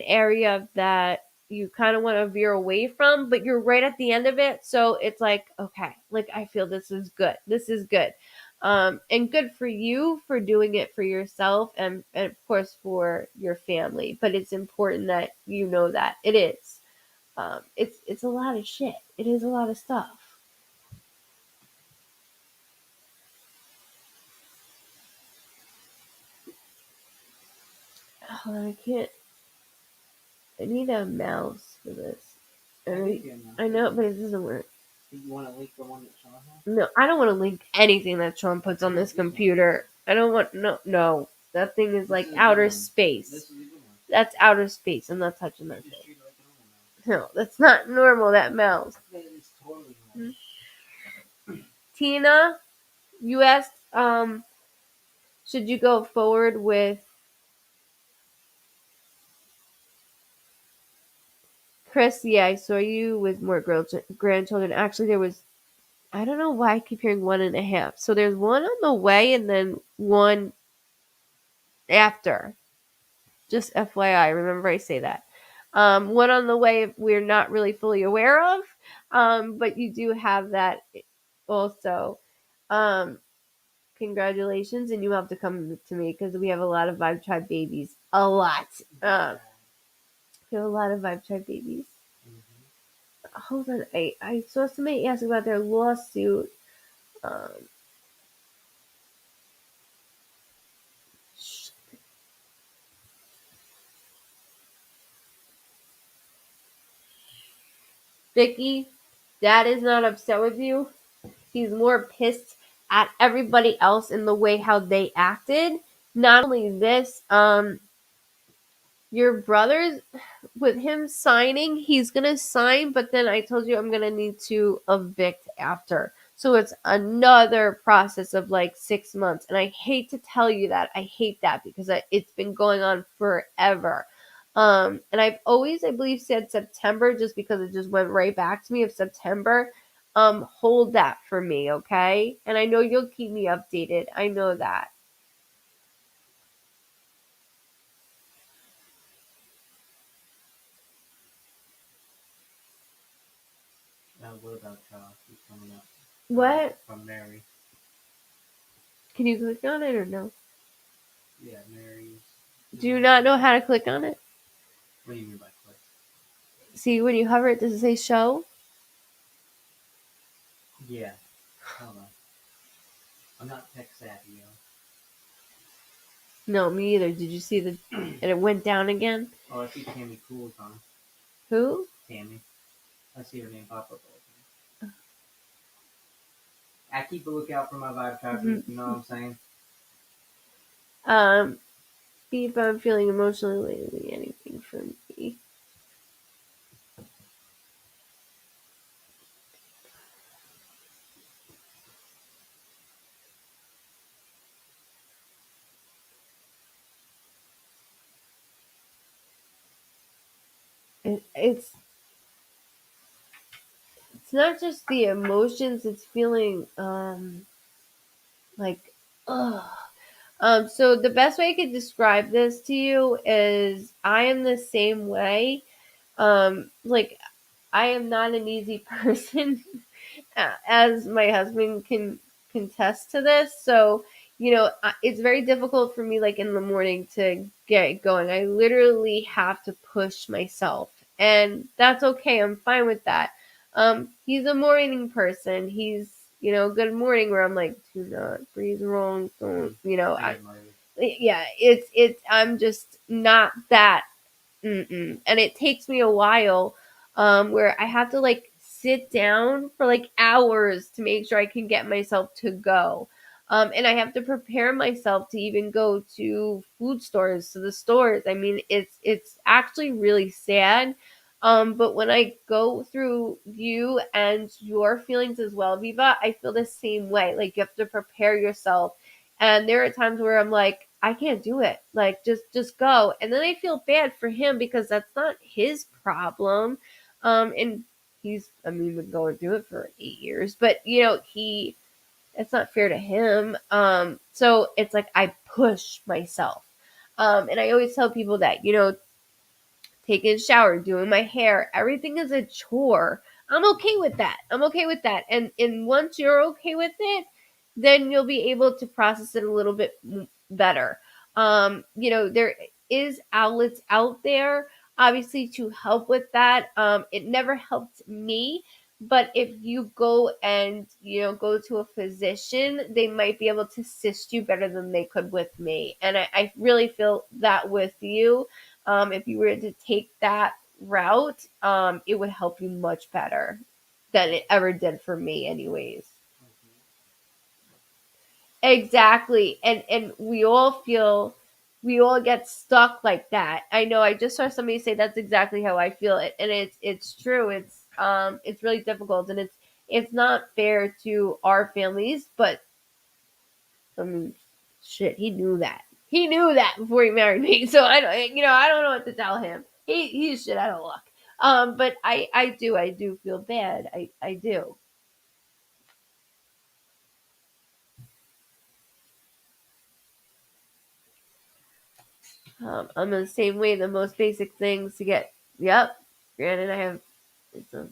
area that you kind of want to veer away from, but you're right at the end of it, so it's like okay, like I feel this is good. This is good. And good for you for doing it for yourself and of course for your family. But it's important that you know that it is. It's a lot of shit. It is a lot of stuff. Oh, I can't. I need a mouse for this. I know, but it doesn't work. You want to link the one that Sean has? No, I don't want to link anything that Sean puts on this computer. I don't want no. That thing is like outer space. This is a good one. That's outer space. I'm not touching that Just thing. treat it like a normal mouse. No, that's not normal. That mouse. That is totally normal. Tina, you asked, should you go forward with Chris? Yeah, I saw you with more grandchildren. Actually, there was. I don't know why I keep hearing 1.5. So there's one on the way and then one after. Just FYI, remember I say that. One on the way we're not really fully aware of, but you do have that also. Um, Congratulations, and you have to come to me because we have a lot of Vibe Tribe babies. A lot. We have a lot of Vibe Tribe babies. Hold on, I saw somebody ask about their lawsuit. Um, Vicky, Dad is not upset with you. He's more pissed at everybody else in the way how they acted. Not only this, your brother's with him signing, he's gonna sign, but then I told you I'm gonna need to evict after. So it's another process of like 6 months. And I hate to tell you that. I hate that because it's been going on forever. And I've always, I believe, said September just because it just went right back to me of September. Hold that for me, okay? And I know you'll keep me updated. I know that. What about who's coming up? What? From Mary. Can you click on it or no? Yeah, Mary's. Do you not know how to click on it? What do you mean by click? See, when you hover it, does it say show? Yeah. Hold on. I'm not tech savvy, yo. No, me either. Did you see the... and it went down again? Oh, I see Tammy Cool's on. Who? Tammy. I see her name pop up all the time. I keep a lookout for my Vibe Tribe, you know what I'm saying? Beep, I'm feeling emotionally lately. Anything from me? It's not just the emotions. It's feeling like ugh. So the best way I could describe this to you is I am the same way. Like I am not an easy person, as my husband can contest to this. So, it's very difficult for me, like in the morning, to get going. I literally have to push myself, and that's okay. I'm fine with that. He's a morning person. He's, good morning, where I'm like, do not breathe wrong. Don't, yeah, I'm just not that. And it takes me a while, where I have to like sit down for like hours to make sure I can get myself to go. And I have to prepare myself to even go to food stores, to the stores. I mean, it's actually really sad. But when I go through you and your feelings as well, Viva, I feel the same way. Like you have to prepare yourself. And there are times where I'm like, I can't do it. Like just go. And then I feel bad for him because that's not his problem. And been going through it for 8 years, but it's not fair to him. So it's like I push myself. And I always tell people that, taking a shower, doing my hair, everything is a chore. I'm okay with that. I'm okay with that. And once you're okay with it, then you'll be able to process it a little bit better. There is outlets out there, obviously, to help with that. It never helped me, but if you go and go to a physician, they might be able to assist you better than they could with me. And I really feel that with you, if you were to take that route, it would help you much better than it ever did for me, anyways. Exactly. And we all get stuck like that. I know I just saw somebody say that's exactly how I feel it, and it's true. It's really difficult, and it's not fair to our families, but I mean, shit, he knew that. He knew that before he married me. So I don't know what to tell him. He's shit out of luck. But I do feel bad. I do. I'm the same way. The most basic things to get. Yep. Granted, I have some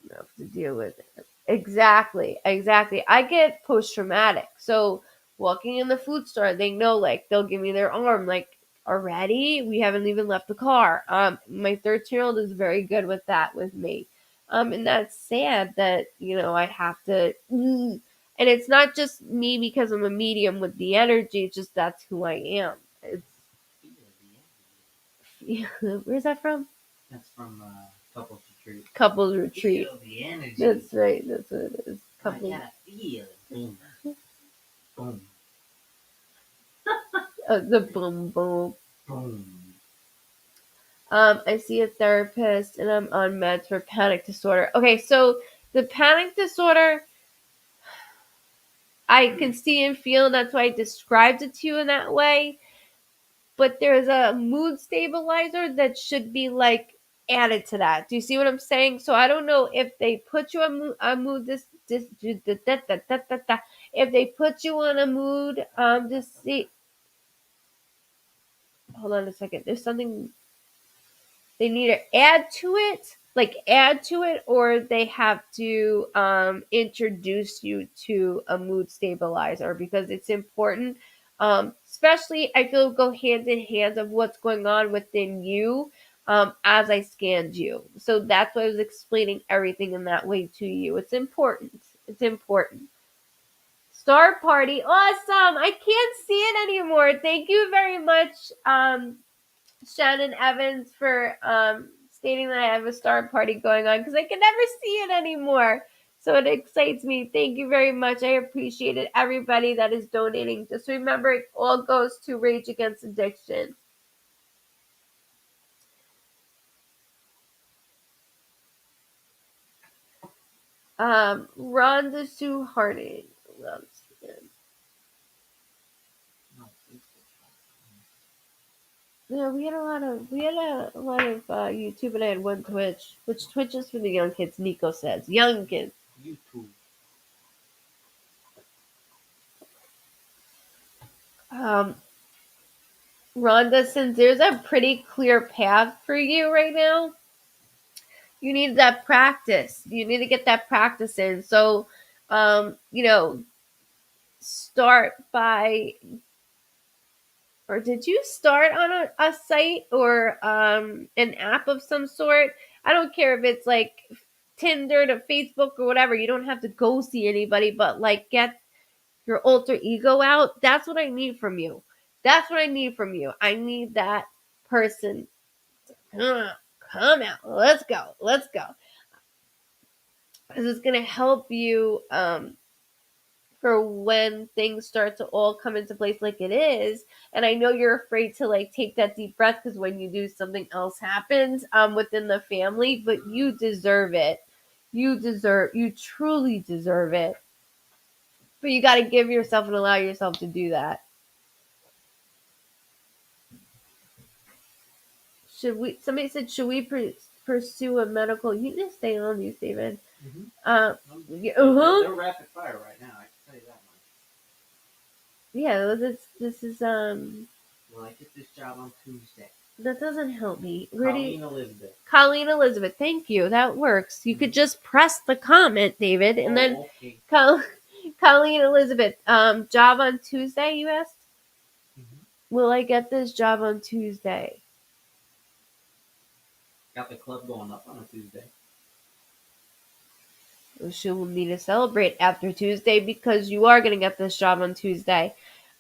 enough to deal with. Exactly. Exactly. I get post traumatic. So walking in the food store, they know, like, they'll give me their arm, like, already. We haven't even left the car. My 13-year-old is very good with that with me. And that's sad that I have to. And it's not just me because I'm a medium with the energy. It's just that's who I am. It's where's that from? That's from Couples Retreat. Couples Retreat. Feel the energy. That's right. That's what it is. I gotta feel it. Boom. Boom. The boom boom. Boom. I see a therapist and I'm on meds for panic disorder. Okay, so the panic disorder, I can see and feel. That's why I described it to you in that way. But there's a mood stabilizer that should be like added to that. Do you see what I'm saying? So I don't know if they put you on mood if they put you on a mood just see. Hold on a second. There's something they need to add to it, or they have to introduce you to a mood stabilizer because it's important. Especially, I feel go hand in hand of what's going on within you as I scanned you. So that's why I was explaining everything in that way to you. It's important. It's important. Star Party, awesome! I can't see it anymore. Thank you very much, Shannon Evans, for stating that I have a star party going on because I can never see it anymore. So it excites me. Thank you very much. I appreciate it. Everybody that is donating. Just remember, it all goes to Rage Against Addiction. Rhonda Sue Harding loves him. Yeah, we had a lot of YouTube, and I had one Twitch, which Twitch is for the young kids. Nico says young kids. YouTube. Rhonda, since there's a pretty clear path for you right now, you need that practice. You need to get that practice in. So, start by, or did you start on a site or an app of some sort? I don't care if it's like Tinder to Facebook or whatever. You don't have to go see anybody, but like get your alter ego out. That's what I need from you. That's what I need from you. I need that person. Come out. Let's go. Let's go. Because it's going to help you for when things start to all come into place like it is. And I know you're afraid to like take that deep breath because when you do, something else happens within the family, but you deserve it. You truly deserve it. But you got to give yourself and allow yourself to do that. Somebody said, should we pursue a medical? You just stay on these, David. They're rapid fire right now. I can tell you that much. Yeah, this is Well, I get this job on Tuesday. That doesn't help me. Colleen Elizabeth, thank you. That works. You could just press the comment, David, and then okay. Colleen Elizabeth, job on Tuesday, you asked? Mhm. Will I get this job on Tuesday? Got the club going up on a Tuesday. She will need to celebrate after Tuesday because you are going to get this job on Tuesday.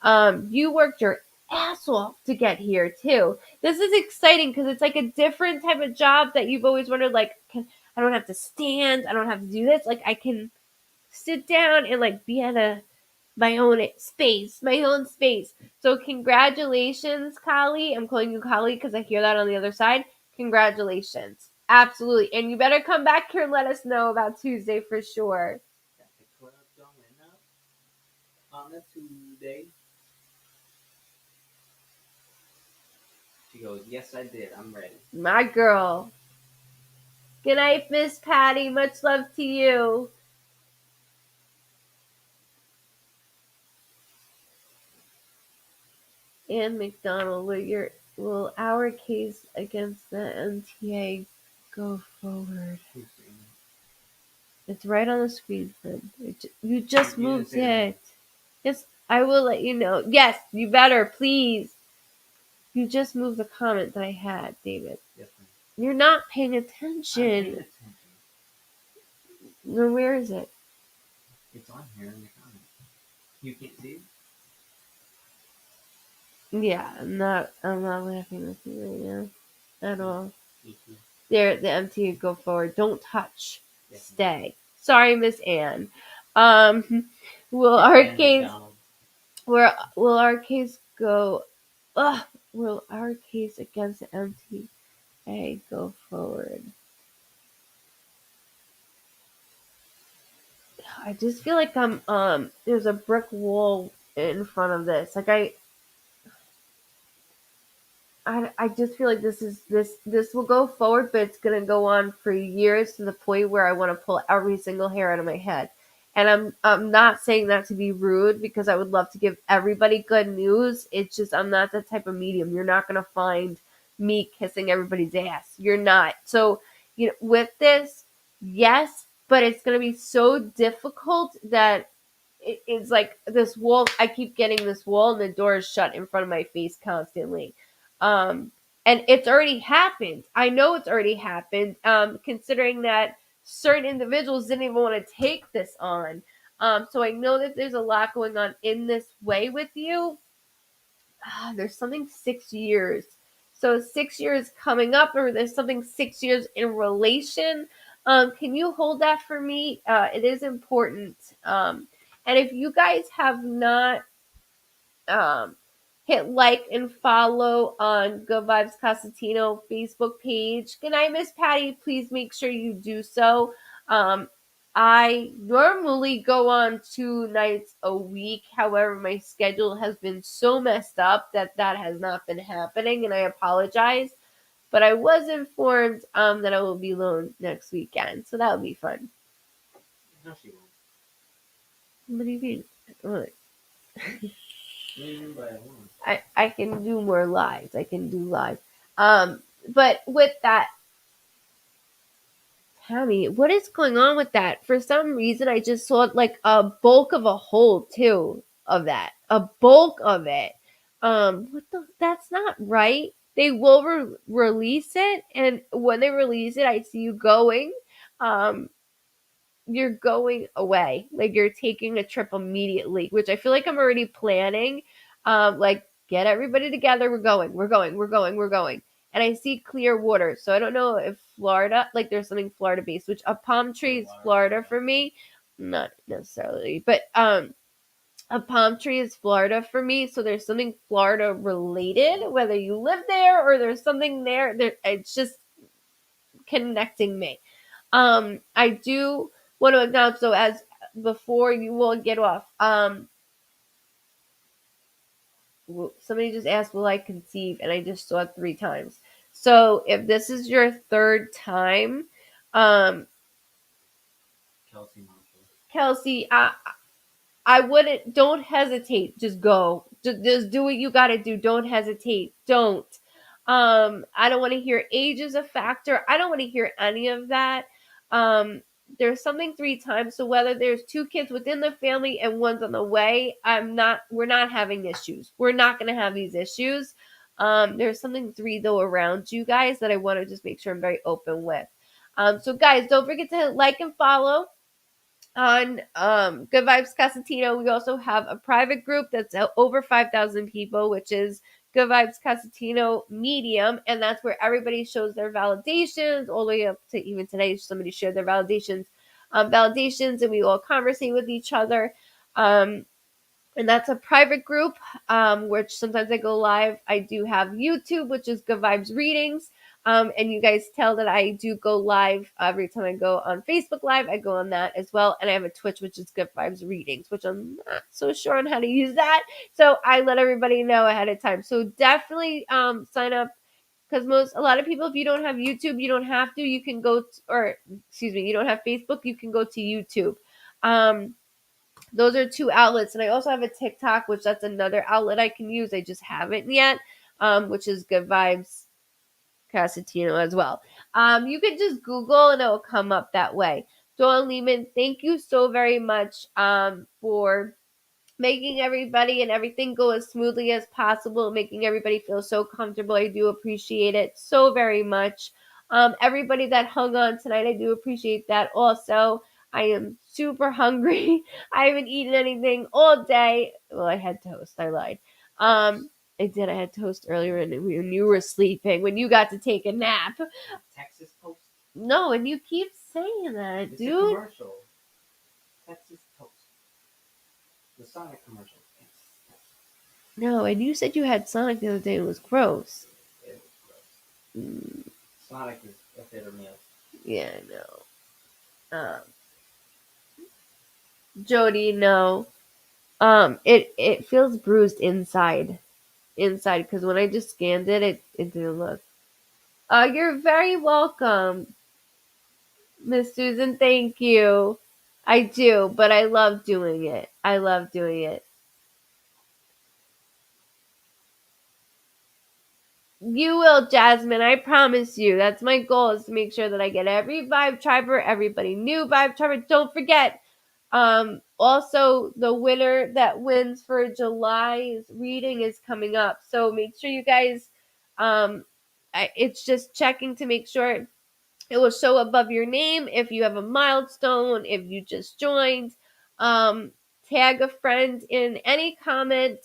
You worked your ass off to get here too. This is exciting because it's like a different type of job that you've always wondered. Like, I don't have to stand. I don't have to do this. Like, I can sit down and like be at my own space, my own space. So congratulations, Kali. I'm calling you Kali because I hear that on the other side. Congratulations. Absolutely. And you better come back here and let us know about Tuesday for sure. Got the club going up on a Tuesday. She goes, yes, I did. I'm ready. My girl. Good night, Miss Patty. Much love to you. And McDonald, will our case against the MTA go forward? Who's saying that? It's right on the screen, friend. You just You didn't moved say that. it. Yes, I will let you know. Yes, you better, please. You just moved the comment that I had, David. Yes, ma'am. You're not paying I'm paying attention. attention. No, where is it? It's on here in the comments. You can't see it? Yeah, I'm not laughing with you right now. At all. Me too. There, the MT go forward. Don't touch. Yes, Stay. Sorry, Miss Ann. Will ma'am. our And case McDonald. will our case go will our case against the MTA go forward? I just feel like I'm there's a brick wall in front of this. Like I just feel like this will go forward, but it's gonna go on for years to the point where I want to pull every single hair out of my head. And I'm not saying that to be rude because I would love to give everybody good news. It's just I'm not that type of medium. You're not gonna find me kissing everybody's ass. You're not. So with this, yes, but it's gonna be so difficult that it's like this wall. I keep getting this wall, and the door is shut in front of my face constantly. Um, and it's already happened. I know it's already happened. Considering that certain individuals didn't even want to take this on. So I know that there's a lot going on in this way with you. There's something 6 years. So 6 years coming up, or there's something 6 years in relation. Can you hold that for me? It is important. And if you guys have not um, hit like and follow on GoodVibes Cosentino Facebook page. Good night, Miss Patty. Please make sure you do so. Um, I normally go on 2 nights a week. However, my schedule has been so messed up that has not been happening, and I apologize. But I was informed that I will be alone next weekend, so that will be fun. No, she won't. What do you mean? What? What do you mean by I won't? I can do more lives. I can do live. But with that, Tammy, what is going on with that? For some reason, I just saw like a bulk of a hole too of that. A bulk of it. What the? That's not right. They will release it, and when they release it, I see you going. Um, you're going away. Like you're taking a trip immediately, which I feel like I'm already planning. Like get everybody together. We're going. We're going. We're going. We're going. And I see clear water, so I don't know if Florida, like there's something Florida based, which a palm tree is Florida for me, not necessarily, but a palm tree is Florida for me. So there's something Florida related, whether you live there or there's something there. It's just connecting me. I do want to acknowledge though, as before you will get off. Somebody just asked, "Will I conceive?" And I just saw it 3 times. So if this is your third time, Kelsey Marshall. Kelsey, I wouldn't. Don't hesitate. Just go. Just do what you got to do. Don't hesitate. Don't. I don't want to hear age is a factor. I don't want to hear any of that. there's something 3 times. So whether there's 2 kids within the family and one's on the way, we're not having issues. We're not going to have these issues. There's something 3 though around you guys that I want to just make sure I'm very open with. So guys, don't forget to like and follow on Good Vibes Cosentino. We also have a private group that's over 5,000 people, which is Good Vibes Cosentino Medium, and that's where everybody shows their validations, all the way up to even today, somebody shared their validations, and we all conversate with each other. And that's a private group, which sometimes I go live. I do have YouTube, which is Good Vibes Readings. And you guys tell that I do go live every time I go on Facebook Live. I go on that as well. And I have a Twitch, which is Good Vibes Readings, which I'm not so sure on how to use that. So I let everybody know ahead of time. So definitely sign up, because a lot of people, if you don't have YouTube, you don't have to. You can go, you don't have Facebook, you can go to YouTube. Those are 2 outlets. And I also have a TikTok, which that's another outlet I can use. I just haven't yet, which is Good Vibes Cosentino as well. You can just Google and it will come up that way. Dawn Lehman, thank you so very much for making everybody and everything go as smoothly as possible, making everybody feel so comfortable. I do appreciate it so very much. Everybody that hung on tonight, I do appreciate that also. I am super hungry. I haven't eaten anything all day. Well, I had toast. I lied. I did. I had toast earlier when you were sleeping, when you got to take a nap. Texas Toast. No, and you keep saying that, It's dude. a commercial. Texas Toast. The Sonic commercial. No, and you said you had Sonic the other day and it was gross. It was gross. Sonic is a hit or miss. Yeah, I know. Jody, no. It feels bruised inside, because when I just scanned it didn't look. You're very welcome, Miss Susan. Thank you. I do, but I love doing it. I love doing it. You will, Jasmine. I promise you. That's my goal, is to make sure that I get every Vibe Triber, everybody new Vibe Triber. Don't forget, also the winner that wins for July's reading is coming up. So make sure you guys, it's just checking to make sure it will show above your name if you have a milestone, if you just joined. Tag a friend in any comment,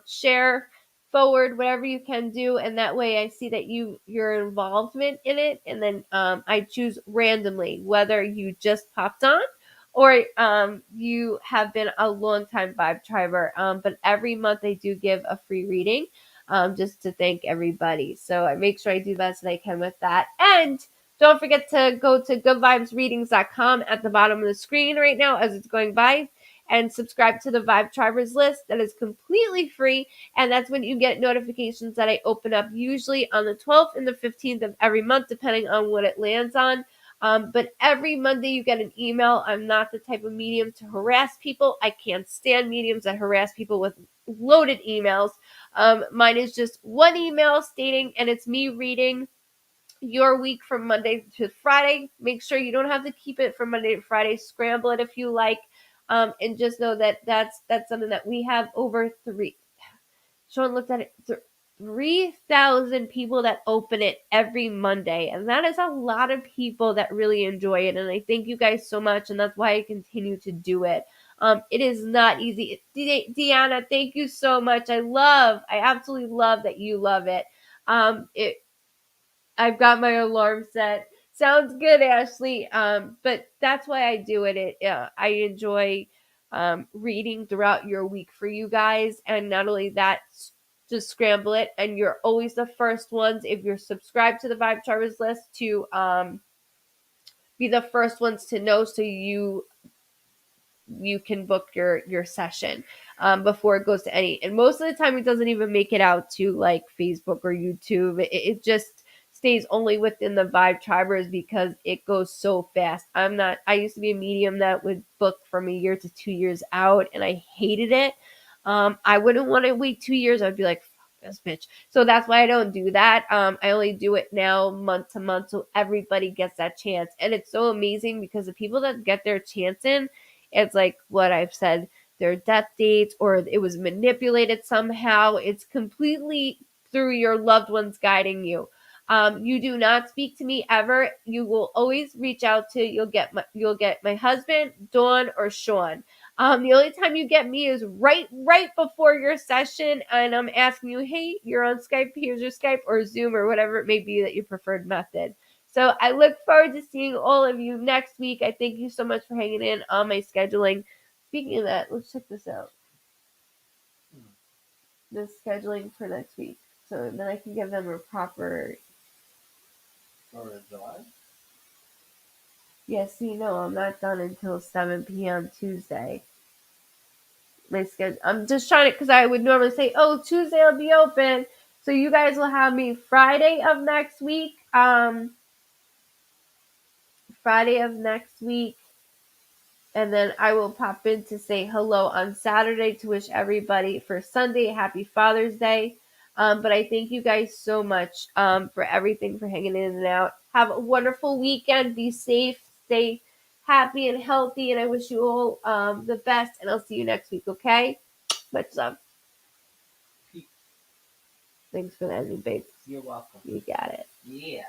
share, forward, whatever you can do, and that way I see that your involvement in it, and then I choose randomly whether you just popped on or you have been a long time Vibe Triber. But every month I do give a free reading, just to thank everybody. So I make sure I do the best that I can with that. And don't forget to go to goodvibesreadings.com at the bottom of the screen right now as it's going by, and subscribe to the Vibe Tribers list. That is completely free, and that's when you get notifications that I open up, usually on the 12th and the 15th of every month, depending on what it lands on. But every Monday you get an email. I'm not the type of medium to harass people. I can't stand mediums that harass people with loaded emails. Mine is just one email stating, and it's me reading your week from Monday to Friday. Make sure you don't have to keep it from Monday to Friday. Scramble it if you like. And just know that that's something that we have over Sean looked at it, 3,000 people that open it every Monday. And that is a lot of people that really enjoy it. And I thank you guys so much. And that's why I continue to do it. It is not easy. Deanna, thank you so much. I absolutely love that you love it. I've got my alarm set. Sounds good, Ashley. But that's why I do it. I enjoy reading throughout your week for you guys, and not only that, just scramble it, and you're always the first ones, if you're subscribed to the Vibe Charters list, to be the first ones to know, so you can book your session before it goes to any. And most of the time, it doesn't even make it out to like Facebook or YouTube. It just stays only within the Vibe Tribers because it goes so fast. I used to be a medium that would book from a year to 2 years out, and I hated it. I wouldn't want to wait 2 years. I'd be like, this bitch. So that's why I don't do that. I only do it now month to month so everybody gets that chance. And it's so amazing because the people that get their chance in, it's like what I've said, their death dates or it was manipulated somehow. It's completely through your loved ones guiding you. You do not speak to me ever. You will always reach out to you'll get my husband, Dawn, or Sean. The only time you get me is right before your session, and I'm asking you, hey, you're on Skype. Here's your Skype or Zoom or whatever it may be that your preferred method. So I look forward to seeing all of you next week. I thank you so much for hanging in on my scheduling. Speaking of that, let's check this out. The scheduling for next week, so then I can give them a proper. For July? Yes, no, I'm not done until 7 p.m. Tuesday. My schedule. I'm just trying to, because I would normally say, oh, Tuesday I'll be open. So you guys will have me Friday of next week. Friday of next week. And then I will pop in to say hello on Saturday to wish everybody for Sunday happy Father's Day. But I thank you guys so much for everything, for hanging in and out. Have a wonderful weekend. Be safe. Stay happy and healthy. And I wish you all the best. And I'll see you next week, okay? Much love. Thanks for the ending, babe. You're welcome. You got it. Yeah.